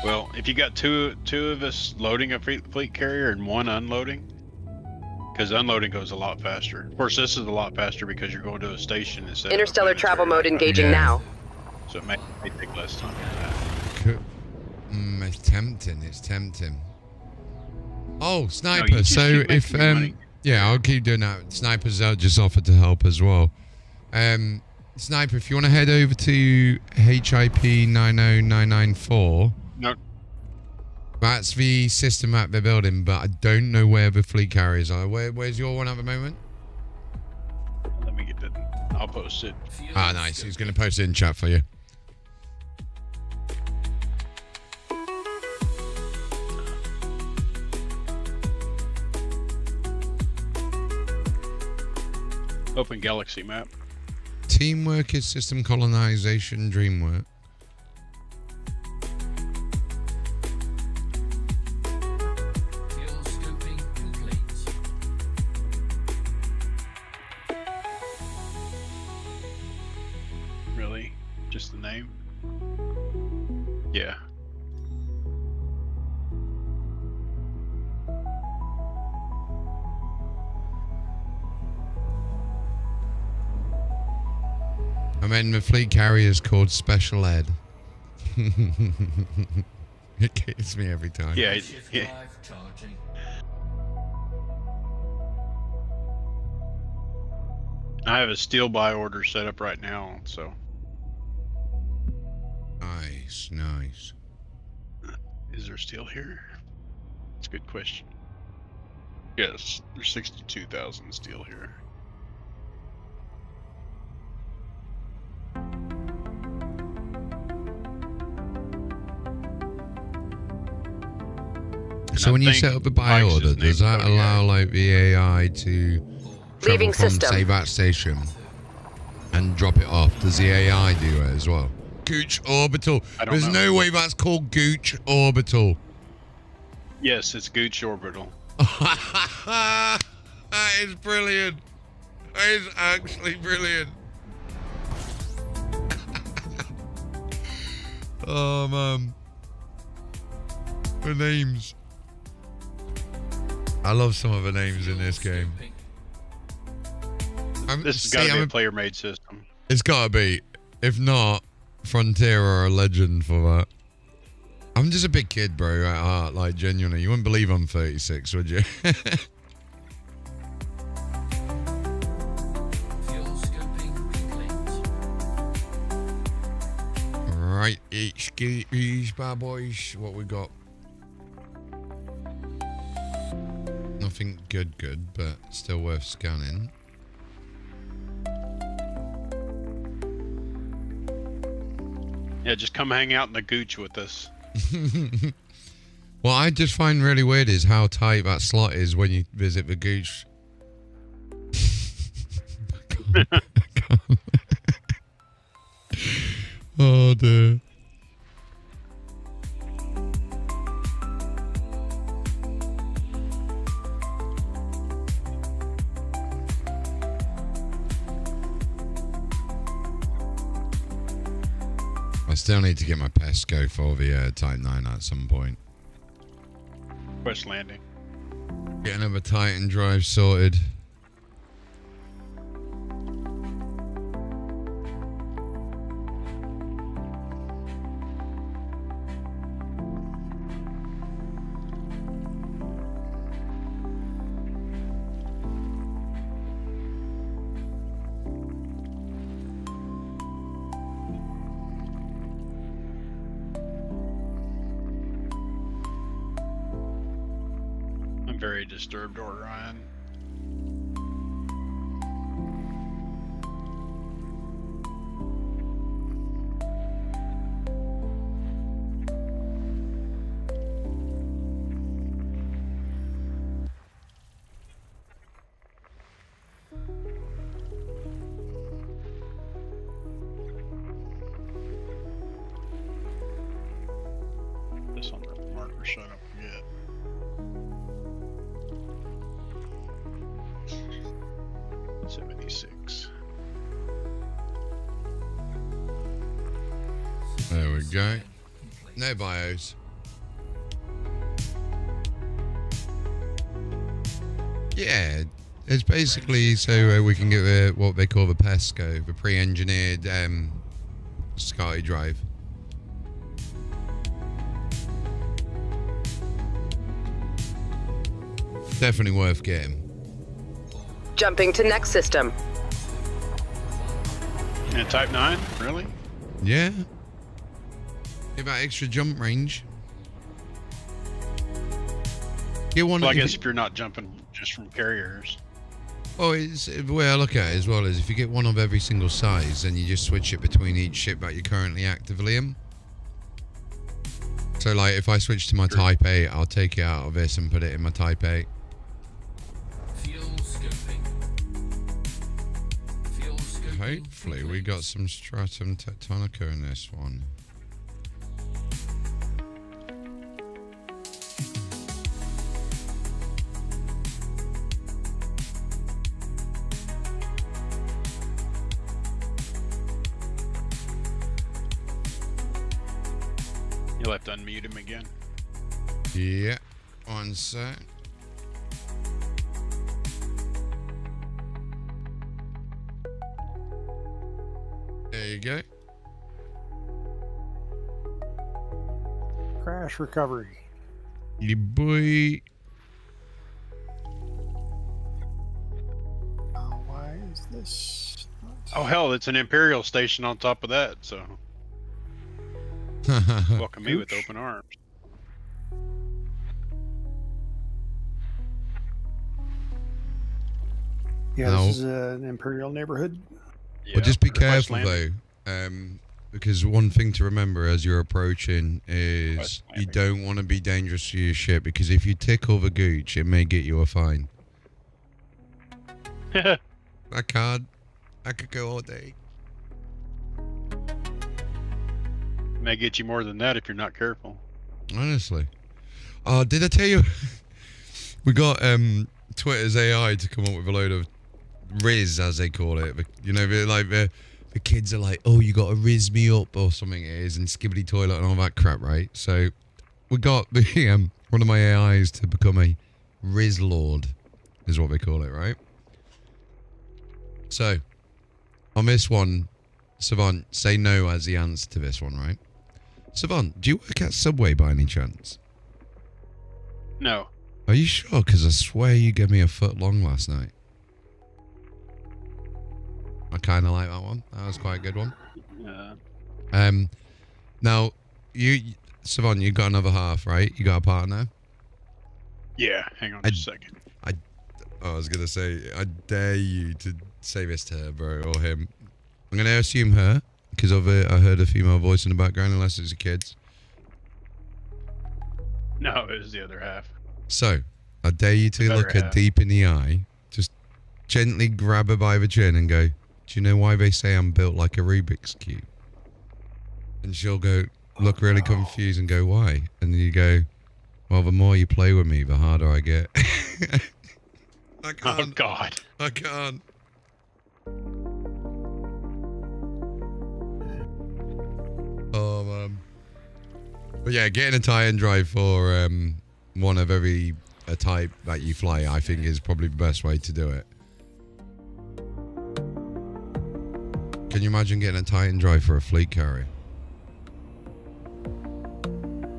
Well, if you got two of us loading a fleet carrier and one unloading, because unloading goes a lot faster. Of course, this is a lot faster because you're going to a station instead Interstellar of a travel planetary. mode engaging Yeah. now. So it may take less time than that. It's tempting. It's tempting. Oh, No, sniper. you just So keep if making your money. yeah, I'll keep doing that. Snipers just offered to help as well. Sniper, if you want to head over to HIP 90994. No. That's the system map they're building, but I don't know where the fleet carriers are. Where's your one at the moment? Let me get that. I'll post it. Ah, nice. He's going to post it in chat for you. Open galaxy map. Teamwork is system colonization, dreamwork. Fuel scooping complete. Really? Just the name? Yeah. I mean, the fleet carrier is called Special Ed. It gets me every time. Yeah. Frameshift Yeah. drive charging. I have a steel buy order set up right now, so. Nice, nice. Is there steel here? That's a good question. Yes, there's 62,000 steel here. So when you set up a buy Mike's order, his does name, that Cody, allow like the AI to travel Leaving from system. say that station and drop it off? Does the AI do it as well? Gooch Orbital. I don't There's know. no way that's called Gooch Orbital. Yes, it's Gooch Orbital. That is brilliant. That is actually brilliant. Oh man. The names. I love some of the names in this game. This has got to be a player-made system. It's gotta be. If not, Frontier are a legend for that. I'm just a big kid, bro, at heart. Like, genuinely. You wouldn't believe I'm 36, would you? Fuel scoping complete. Right, these bad boys. What we got? Nothing nothing good, but still worth scanning. Yeah, just come hang out in the gooch with us. What I just find really weird is how tight that slot is when you visit the gooch. Oh dear. I still need to get my Pesco for the Type 9 at some point. Quest landing. Get another Titan drive sorted. I'm very disturbed, Orion. This on the marker shut up yet. $76. There we go. No bios. Yeah, it's basically so we can get the what they call the Pesco, the pre-engineered SCSI drive. Definitely worth getting. Jumping to next system. And Type 9? Really? Yeah. Get that extra jump range. Get one. Well, I guess if you're not jumping just from carriers. Oh, it's the way I look at it as well is if you get one of every single size, then you just switch it between each ship that you're currently actively in. So, like, if I switch to my Type 8, I'll take it out of this and put it in my Type 8. Hopefully we got some Stratum Tectonica in this one. You'll have to unmute him again. Yeah, one sec. There you go. Crash recovery. You boy. Oh, why is this? Oh hell, it's an Imperial station on top of that, so welcome me with open arms. Yeah, No. this is an Imperial neighborhood. Well, just be request careful though, because one thing to remember as you're approaching is you don't want to be dangerous to your ship, because if you tickle the gooch, it may get you a fine. That card, I could go all day. May get you more than that if you're not careful. Honestly. Oh, did I tell you? We got Twitter's AI to come up with a load of Riz, as they call it. You know, the kids are like, oh, you got to Riz me up or something it is, and skibbity toilet and all that crap, right? So we got the one of my AIs to become a Riz Lord, is what they call it, right? So on this one, Savant, say no as the answer to this one, right? Savant, do you work at Subway by any chance? No. Are you sure? Because I swear you gave me a foot long last night. I kind of like that one. That was quite a good one. Yeah. Now, Savant, you got another half, right? You got a partner? Yeah, hang on just a second. I I was gonna say, I dare you to say this to her, bro, or him. I'm gonna assume her because of it. I heard a female voice in the background, unless it's a kid's. No, it was the other half. So, I dare you to look her half. deep in the eye, just gently grab her by the chin and go, "Do you know why they say I'm built like a Rubik's Cube?" And she'll go, look really confused and go, "Why?" And then you go, "Well, the more you play with me, the harder I get." I can't. Oh, God. I can't. Oh, man. But yeah, getting a tie and drive for one of every type that you fly, I think is probably the best way to do it. Can you imagine getting a tie and drive for a fleet carrier?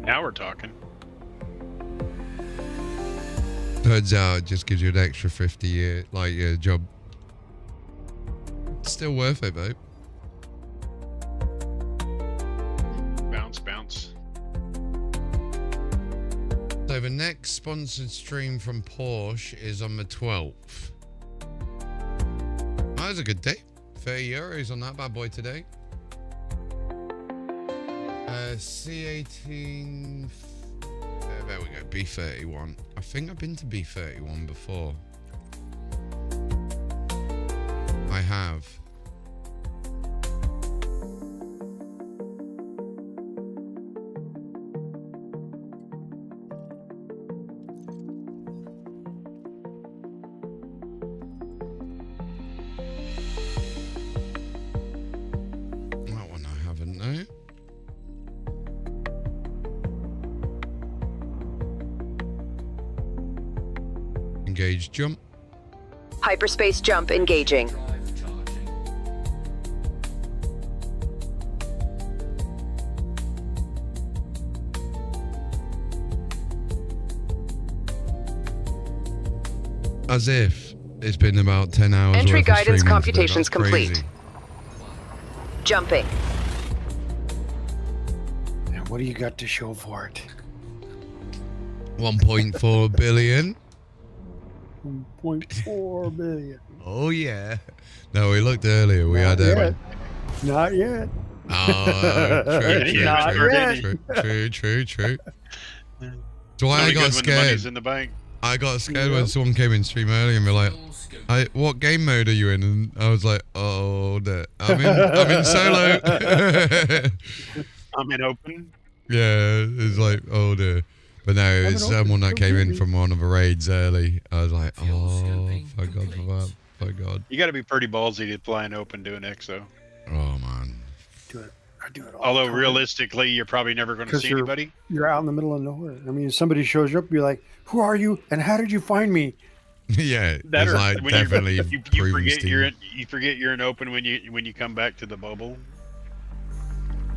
Now we're talking. Turns out it just gives you an extra 50 year job. It's still worth it though. Bounce. So the next sponsored stream from Porsche is on the 12th. That was a good day. €30 on that bad boy today. C18. There we go. B31. I think I've been to B31 before. I have. That one I haven't, no. Engage jump. Hyperspace jump engaging. As if it's been about 10 hours. Entry worth of guidance streaming today. computations That's complete. crazy. Jumping. And what do you got to show for it? 1.4 billion. 1.4 billion. Oh yeah. No, we looked earlier. We Not had yet. Not yet. Oh, Not yet. true. So why I Only got good when the money's scared. in the bank. I got scared when someone came in stream earlier and were like, "What game mode are you in?" And I was like, "Oh, I'm in solo." I'm in open. Yeah, it's like, oh dear. But no, it's someone that came in from one of the raids early. I was like, oh, thank God for that. Thank God. You got to be pretty ballsy to fly an open do an exo. Oh man. I do it all Although the time. realistically, you're probably never going to 'Cause see anybody. You're out in the middle of nowhere. I mean, if somebody shows you up, you're like, "Who are you? And how did you find me?" Yeah, That it's or like when definitely you proven forget Steam. you forget you're in open when you come back to the bubble.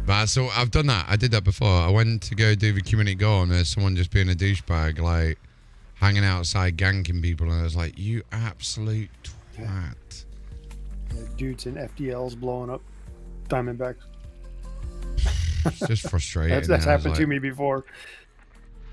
But so I've done that. I did that before. I went to go do the community goal, and there's someone just being a douchebag, like hanging outside, ganking people, and I was like, "You absolute twat!" Dudes in FDLs blowing up Diamondbacks. It's just frustrating. That's and I was happened to like- me before.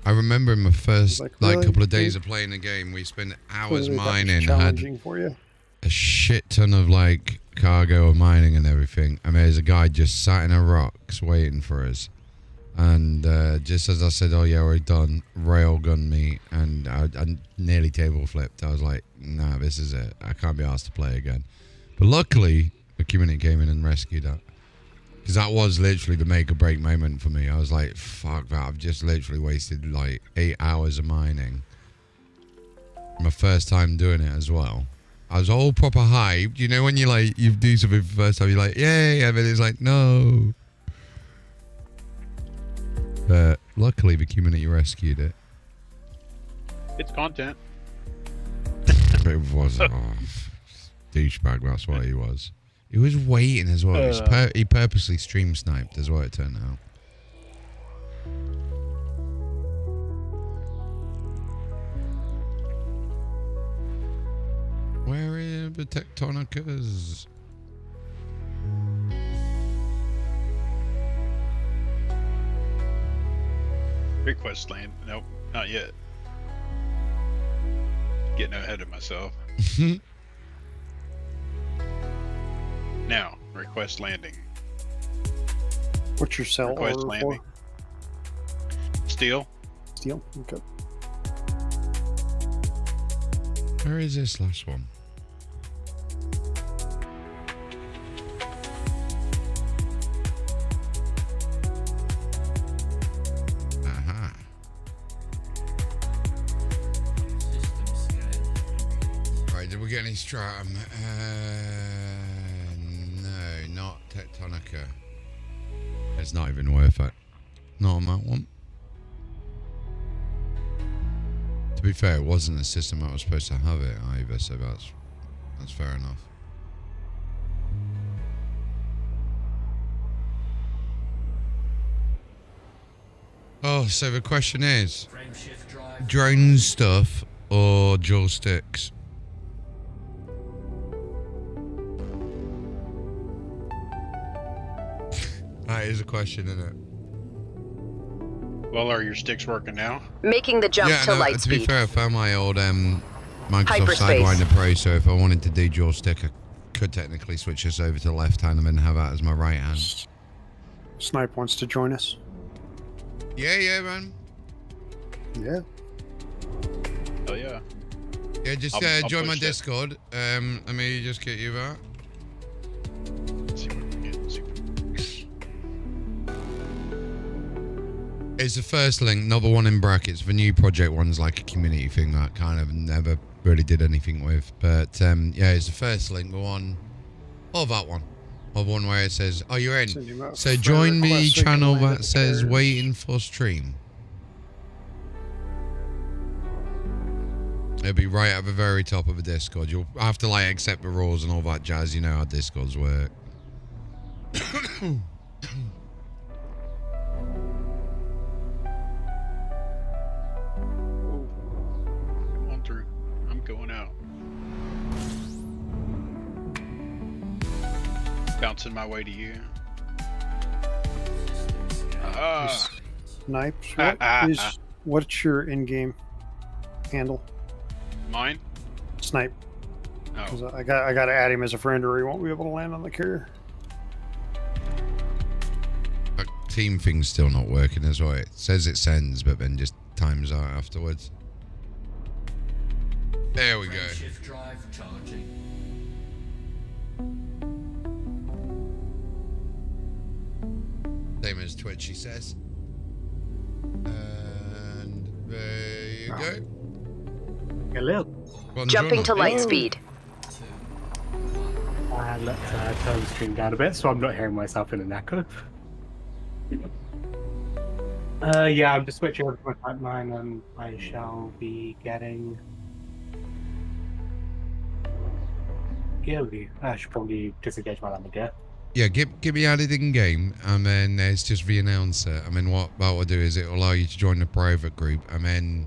I remember in my first Like, like really? couple of days of playing the game, we spent hours Clearly that was mining. I had challenging for you. a shit ton of like cargo of mining and everything, and there's a guy just sat in a rocks waiting for us. And just as I said, "Oh yeah, we're done," railgun me, and I nearly table flipped. I was like, "Nah, this is it. I can't be asked to play again." But luckily, the community came in and rescued that. Because that was literally the make or break moment for me. I was like, fuck that. I've just literally wasted like 8 hours of mining. My first time doing it as well. I was all proper hyped. You know when you like, you do something for the first time, you're like, yay, and then it's like, no. But luckily the community rescued it. It's content. It was douchebag, that's what he was. He was waiting as well. He purposely stream sniped as well, it turned out. Where are the tectonicas? Request land. Nope, not yet. Getting ahead of myself. Now, request landing. What's your cell Request order landing. for? Steel? Steel? Okay. Where is this last one? Aha. Right, did we get any stratum? No, not Tectonica. It's not even worth it. Not on that one. To be fair, it wasn't a system I was supposed to have it either, so that's fair enough. Oh, so the question is, drone stuff or joysticks? That is a question, isn't it? Well, are your sticks working now? Making the jump to light to be speed. fair, I found my old Microsoft Hyperspace. Sidewinder Pro, so if I wanted to do dual stick, I could technically switch this over to the left hand and then have that as my right hand. Snipe wants to join us. Yeah, man. Yeah. Oh yeah. Yeah, just I'll join my push that. Discord. Let me just get you that. Let's see what we get. It's the first link, not the one in brackets. The new project one's like a community thing that I kind of never really did anything with. But yeah, it's the first link, the one, or that one. Or one where it says, "Oh, you're in." So join the channel that says "Waiting for Stream." It'll be right at the very top of the Discord. You'll have to like accept the rules and all that jazz. You know how Discords work. Come on through. I'm going out. Bouncing my way to you. Snipes. What's your in-game handle? Mine? Snipe. Oh. 'Cause I got to add him as a friend, or he won't be able to land on the carrier. That team thing's still not working as well. It says it sends, but then just times out afterwards. There we go. Shift drive charging. Same as Twitch, he says. And there you go. Hello. Jumping to light speed. Let's turn the stream down a bit so I'm not hearing myself in an echo. Yeah, I'm just switching over to my pipeline and I shall be getting... I should probably disengage my landing gear. Yeah, get me added in game, and then there's just the announcer. And then what that will do is it will allow you to join the private group, and then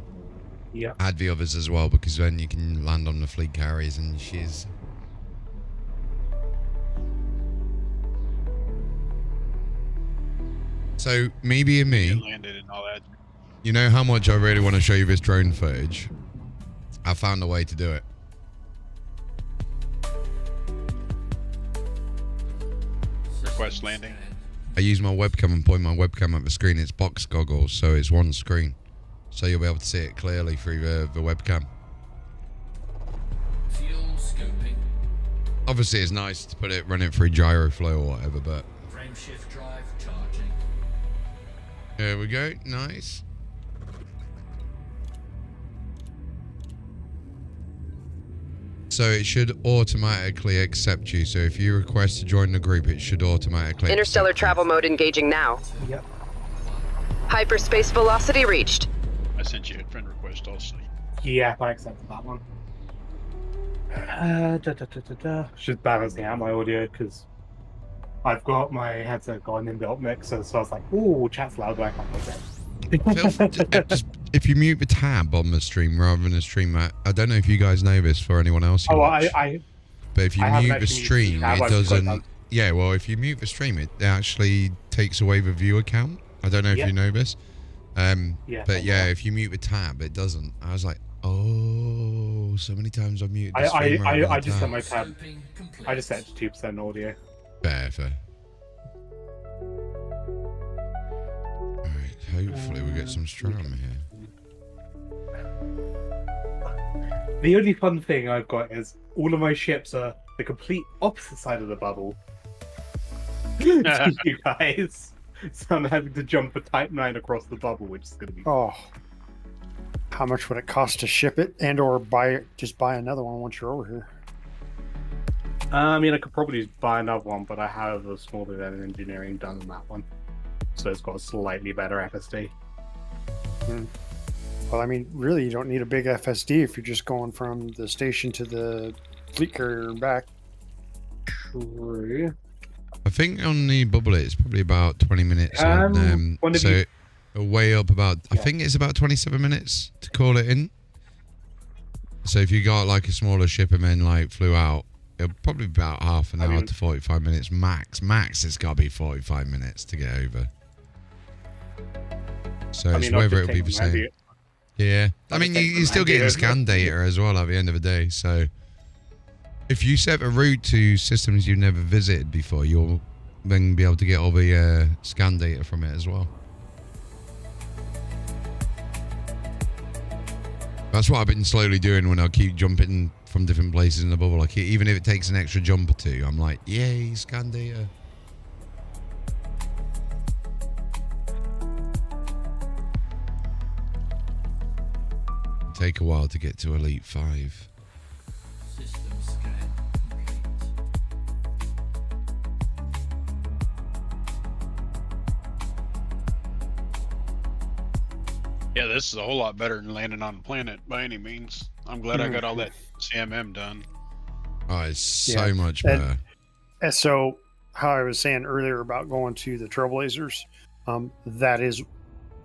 add the others as well, because then you can land on the fleet carriers and shiz. So me being me, Landed and all that. you know how much I really want to show you this drone footage. I found a way to do it. Request landing. I use my webcam and point my webcam at the screen. It's box goggles, so it's one screen. So you'll be able to see it clearly through the webcam. Fuel scoping. Obviously, it's nice to put it, run it through gyroflow or whatever, but... Frame shift drive charging. There we go. Nice. So it should automatically accept you. So if you request to join the group, it should automatically Interstellar travel mode engaging now. Yep. Hyperspace velocity reached. I sent you a friend request also. Yeah, I accepted that one. Just balancing out my audio because I've got my headset got an inbuilt mixer, so I was like, "Ooh, chat's loud, but I can't make it." just, if you mute the tab on the stream rather than the stream, I don't know if you guys know this for anyone else. Oh, watch, I but if you I mute the stream, tab, it I just clicked doesn't. on. Yeah, well, if you mute the stream, it actually takes away the viewer count. I don't know if Yeah. you know this. Yeah, But yeah, if you mute the tab, it doesn't. I was like, oh. Oh, so many times I've muted the I streamer. I just set my tab. I just set it to 2% audio. Fair. Alright, hopefully we get some strum here. The only fun thing I've got is all of my ships are the complete opposite side of the bubble. To you guys. So I'm having to jump a Type 9 across the bubble, which is going to be... Oh. How much would it cost to ship it and or just buy another one once you're over here? I mean, I could probably buy another one, but I have a smaller than engineering done on that one. So it's got a slightly better FSD. Well, I mean, really, you don't need a big FSD if you're just going from the station to the fleet carrier and back. True. I think on the bubble it's probably about 20 minutes. So way up about, I think it's about 27 minutes to call it in. So if you got like a smaller ship and then like flew out, it'll probably be about half an hour to 45 minutes max. Max, it's got to be 45 minutes to get over. So it's whether it'll be the same. Yeah. I mean, you're still getting scan data as well at the end of the day. So if you set a route to systems you've never visited before, you'll then be able to get all the scan data from it as well. That's what I've been slowly doing when I keep jumping from different places in the bubble. Like, even if it takes an extra jump or two, I'm like, yay, scan data. Take a while to get to Elite 5. System scan complete. Yeah, this is a whole lot better than landing on a planet by any means. I'm glad I got all that CMM done. Oh, it's so much better. And so, how I was saying earlier about going to the Trailblazers, that is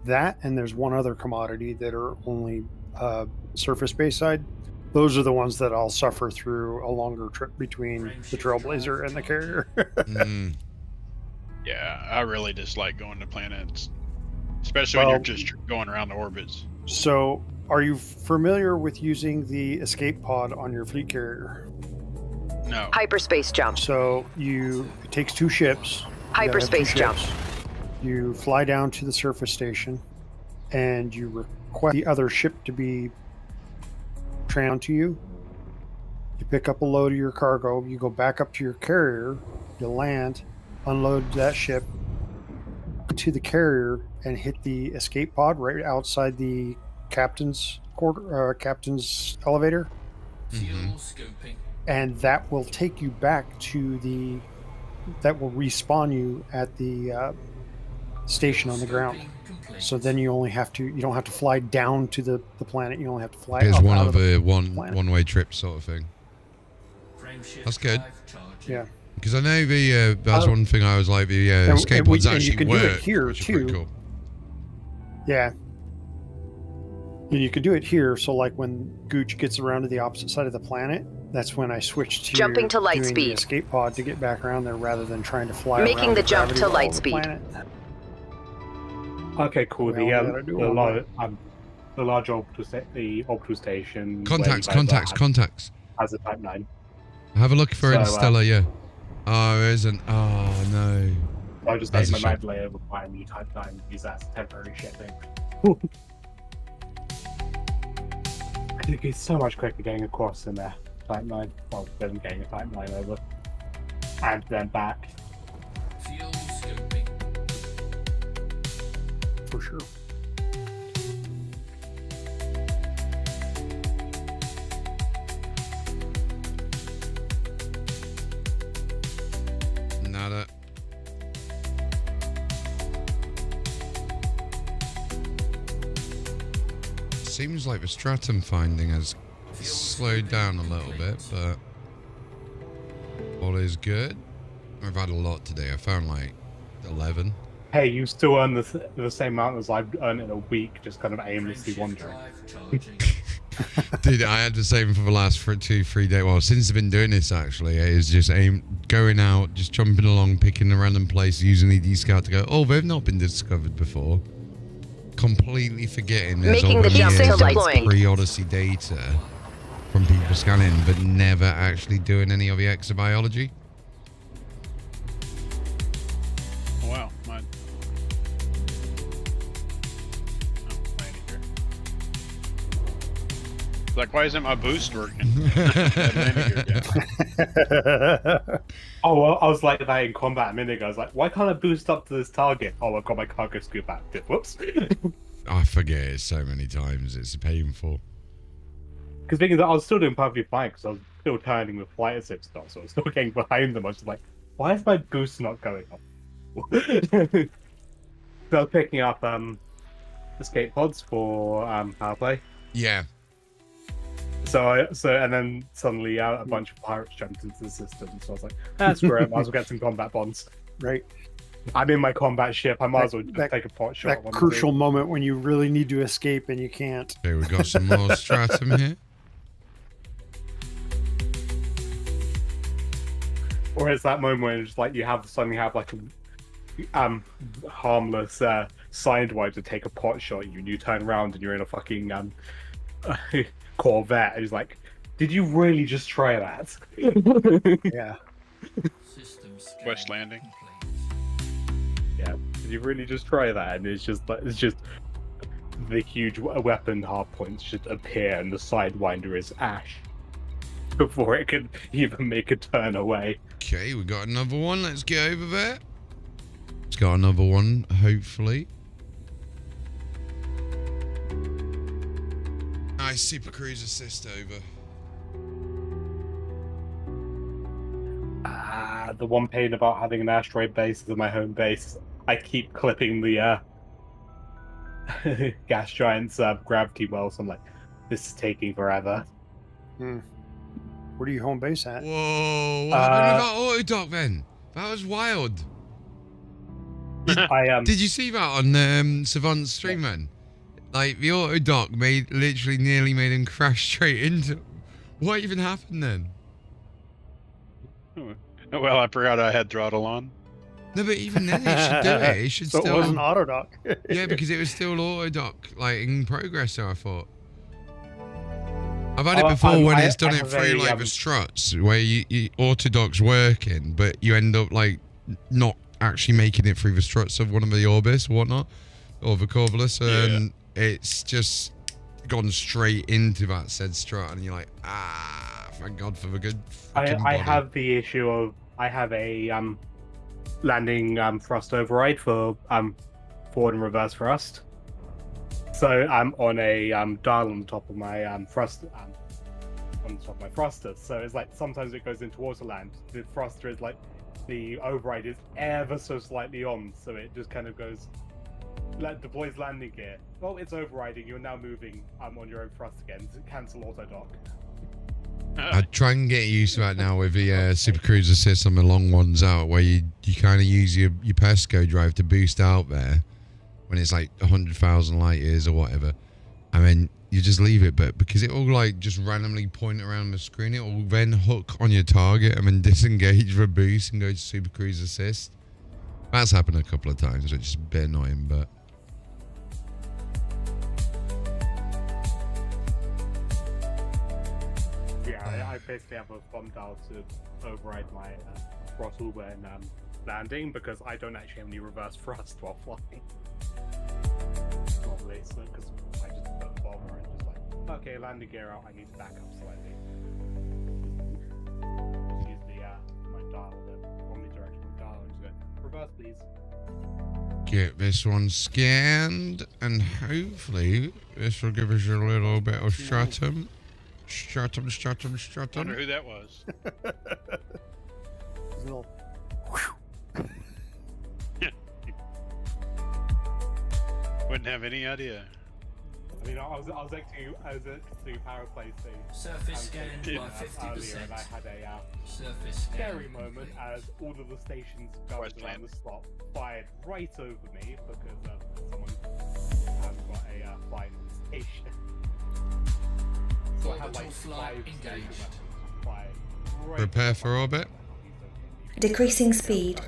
that, and there's one other commodity that are only surface-based side. Those are the ones that I'll suffer through a longer trip between the Trailblazer and the carrier. Yeah, I really dislike going to planets, especially when you're just going around the orbits. So, are you familiar with using the escape pod on your fleet carrier? No. Hyperspace jump. So it takes two ships. Hyperspace jump. You fly down to the surface station, and you request the other ship to be transferred to you. You pick up a load of your cargo. You go back up to your carrier. You land, unload that ship to the carrier, and hit the escape pod right outside the captain's captain's elevator. Fuel scoping. And that will take you back to that will respawn you at the station on the ground. So then you don't have to fly down to the planet. You only have to fly It's up one out of a one-way trip sort of thing. That's good. Yeah. Because I know that's one thing I was like, the escape pods actually you can work, do it here which is too. pretty cool. Yeah. And you can do it here, so like when Gooch gets around to the opposite side of the planet, that's when I switch to jumping to light doing speed. The escape pod to get back around there rather than trying to fly Making around the jump to light speed. Okay, cool. Well, The large orbital station. Contacts. Has a Type 9. Have a look for Interstellar, yeah. Oh, there isn't. Oh, no. I just made my mag layer with my new Type 9 use that as temporary shipping. I think it's so much quicker getting across in there. Type 9. Well, then getting a Type 9 over. And then back. Fuel scoping. For sure. Nada. Seems like the stratum finding has slowed down a little bit, but all is good. I've had a lot today. I found like 11. Hey, you still earn the same amount as I've earned in a week, just kind of aimlessly wandering. Dude, I had the same for the last 2-3 days. Well, since I've been doing this, actually, it is just going out, just jumping along, picking a random place, using ED Scout to go, oh, they've not been discovered before. Completely forgetting there's all the pre-Odyssey data from people scanning, but never actually doing any of the exobiology. Oh, wow, mine. Oh, landing here. Like, why isn't my boost working? Oh, well, I was like that in combat a minute ago. I was like, why can't I boost up to this target? Oh, I've got my cargo scoop active. Whoops. I forget it so many times. It's painful. Because thinking that I was still doing perfectly fine because I was still turning with flight assist stuff, so I was still getting behind them. I was just like, why is my boost not going up? So I was picking up escape pods for power play. Yeah. And then suddenly a bunch of pirates jumped into the system. So I was like, that's great. Might as well get some combat bonds. Right. I'm in my combat ship. I might as well just take a pot shot. That crucial moment when you really need to escape and you can't. Okay, we got some more stratum here. Or it's that moment when it's like you suddenly have like a harmless sidewinder to take a pot shot at you, and you turn around and you're in a fucking Corvette. And he's like, did you really just try that? Yeah. West Landing. Yeah. Did you really just try that? And it's just the huge weapon hard points just appear, and the sidewinder is ash before it can even make a turn away. Okay, we got another one. Let's get over there. It's got another one, hopefully. Nice super cruise assist over. The one pain about having an asteroid base as my home base, I keep clipping the gas giant's gravity well, so I'm like, this is taking forever. Where do you home base at? Whoa, what happened with that autodock then? That was wild. Did you see that on Savant's stream, man? Like, the autodock nearly made him crash straight into... What even happened then? Well, I forgot I had throttle on. No, but even then it should do it. It should So still... it wasn't autodock. Yeah, because it was still autodock, like, in progress, so I thought. I've had it before when it's done it through, like, the struts, where you autodock's working, but you end up, like, not actually making it through the struts of one of the Orbis or whatnot, or the Corvus, and it's just gone straight into that said strut, and you're like, thank God for the good I body. have the issue of, I have a landing thrust override for forward and reverse thrust. So I'm on a dial on the top of my thruster, on the top of my thruster. So it's like sometimes it goes into waterland. The thruster is like, the override is ever so slightly on, so it just kind of goes, deploys landing gear. Oh, it's overriding. You're now moving on your own thrust again. Cancel autodock. I try and get used to that now with the Super Cruise Assist on the long ones out, where you kind of use your Pesco drive to boost out there when it's like 100,000 light years or whatever, and then you just leave it. But because it will like just randomly point around the screen, it will then hook on your target and then disengage the boost and go to Super Cruise Assist. That's happened a couple of times, which is a bit annoying, but. Yeah, I basically have a bump dial to override my throttle when landing, because I don't actually have any reverse thrust while flying. Normally, so because I just put a bomber and just like, okay, landing gear out, I need to back up slightly. Use the my dial, the omnidirectional dial, and just go, reverse please. Get this one scanned, and hopefully this will give us a little bit of stratum. Stratum. I wonder who that was. Little... Wouldn't have any idea. I mean, I was actually power play thing. Surface scan by 50%. And I had a Surface scary moment as all of the stations going around the slot fired right over me because someone hadn't got a flight on the station. So I had like 5 engaged. Prepare for orbit. Decreasing speed.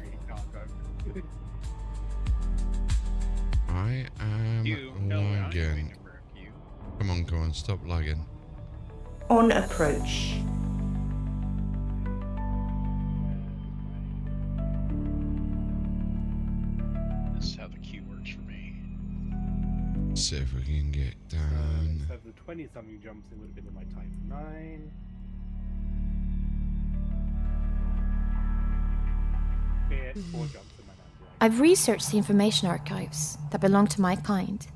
I am lagging. Come on, stop lagging. On approach. This is how the queue works for me. See if we can get down. So the 20-something jumps, it would have been in my type 9. Yeah, 4 jumps in my type 9. I've researched the information archives that belong to my kind.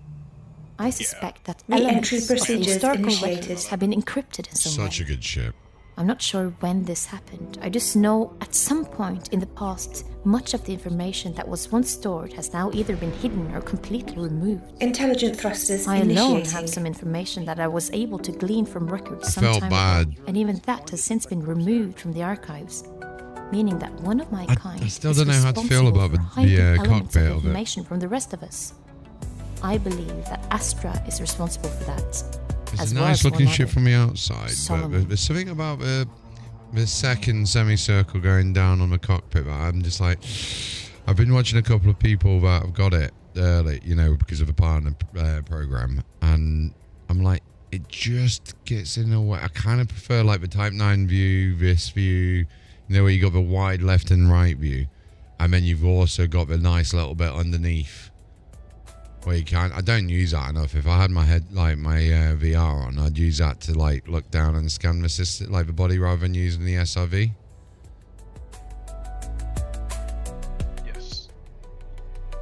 I suspect that elements Re-entry of the procedures historical initiated. records have been encrypted in some way. Such a good ship. I'm not sure when this happened. I just know at some point in the past, much of the information that was once stored has now either been hidden or completely removed. Intelligent thrusters I alone initiating. have some information that I was able to glean from records I some felt time bad. ago, and even that has since been removed from the archives, meaning that one of my kind I still is don't know how to feel responsible about for the hiding elements cockpit of of it. information from the rest of us. I believe that Astra is responsible for that. It's as a well nice as looking one ship other. from the outside, Solomon. but there's something about the second semicircle going down on the cockpit that I'm just like, I've been watching a couple of people that have got it early, you know, because of a partner program, and I'm like, it just gets in the way. I kind of prefer like the Type 9 view, this view, you know, where you got the wide left and right view, and then you've also got the nice little bit underneath where you can't. I don't use that enough. If I had my head, like my VR on, I'd use that to like look down and scan the system, like the body, rather than using the SRV. Yes.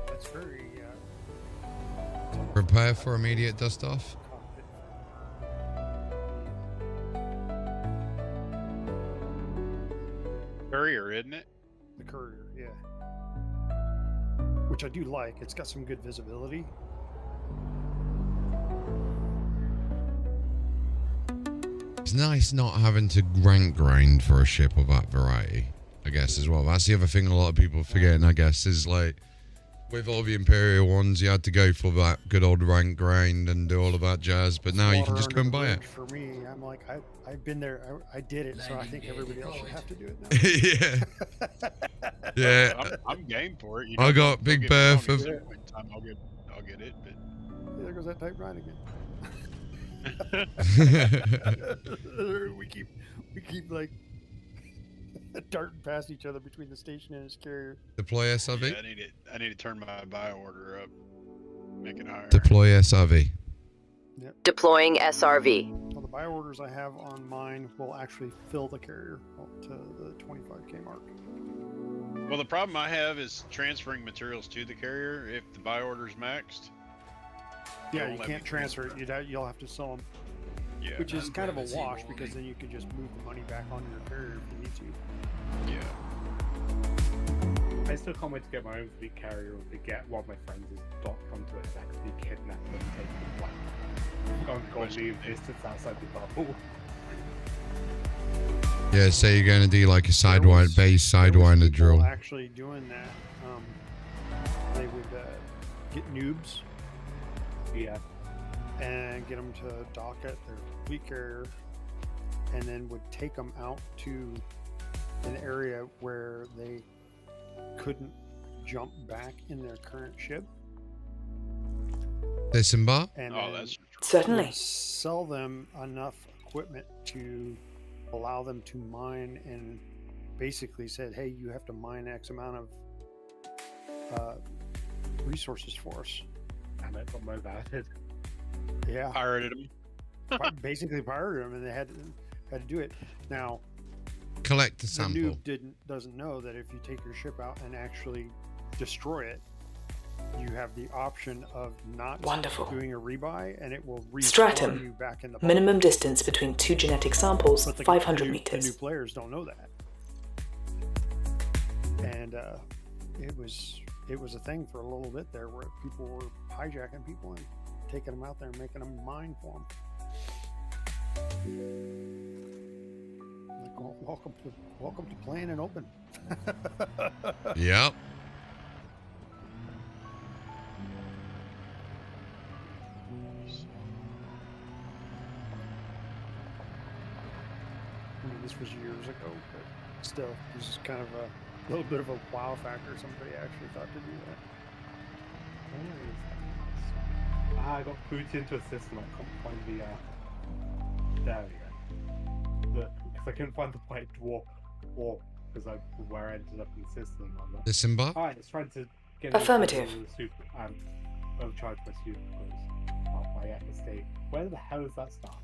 That's very. Prepare for immediate dust off. Courier, isn't it? The courier, yeah. Which I do like. It's got some good visibility. It's nice not having to rank grind for a ship of that variety, I guess, as well. That's the other thing a lot of people are forgetting, I guess, is like with all the Imperial ones, you had to go for that good old rank grind and do all of that jazz, but now you can just go and buy it. For me, I'm like, I've been there. I did it, so I think everybody else should have to do it now. Yeah. Yeah. I'm game for it. You I know, got don't Big get me Bear wrong, for- at some point in time, I'll get it, but There goes that Type 9 again. we keep like darting past each other between the station and its carrier. Deploy SRV. yeah, I need to turn my buy order up, make it higher. Deploy SRV. Deploying SRV. Well, the buy orders I have on mine will actually fill the carrier to the 25K mark. Well, the problem I have is transferring materials to the carrier if the buy order's maxed. Yeah, won't you let can't me transfer it. You'll have to sell them. Yeah. Which is kind of a wash because then you can just move the money back onto your carrier if you need to. Yeah. I still can't wait to get my own fleet carrier or to get one of my friends is docked onto it and actually kidnap them and take them like go leave distance outside the bubble. Yeah, say you're going to do like a sidewind base sidewinder drill. Actually doing that, they would get noobs. Yeah. And get them to dock at their fleet carrier, and then would take them out to an area where they couldn't jump back in their current ship. Disembark? And that's certainly sell them enough equipment to allow them to mine, and basically said, hey, you have to mine X amount of resources for us. And I got motivated. Yeah, pirated them. Basically pirated them, and they had to do it. Now, collect a sample. The noob doesn't know that if you take your ship out and actually destroy it, you have the option of not doing a rebuy, and it will respawn Stratum. you back in the Minimum distance between two genetic samples, But the 500 new meters. players don't know that, and it was a thing for a little bit there where people were hijacking people and taking them out there and making them mine for them. Like, welcome to playing in open. Yep. I mean, this was years ago, but still, this is kind of a little bit of a wow factor. Somebody actually thought to do that. I got booted into a system. I can't find the. There we go. because I couldn't find the white dwarf because I where I ended up in the system. Disembark? Alright, it's trying to get Affirmative. Super and overcharge my super by escape. Where the hell is that start?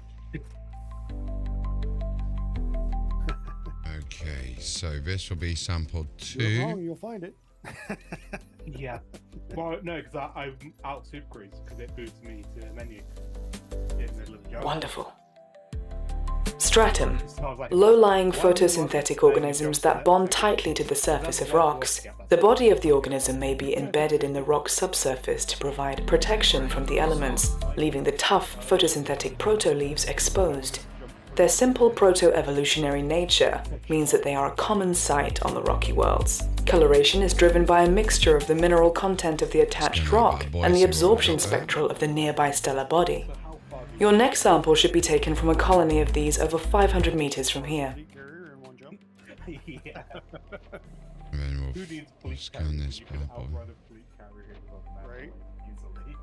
Okay, so this will be sample You're wrong, 2. you'll find it. Yeah. Well, no, because I'm out super cruise because it boots me to the menu in the middle of the jungle. Wonderful. Stratum. So I was like, Low-lying why do you want photosynthetic to organisms say that bond tightly to the surface of rocks. The body of the organism may be embedded in the rock's subsurface to provide protection from the elements, leaving the tough photosynthetic proto-leaves exposed. Their simple proto-evolutionary nature means that they are a common sight on the rocky worlds. Coloration is driven by a mixture of the mineral content of the attached rock and the absorption spectral of the nearby stellar body. Your next sample should be taken from a colony of these over 500 meters from here. Yeah. And then Who we'll needs fleet scan carrier? this You can bad boy. outrun a fleet carrier on the map Right. easily.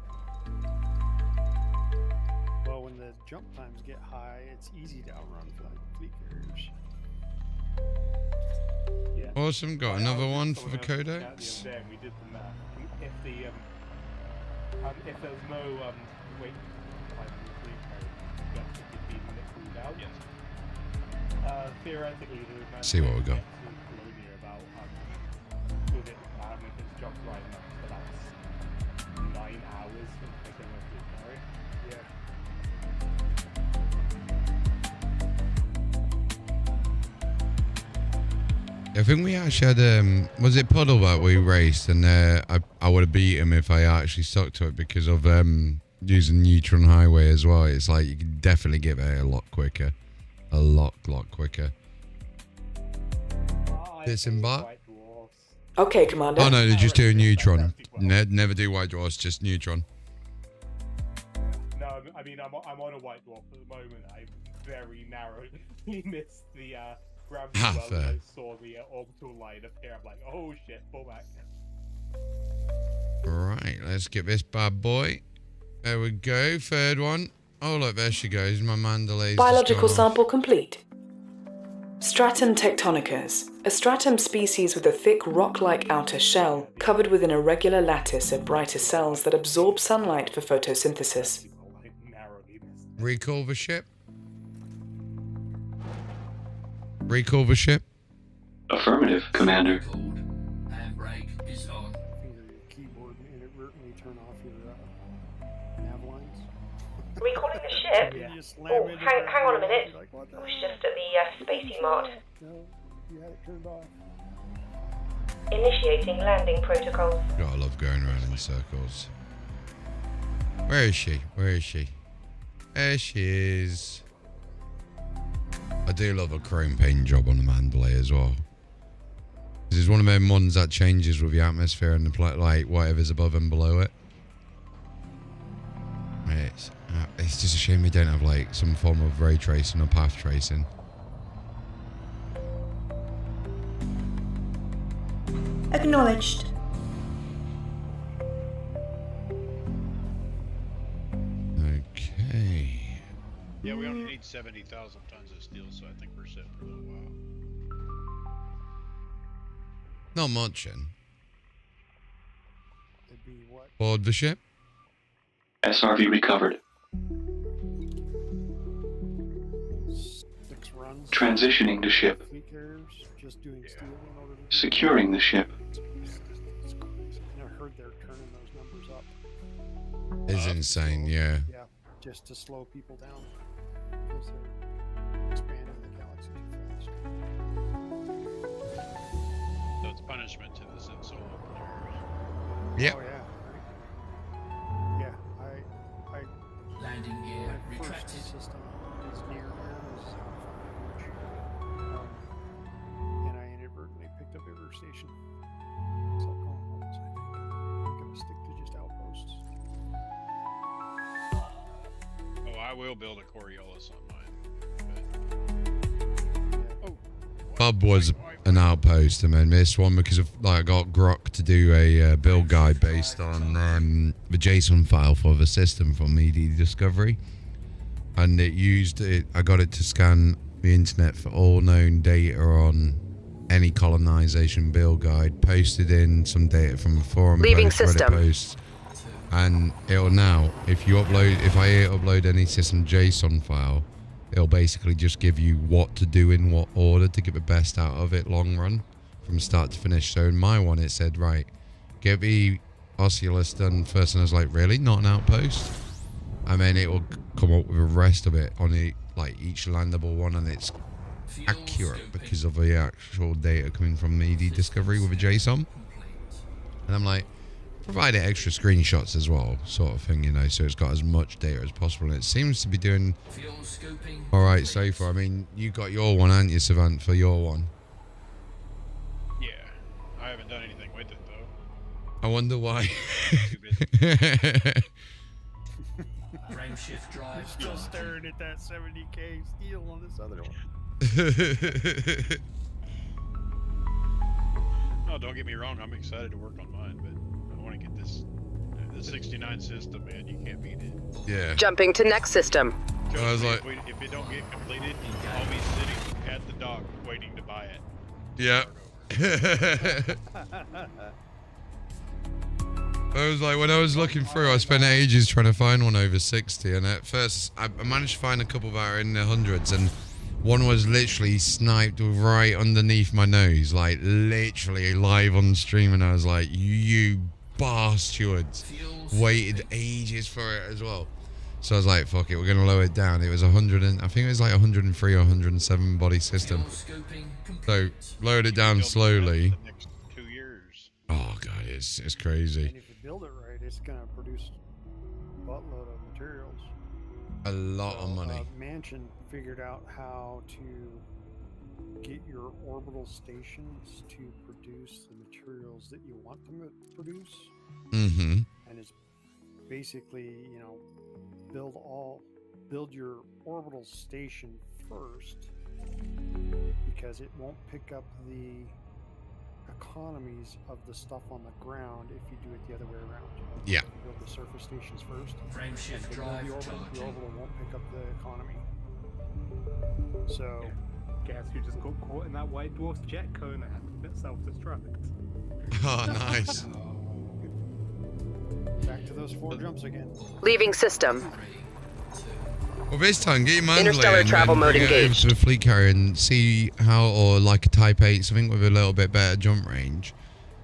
Well, when the jump times get high, it's easy to outrun fleet carriers. Yeah. Awesome, got another one for the Someone else codex. out the other day and we did the math. If there was no wait time in the fleet carrier, you have to be liquid out. Yes. Theoretically, the man See what we got. to Colonia about with it if it's jumped right enough for that's 9 hours from picking up fleet carrier. Yeah. I think we actually had, was it Puddle that we raced? And I would have beat him if I actually stuck to it because of using Neutron Highway as well. It's like you can definitely get there a lot quicker. A lot quicker. Disembark? Okay, Commander. Oh no, they're just doing Neutron. Never do White Dwarfs, just Neutron. No, I mean I'm on a white dwarf at the moment. I very narrowly missed the gravity well fair. and I saw the orbital line appear. I'm like, oh shit, pull back. Right, let's get this bad boy. There we go, third one. Oh look, there she goes. My Mandalay's Biological just gone off. sample complete. Stratum tectonicus, a stratum species with a thick rock-like outer shell covered with an irregular lattice of brighter cells that absorb sunlight for photosynthesis. Recall the ship. Recall the ship. Affirmative, Commander. Handbrake is on. Finger your keyboard and inadvertently turn off your nav lines. Are we calling the ship? You just slam Oh, into hang the- on a minute. You're like, what the I was hell? just at the spacey mart. No, you had it turned off. Initiating landing protocols. Gotta love going around in circles. Where is she? Where is she? There she is. I do love a chrome paint job on the Mandalay as well. This is one of them ones that changes with the atmosphere and the like whatever's above and below it. It's just a shame we don't have like some form of ray tracing or path tracing. Acknowledged. Okay. Yeah, we only need 70,000 tons of steel, so I think we're set for a little while. Not much in. It'd be what? Board the ship. SRV recovered. 6 runs. Transitioning to ship. Fleet carriers, just doing steel in order to. Securing the ship. It's crazy. I never heard they're turning those numbers up. It's insane, yeah. Yeah, just to slow people down because they're expanding the galaxy too fast. So it's punishment to the solo players. Yep. Oh yeah. Right. Yeah, I Landing gear my first retracted. system is near here. This is how far and I inadvertently picked up River Station. It's like, oh, what was I thinking? I'm gonna stick to just outposts. Oh, I will build a Coriolis on mine. Bub was an outpost, and then this one because of like I got Grok to do a build guide based on the JSON file for the system from ED Discovery, and it used it. I got it to scan the internet for all known data on any colonization bill guide, posted in some data from a forum Leaving post, Reddit system. posts, and it'll now, if I upload any system JSON file, it'll basically just give you what to do in what order to get the best out of it long run, from start to finish. So in my one, it said, right, get the Oculus done first, and I was like, really? Not an outpost? And then it will come up with the rest of it on each landable one, and it's accurate because of the actual data coming from ED Discovery with a JSON. And I'm like, provide it extra screenshots as well, sort of thing, you know, so it's got as much data as possible. And it seems to be doing alright so far. I mean, you got your one, haven't you, Savant, for your one? Yeah, I haven't done anything with it though. I wonder why. Frameshift drive. Still staring at that 70k steel on this other one. Oh, don't get me wrong, I'm excited to work on mine, but I want to get the 69 system, man. You can't beat it. Yeah. Jumping to next system. I was like, if it don't get completed, I'll be sitting at the dock waiting to buy it. yeah. I was like, when I was looking through, I spent ages trying to find one over 60, and at first I managed to find a couple that are in the hundreds, and one was literally sniped right underneath my nose, like literally live on stream, and I was like, you bastards, waited ages for it as well. So I was like, fuck it, we're gonna lower it down. It was 100 and I think it was like 103 or 107 body system. So lowered it down slowly. Oh god, it's crazy. And if you build it right, it's gonna produce a buttload of materials. A lot of money. Mansion figured out how to get your orbital stations to produce the materials that you want them to produce. Mm-hmm. And it's basically, you know, build your orbital station first, because it won't pick up the economies of the stuff on the ground if you do it the other way around. Yeah. You build the surface stations first. Frameshift and drive the orbital won't pick up the economy. So, guess who just got caught in that white dwarf's jet cone and had to self-destruct? Oh, nice. Back to those 4 jumps again. Leaving system. Well, this time, get your mandolin Interstellar and travel mode bring it over engaged. to the fleet carrier and see how, or like a Type 8, something with a little bit better jump range,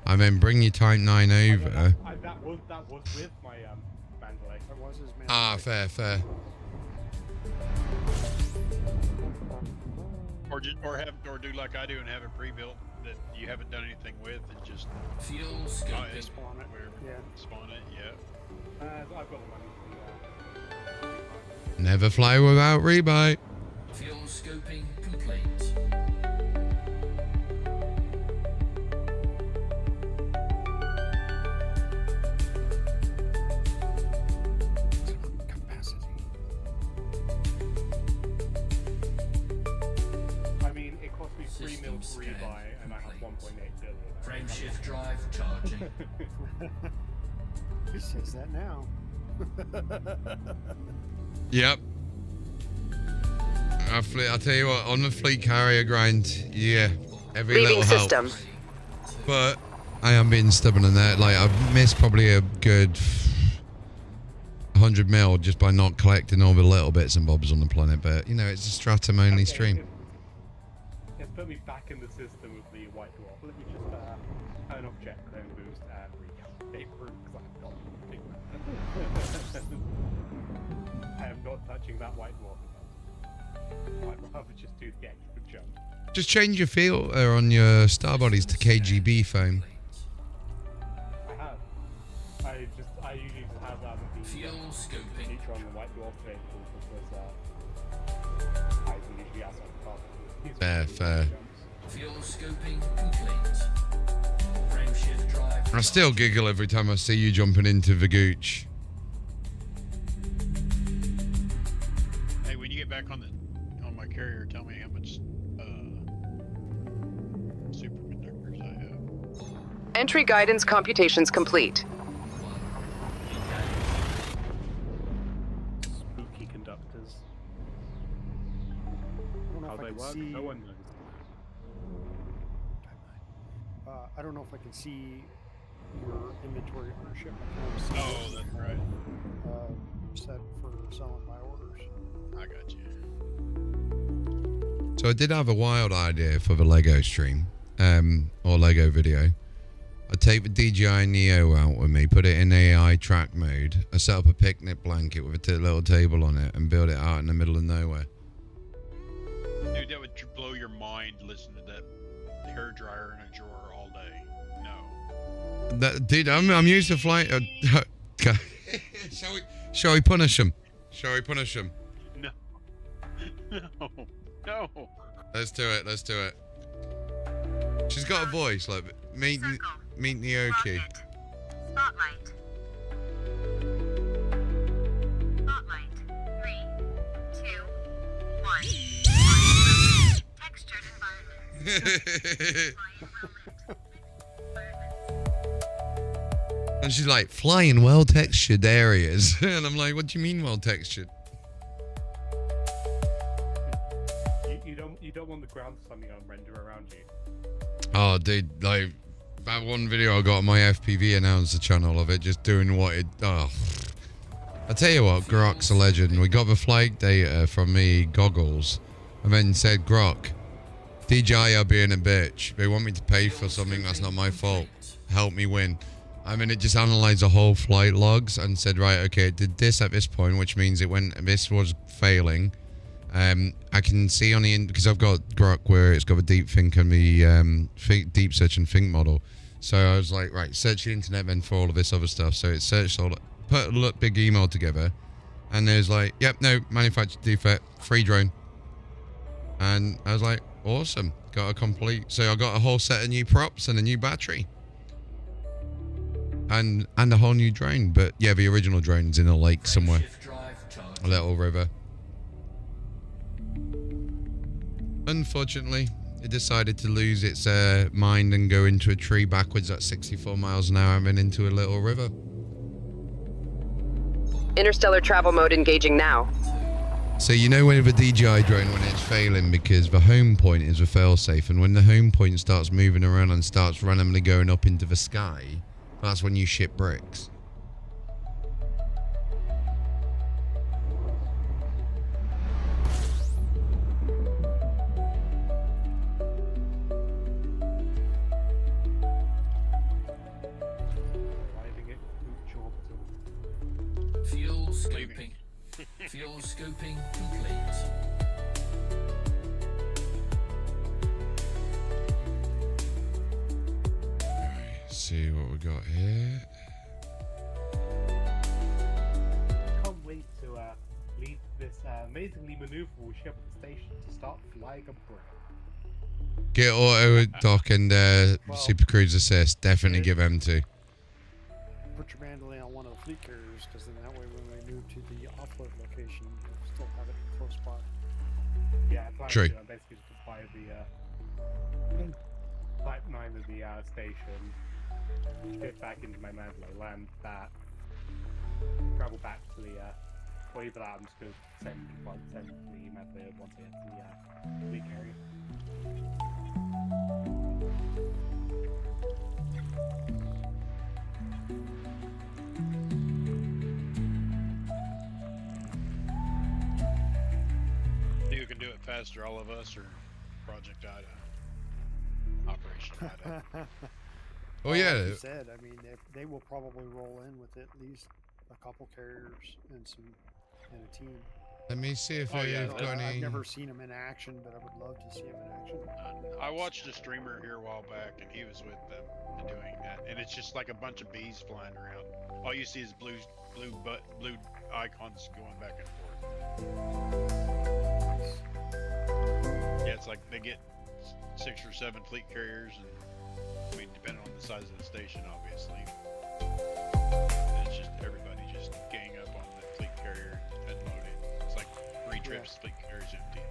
and then bring your Type 9 over. That was with my mandolin. That was his mandolin. Ah, fair. Or do like I do and have it pre-built that you haven't done anything with, and just Fuel spawn scoping. it. Spawn it. Yeah. Spawn it. Yeah. I've got the money to do that. Never fly without rebuy. Fuel scoping complete. Capacity. I mean, it cost me 3 mil to rebuy, and I have 1.8 billion. Frameshift drive charging. Who says that now? Yep. I'll tell you what, on the fleet carrier grind, yeah, every Leaving little system. helps. But I am being stubborn on that. Like, I've missed probably a good 100 mil just by not collecting all the little bits and bobs on the planet. But, you know, it's a stratum only stream. It's put me back in the system with the white dwarf. Let me just turn off jet cone boost and recalculate because I've got big I am not touching that white dwarf again. I'd rather just do the extra jump. Just change your filter on your star bodies to KGB foam. I have. I usually just have the Fuel scoping. feature on the white dwarf vehicles because I can usually outside the car. Fair. Fuel scoping complete. Frameshift drive. I still giggle every time I see you jumping into the gooch. Hey, when you get back on my carrier, tell me how much superconductors I have. Entry guidance computations complete. Spooky conductors. How they work? see. No one knows. I don't know if I can see your inventory ownership. I can only see Oh, what you that's have, right. Set for selling my orders. I got you. So I did have a wild idea for the Lego stream, or Lego video. I take the DJI Neo out with me, put it in AI track mode. I set up a picnic blanket with a little table on it and build it out in the middle of nowhere. Dude, that would blow your mind. Listen to that hair dryer in a drawer all day. No. Dude, I'm used to flying. Shall we punish him? Shall we punish him? No. No. No. Let's do it. Let's do it. She's got a voice like meet Nyoki. Spotlight. Spotlight. 3, 2, 1. Textured environment. And she's like, flying well textured areas. And I'm like, what do you mean well textured? You don't want the ground something on render around you. Oh, dude, like that one video I got on my FPV announcer channel of it just doing what it. Oh, I tell you what, Grok's a legend. We got the flight data from me goggles, and then said, Grok, DJI are being a bitch. They want me to pay for something that's not my fault. Help me win. I mean, it just analyzed the whole flight logs and said, right, okay, it did this at this point, which means it went. This was failing. I can see on the because I've got Grok where it's got a deep think and the deep search and think model. So I was like, right, search the internet then for all of this other stuff. So it searched all, put a big email together, and there's like, yep, no manufacturer defect, free drone. And I was like, awesome, got a complete. So I got a whole set of new props and a new battery, and a whole new drone. But yeah, the original drone's in a lake somewhere, a little river. Unfortunately, it decided to lose its mind and go into a tree backwards at 64 miles an hour and then into a little river. Interstellar travel mode engaging now. So you know when the DJI drone when it's failing because the home point is a failsafe, and when the home point starts moving around and starts randomly going up into the sky, that's when you ship bricks. Fuel scoping. Fuel scoping complete. See what we got here. Can't wait to leave this amazingly maneuverable ship at the station to start flying a brick. Get auto dock and super cruise assist. Definitely give them to. Put your mandolin on one of the fleet carriers, because then that way when we move to the offload location, we'll still have it close by. Yeah, I plan True. to basically just fly the Type 9 of the station, get back into my mandolin, land that, travel back to the or either that I'm just going to send the mandolin once I get to the fleet carrier. You can do it faster, all of us, or Project Ida? Operation Ida. Oh yeah. Like you said, I mean, they will probably roll in with at least a couple carriers and a team. Let me see if Oh, yeah, they've got any. I've never seen them in action, but I would love to see them in action. I watched a streamer here a while back, and he was with them doing that, and it's just like a bunch of bees flying around. All you see is blue icons going back and forth. Yeah, it's like they get 6 or 7 fleet carriers, and I mean, depending on the size of the station, obviously. It's just everybody just gang up on the fleet carrier and load it. It's like 3 trips, fleet carrier's empty.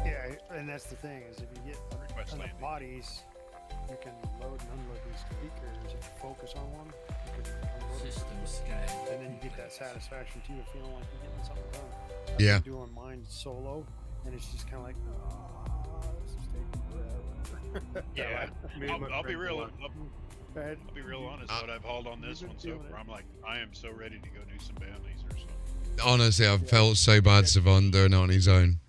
Yeah, and that's the thing is if you get Request enough landing. bodies, you can load and unload these fleet carriers. If you focus on one, you can unload it. System scan. And then you get that satisfaction too of feeling like you're getting something done. I've Yeah. been doing mine solo, and it's just kind of like, oh, Yeah, Me and my I'll be friend real. were- I'll be real honest. What I've hauled on this one so far, I'm like, I am so ready to go do some bounties or something. Honestly, I felt so bad Savon doing it on his own.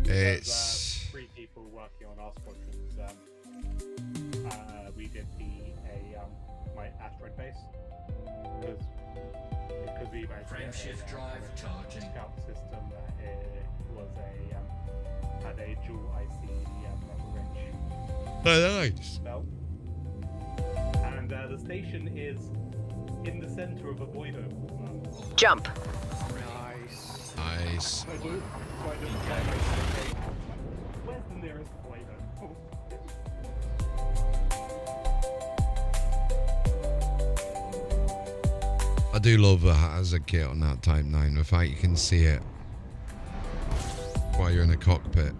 It's 3 people working on our squadrons. We did my asteroid base because we managed Frame shift drive charging. Scout system that was had a dual IC metal wrench. Oh, nice. Belt. And the station is in the center of a void oval. Jump. Nice. Nice. Where's the nearest void oval? I do love the hazard kit on that Type 9. The fact you can see it while you're in the cockpit.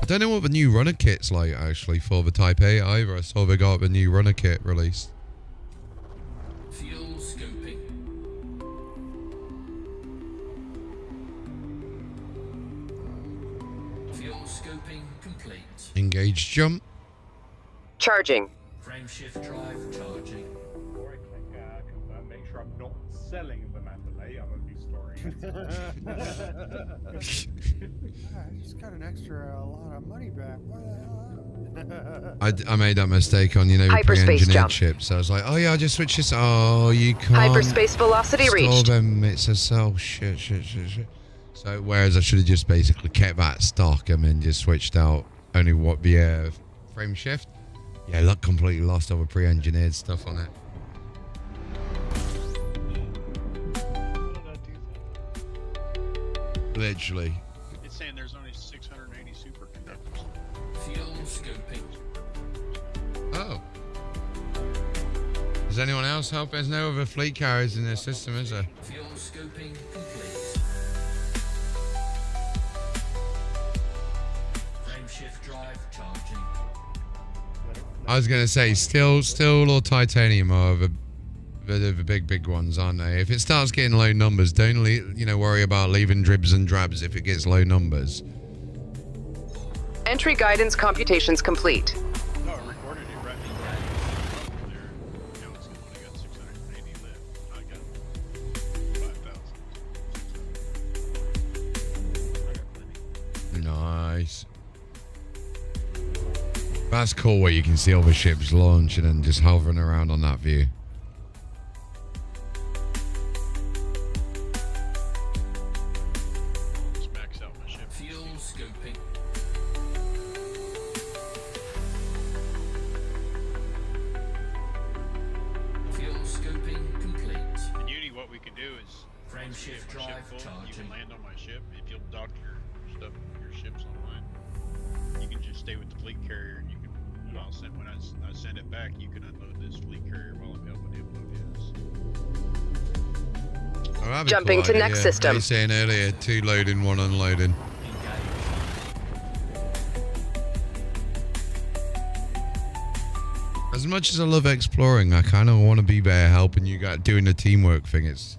I don't know what the new runner kit's like actually for the Type 8 either. I saw they got the new runner kit released. Fuel scoping. Fuel scoping complete. Engage jump. Charging. Frame shift drive charging. Before I click confirm, make sure I'm not selling the Mandalay. I'm only storing it. I just got an extra lot of money back. What the hell? I made that mistake on, Hyperspace pre-engineered jump. ships. I was like, oh yeah, I'll just switch this. Oh, you can't. Hyperspace velocity store reached. them. It's a cell. Shit. So whereas I should have just basically kept that stock and then just switched out only what the frame shift. Yeah, look, completely lost all the pre-engineered stuff on it. Literally. It's saying there's only 680 superconductors. Fuel scoping. Oh. Does anyone else help? There's no other fleet carriers in their system, is there? Fuel scoping complete. Frame shift drive charging. I was going to say, steel or titanium are the big ones, aren't they? If it starts getting low numbers, don't worry about leaving dribs and drabs if it gets low numbers. Entry guidance computations complete. No, I recorded it right there. You know, it's only got 680 left. I got 5,000. I got plenty. Nice. That's cool where you can see all the ships launching and just hovering around on that view. Let's max out my ship. Fuel scoping. Fuel scoping complete. In Unity, what we can do is Frame once we shift get my ship drive full, you charging. can land on my ship. If you'll dock your stuff, your ships online, you can just stay with the fleet carrier, and you can. I'll send when I send it back, you can unload this fleet carrier while I'm helping him load his. Oh, that'd be Jumping cool to idea. next system. They were saying earlier, 2 loading, 1 unloading. As much as I love exploring, I kind of want to be there helping you guys doing the teamwork thing. It's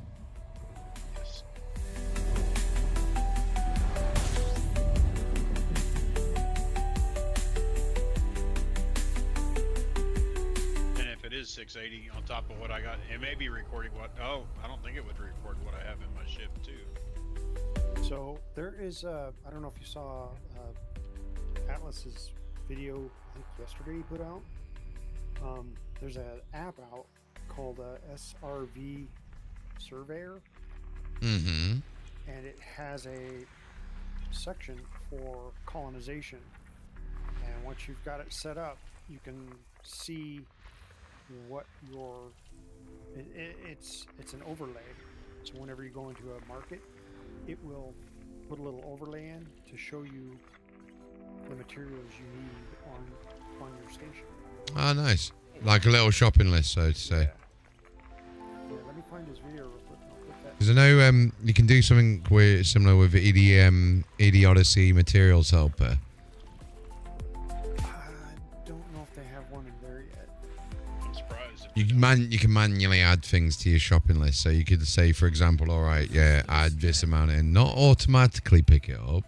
And if it is 680 on top of what I got, it may be recording what. Oh, I don't think it would record what I have in my ship too. So there is, I don't know if you saw Atlas's video, I think yesterday he put out. There's an app out called SRV Surveyor. Mm-hmm. And it has a section for colonization. And once you've got it set up, you can see what your it's an overlay. So whenever you go into a market, it will put a little overlay in to show you the materials you need on your station. Ah, nice. Like a little shopping list, so to say. Yeah, let me find his video real quick. I'll put that. Because I know you can do something similar with the ED Odyssey Materials Helper. I don't know if they have one in there yet. I'm surprised. You can manually add things to your shopping list. So you could say, for example, all right, yeah, add this amount in. Not automatically pick it up,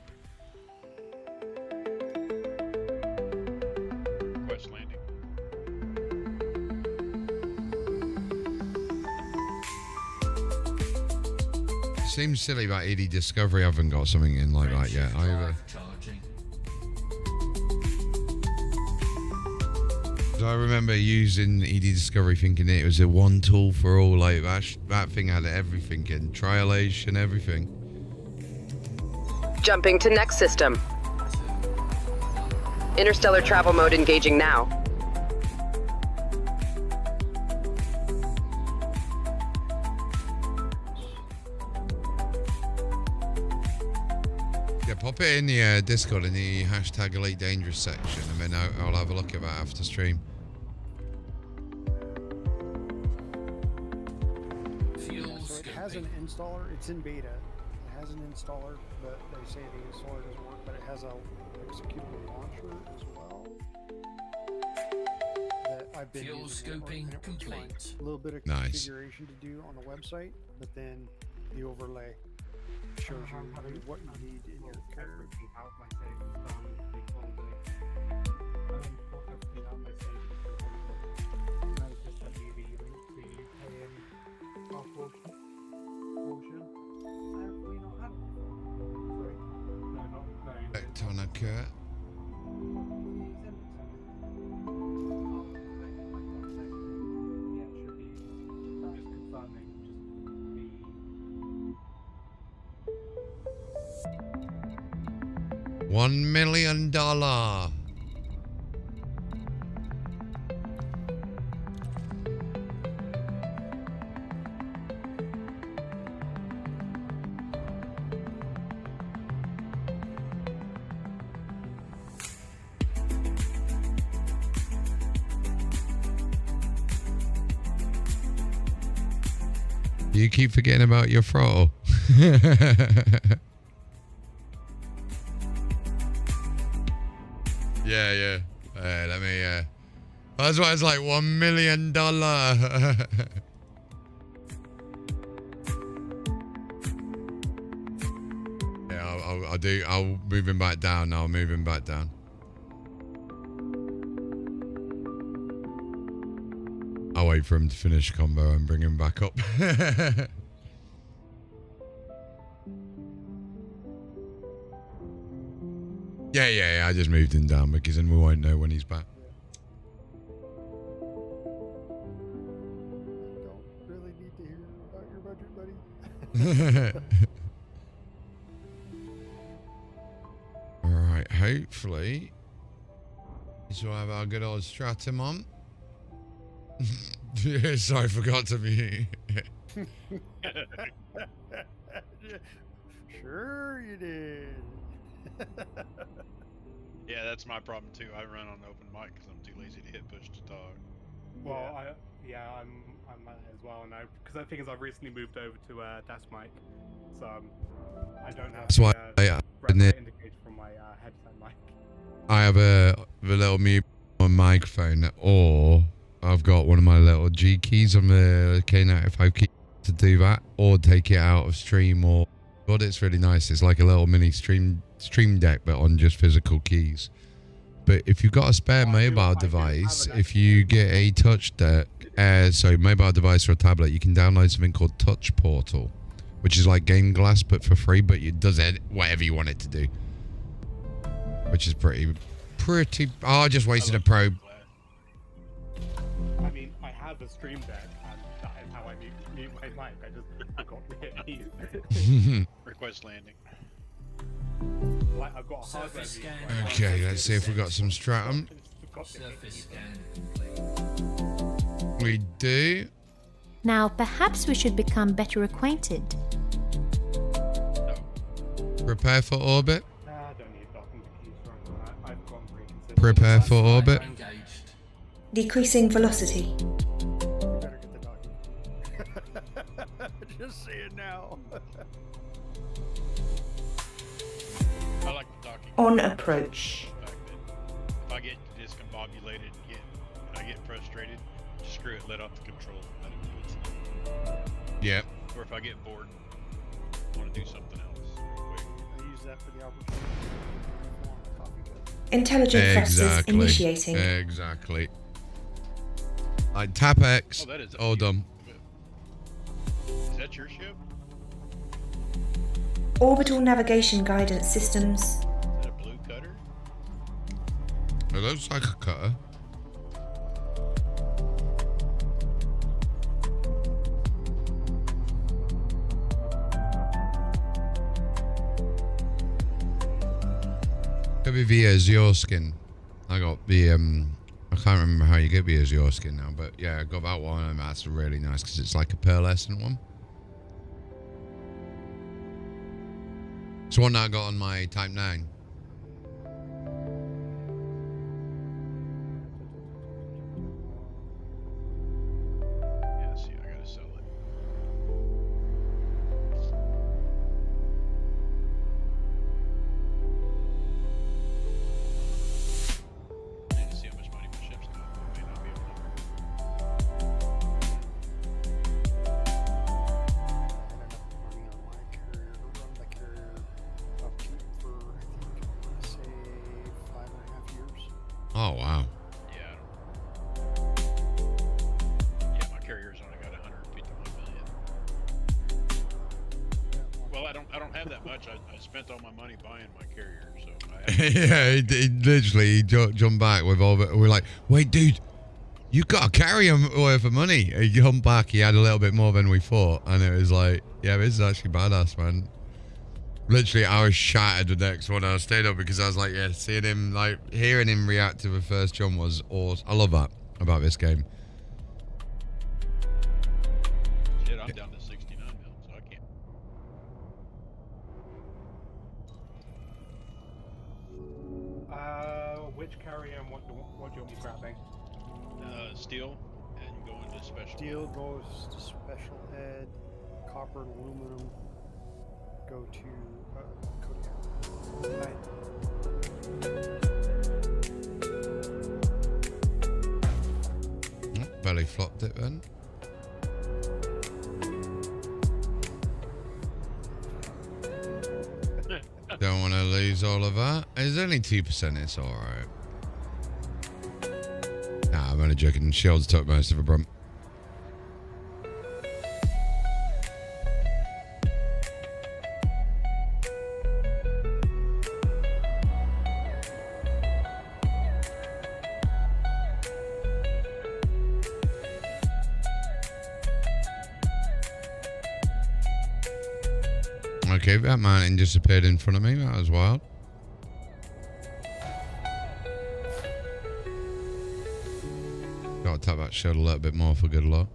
seems silly that ED Discovery haven't got something in like that yet either. Charging. So I remember using ED Discovery thinking it was a one tool for all, like that thing had everything in, trialation, everything. Jumping to next system. Interstellar travel mode engaging now. Yeah, pop it in the Discord in the hashtag Elite Dangerous section, and then I'll have a look at that after stream. So it has an installer. It's in beta. It has an installer, but they say the installer doesn't work. But it has a executable launcher as well. That I've been Fuel using. scoping It's complete. fine. A little bit of configuration to do on the website, but then the overlay shows you what you need in your carriage. Electronica. $1 million. You keep forgetting about your throttle. Yeah. Let me. That's why it's like $1 million. Yeah, I'll move him back down now. Move him back down. I'll wait for him to finish combo and bring him back up. Yeah, I just moved him down because then we won't know when he's back. Don't really need to hear about your budget, buddy. Alright, hopefully this will have our good old Stratum on. Sorry, I forgot to mute. Sure you did. Yeah, that's my problem too. I run on open mic because I'm too lazy to hit push to talk. Well, I'm as well now because the thing is I've recently moved over to Das mic, so I don't have That's why red light indicator from my headset mic. I have a little mute on microphone, or I've got one of my little G keys on the K95 key to do that, or take it out of stream, or God, it's really nice. It's like a little mini stream deck, but on just physical keys. But if you've got a spare mobile device, if you get a touch deck, mobile device or a tablet, you can download something called Touch Portal, which is like Game Glass but for free, but it does whatever you want it to do, which is pretty. Oh, I just wasted a probe. I mean, I have a stream deck, and that is how I mute my mic. I just forgot to hit Request landing. Like, I've got a hardware mute. Okay, let's see if we got some Stratum. Surface scan. We do. Now, perhaps we should become better acquainted. Prepare for orbit. I don't need docking keys from that. I've gone pretty Prepare for orbit. Decreasing velocity. You better get the docking. Just say it now. I like the docking. On approach. If I get discombobulated, I get frustrated, just screw it, let off the control. Let it do its thing. Yep. Or if I get bored, want to do something else. I use that for the opportunity. Intelligent thrusters initiating. Exactly. Like tap X. Oh, that is all done. Is that your ship? Orbital navigation guidance systems. Is that a blue cutter? It looks like a cutter. Could be the Azure skin. I got the I can't remember how you get the Azure skin now, but yeah, I got that one, and that's really nice because it's like a pearlescent one. It's one that I got on my Type 9. Yeah, see, I gotta sell it. I need to see how much money my ship's got. I may not be able Oh wow. Yeah, my carrier's only got 151 million. Well, I don't have that much. I spent all my money buying my carrier, so Yeah, he literally jumped back with all. We're like, wait, dude, you got to carry him worth of money. He jumped back. He had a little bit more than we thought, and it was like, yeah, this is actually badass, man. Literally, I was shattered the next one. I stayed up because I was like, yeah, seeing him, like, hearing him react to the first jump was awesome. I love that about this game. shit, I'm down to 69 mil, so I can't. Which carrier and what do you want me grabbing? Steel, and you go into special. Steel goes to special ed, copper and aluminum go to Kodiak. Belly flopped it then. Don't want to lose all of that. It's only 2%, it's alright. Nah, I'm only joking. Shields took most of a brunt. Okay, that mountain disappeared in front of me. That was wild. Gotta tap that shield a little bit more for good luck.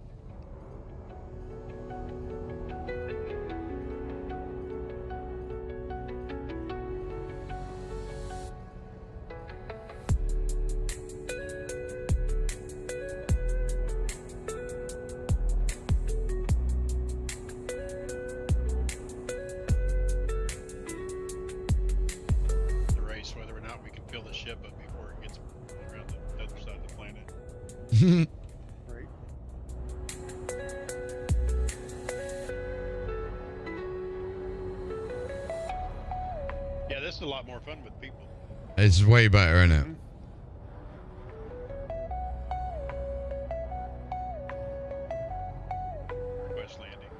The race, whether or not we can fill the ship up before it gets around the other side of the planet. Right. Yeah, this is a lot more fun with people. It's way better, isn't it? Request landing.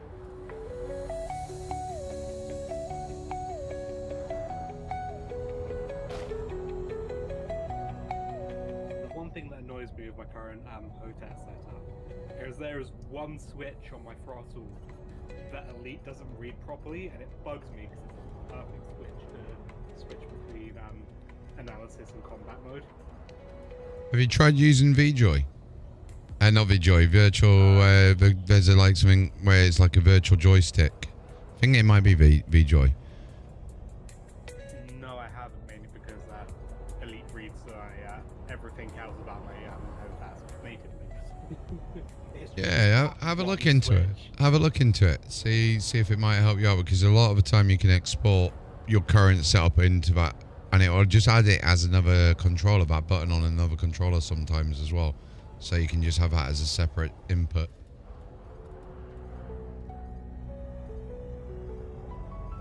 The one thing that annoys me with my current HOTAS setup is there is one switch on my throttle that Elite doesn't read properly, and it bugs me because it's a perfect switch to switch between analysis and combat mode. Have you tried using VJoy? Not VJoy, virtual. There's like something where it's like a virtual joystick. I think it might be VJoy. No, I haven't, mainly because Elite reads everything else about my HOTAS natively. Yeah, have a look into it. Have a look into it. See if it might help you out, because a lot of the time you can export your current setup into that, and it will just add it as another controller, that button on another controller sometimes as well. So you can just have that as a separate input.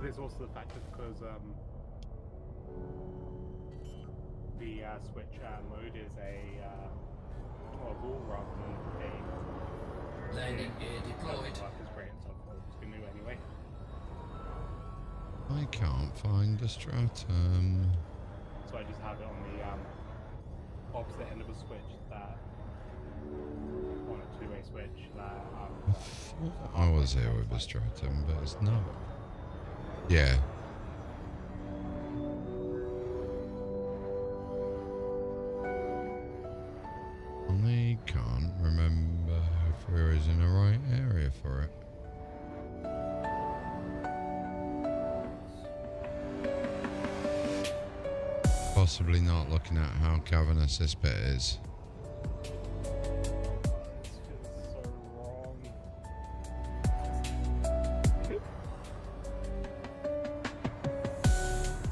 There's also the fact that because the switch mode is a toggle rather than a Landing gear deployed. Work is great and so forth. It's new anyway. I can't find the stratum. So I just have it on the opposite end of a switch that on a two-way switch that I was here with the stratum, but it's not. Yeah. I can't remember if we was in the right area for it. Possibly not, looking at how cavernous this bit is.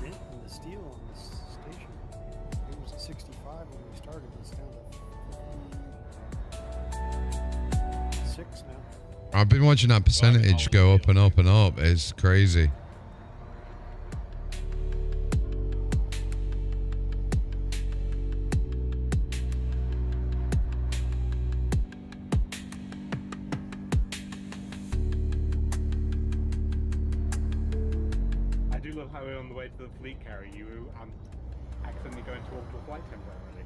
The steel on this station, it was at 65 when we started. It's down to 6 now. I've been watching that percentage go up and up and up. It's crazy. I do love how we're on the way to the fleet carrier. You accidentally go into orbital flight temporarily.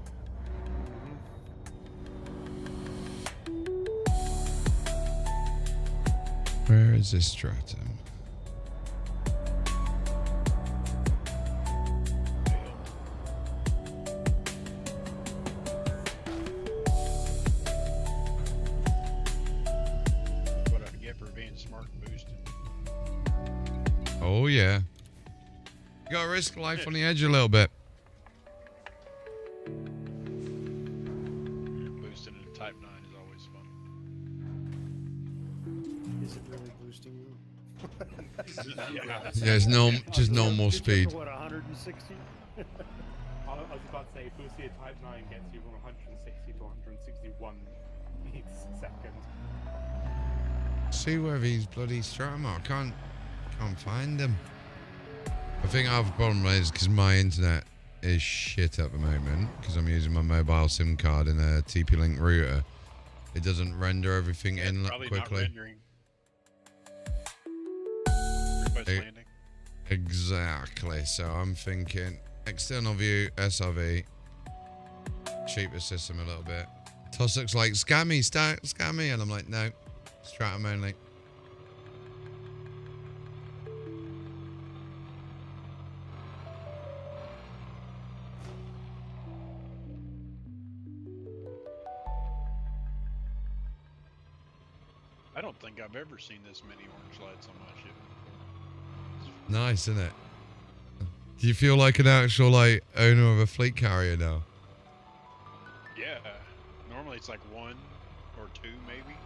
Where is this stratum? What I get for being smart and boosted. Oh yeah. You gotta risk life on the edge a little bit. Boosting in Type 9 is always fun. Is it really boosting you? Yeah, it's just normal speed. What, 160? I was about to say, boosting a Type 9 gets you from 160 to 161 beats a second. See where these bloody stratum are. I can't find them. I think I have a problem is because my internet is shit at the moment because I'm using my mobile SIM card in a TP-Link router. It doesn't render everything in quickly. Not rendering. Landing. Exactly. So I'm thinking external view, SRV, cheap the system a little bit. Tussock's like, scam me, and I'm like, no, stratum only. I don't think I've ever seen this many orange lights on my ship. Nice, isn't it? Do you feel like an actual like owner of a fleet carrier now? Yeah. Normally it's like 1 or 2 maybe.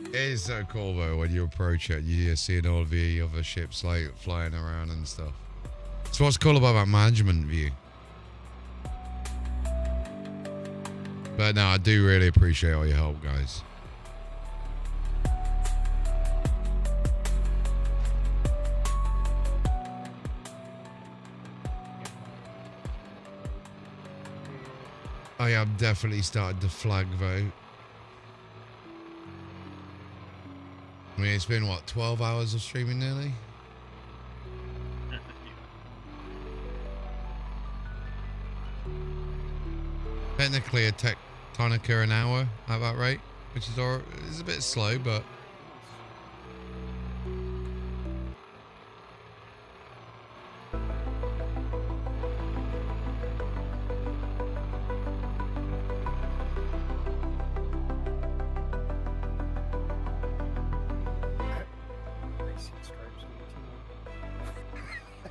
It is so cool though when you approach it, you're seeing all the other ships like flying around and stuff. So what's cool about that management view? But no, I do really appreciate all your help, guys. I have definitely started to flag vote. I mean, it's been what, 12 hours of streaming nearly? Technically a tectonica an hour at that rate, which is a bit slow, but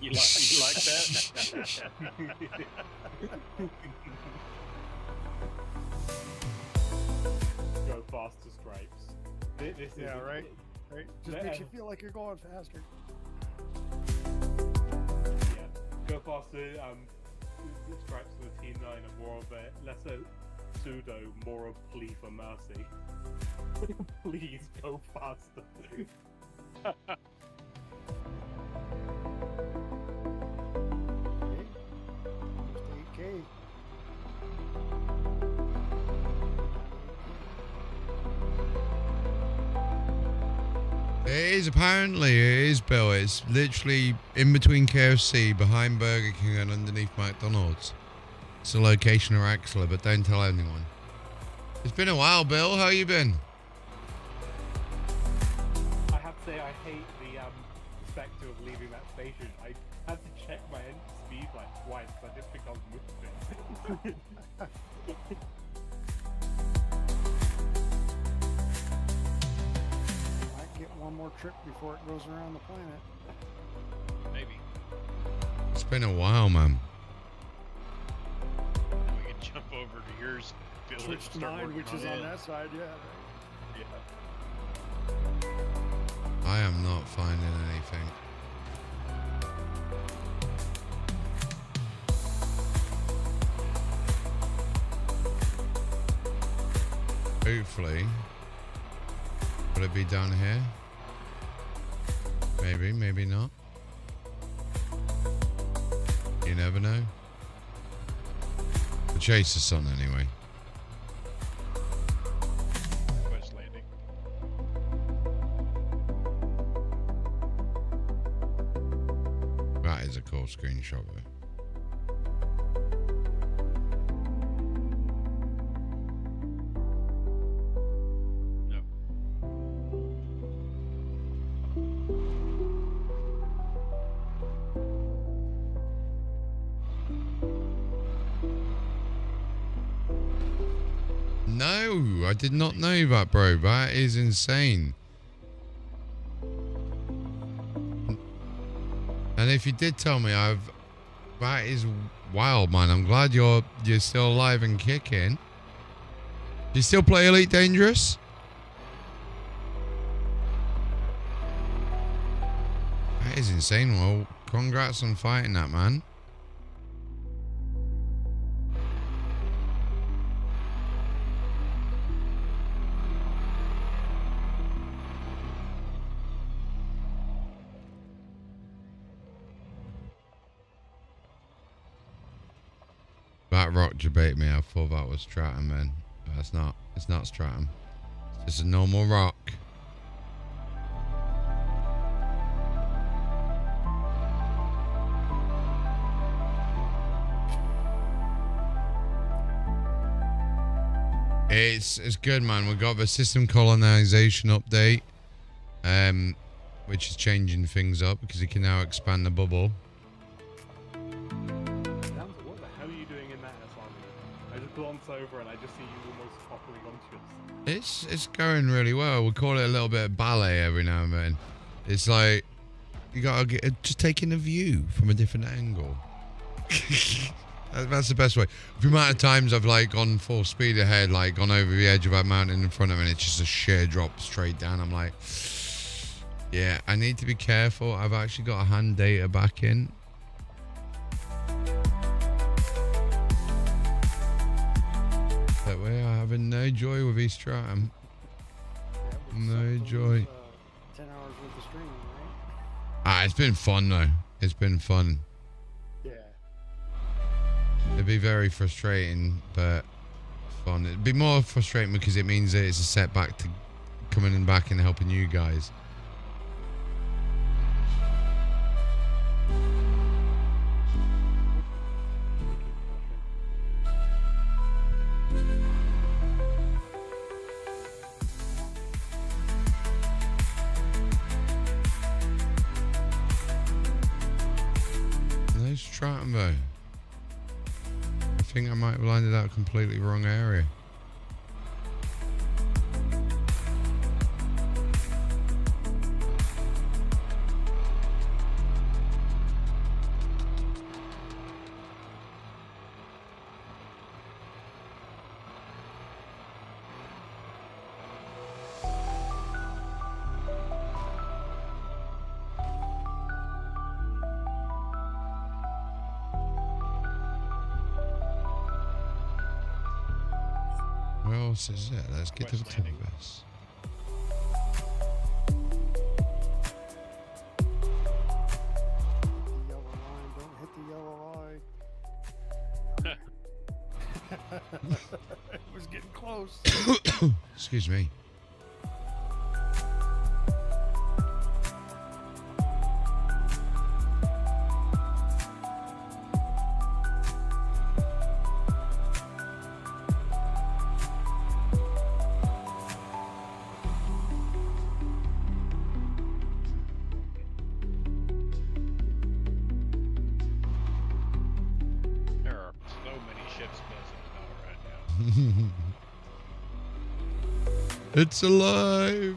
You like that? Go faster stripes. This Yeah, is, right? Right? Just makes you feel like you're going faster. Yeah. Go faster, the stripes of the T9 are more of a lesser pseudo, more of plea for mercy. Please go faster. Okay. It is, apparently. It is, Bill. It's literally in between KFC, behind Burger King, and underneath McDonald's. It's a location of excellent, but don't tell anyone. It's been a while, Bill. How you been? I have to say, I hate the perspective of leaving that station. I had to check my engine speed like twice, because I didn't think I was moving. Might get one more trip before it goes around the planet. Maybe. It's been a while, man. We can jump over to yours. Build it, Switch to start mine, working which is it. on that side, yeah. Yeah. I am not finding anything. Hopefully. Will it be down here? Maybe, maybe not. You never know. The chase is on anyway. West landing. That is a cool screenshot of it. No, I did not know that, bro. That is insane. And if you did tell me, that is wild, man. I'm glad you're still alive and kicking. Do you still play Elite Dangerous? That is insane. Well, congrats on fighting that, man. That rock debate me. I thought that was Stratum, man. But it's not. It's not Stratum. It's just a normal rock. It's good, man. We got the system colonization update, which is changing things up because it can now expand the bubble. What the hell are you doing in that SRV? I just glance over and I just see you almost toppling onto us. It's going really well. We call it a little bit of ballet every now and then. It's like you gotta get just taking a view from a different angle. That's the best way. The amount of times I've like gone full speed ahead, like gone over the edge of that mountain in front of me, and it's just a sheer drop straight down. I'm like, yeah, I need to be careful. I've actually got a hand data back in. That way I'm having no joy with East Stratum. No joy. 10 hours worth of streaming, right? Ah, it's been fun though. It's been fun. Yeah. It'd be very frustrating, but fun. It'd be more frustrating because it means that it's a setback to coming back and helping you guys. No Stratum though. I think I might have landed out completely wrong area. Where else is it? Let's get to the top of this. Yellow line, don't hit the yellow line. It was getting close. Excuse me. It's alive.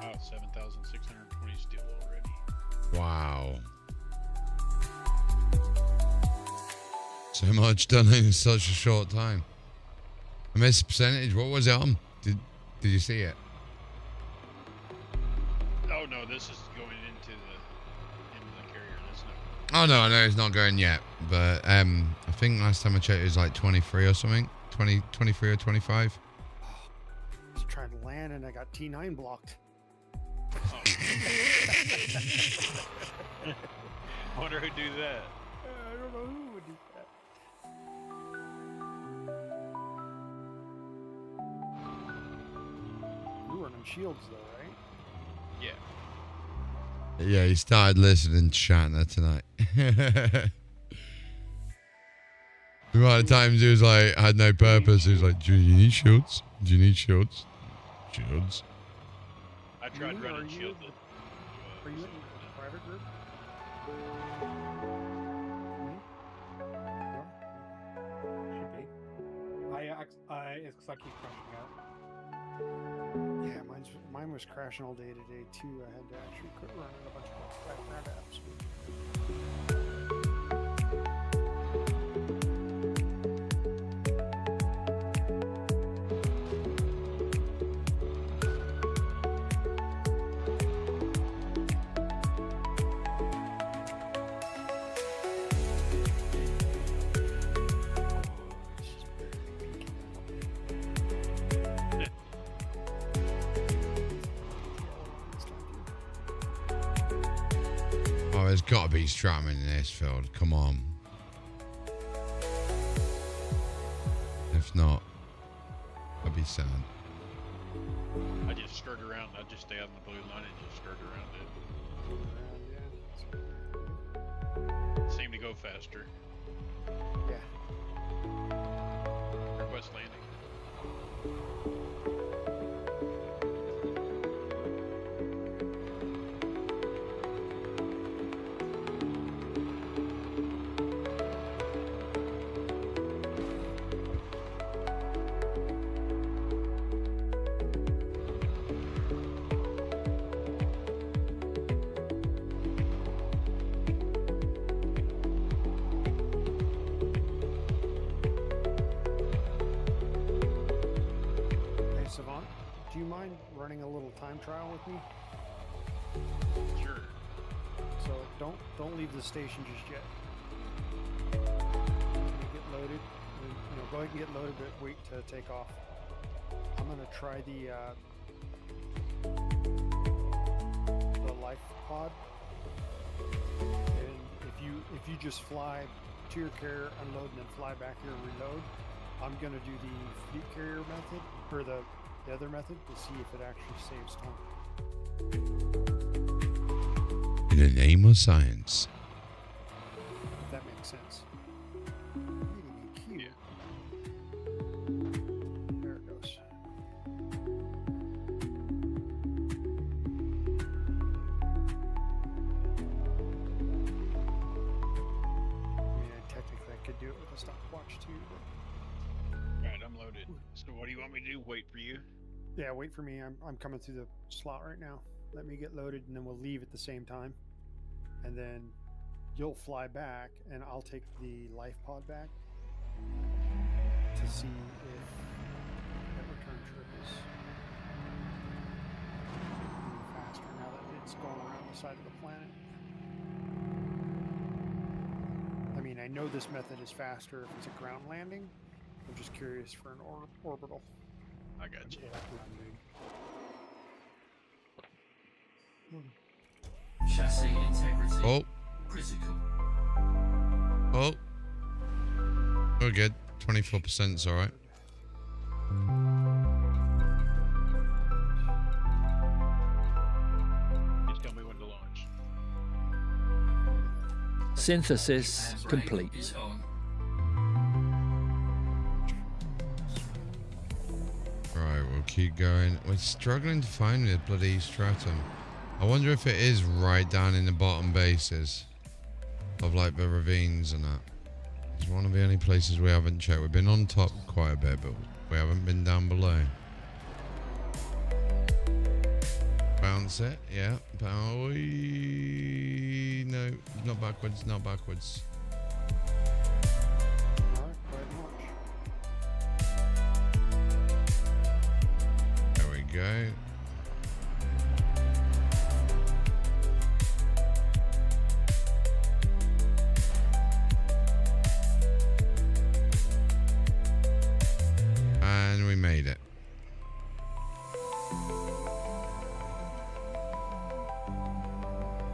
Wow, 7,620 steel already. Wow. So much done in such a short time. I missed the percentage. What was it on? Did you see it? Oh no, this is going into the carrier. That's not. Oh no, I know it's not going yet, but I think last time I checked it was like 23 or something. 23 or 25. I was trying to land and I got T9 blocked. Oh. I wonder who'd do that. I don't know who would do that. You were running shields though, right? Yeah. Yeah, he started listening to Shatner tonight. The amount of times he was like, had no purpose. He was like, do you need shields? Do you need shields? Shields. I tried running shield. Are you in a private group? No? Should be. It's because I keep crashing out. Yeah, mine was crashing all day today too. I had to actually quit running a bunch of background apps. Oh, there's got to be Stratman in this field. Come on. If not, I'd be sad. I just skirt around. I just stay on the blue line and just skirt around it. Seem to go faster. Yeah. Request landing. Hey Savant, do you mind running a little time trial with me? Sure. So don't leave the station just yet. Get loaded. Go ahead and get loaded, but wait to take off. I'm gonna try the life pod, and if you just fly to your carrier, unload, and then fly back here and reload, I'm gonna do the fleet carrier method or the other method to see if it actually saves time. In the name of science. If that makes sense. Yeah. There it goes. Technically I could do it with a stopwatch too, but Alright, I'm loaded. So what do you want me to do? Wait for you? yeah, wait for me. I'm coming through the slot right now. Let me get loaded and then we'll leave at the same time. And then you'll fly back and I'll take the life pod back to see if that return trip is any faster now that it's going around the side of the planet. I mean, I know this method is faster if it's a ground landing. I'm just curious for an orbital. I got you. Chassis integrity. Oh, we're good. 24% is all right. Just tell me when to launch. Synthesis complete. Right, we'll keep going. We're struggling to find the bloody stratum. I wonder if it is right down in the bottom bases of like the ravines and that. It's one of the only places we haven't checked. We've been on top quite a bit, but we haven't been down below. Bounce it, yeah. No, not backwards, not backwards. There we go. And we made it.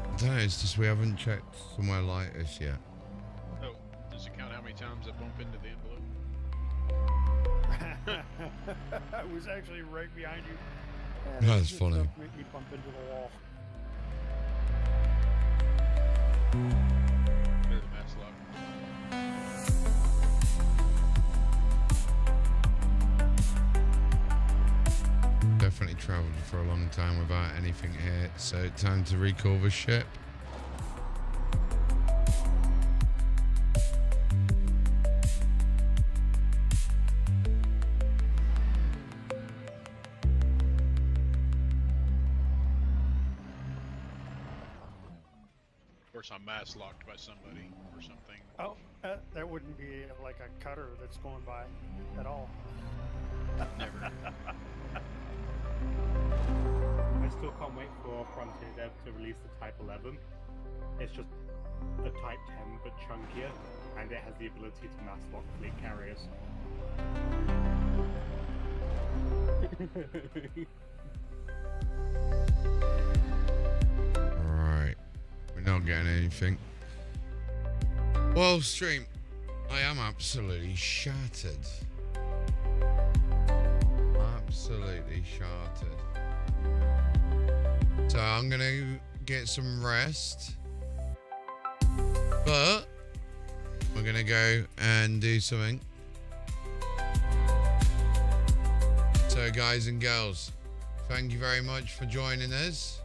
I don't know, it's just we haven't checked somewhere like this yet. Oh, does it count how many times I bump into the envelope? I was actually right behind you. That's funny. Make me bump into the wall. There's the mass lock. Definitely traveled for a long time without anything here, so time to recall the ship. Of course, I'm mass locked by somebody or something. Oh, that wouldn't be like a cutter that's going by at all. Never. I still can't wait for Frontier Dev to release the Type 11. It's just a Type 10 but chunkier, and it has the ability to mass lock fleet carriers. Alright. We're not getting anything. Well, stream, I am absolutely shattered. Absolutely shattered. So I'm gonna get some rest. But we're gonna go and do something. So guys and girls, thank you very much for joining us.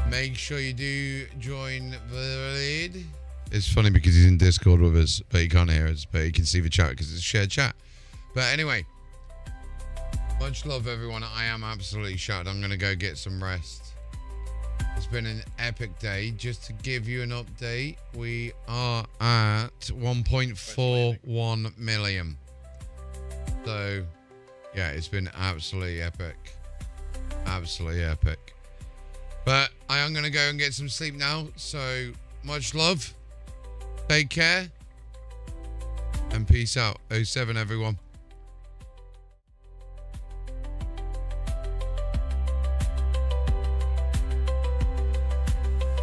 Make sure you do join the lead. It's funny because he's in Discord with us, but he can't hear us, but he can see the chat because it's a shared chat. But anyway, much love, everyone. I am absolutely shattered. I'm going to go get some rest. It's been an epic day. Just to give you an update, we are at 1.41 million. So, yeah, it's been absolutely epic. Absolutely epic. But I am going to go and get some sleep now. So, much love. Take care. And peace out. 07, everyone.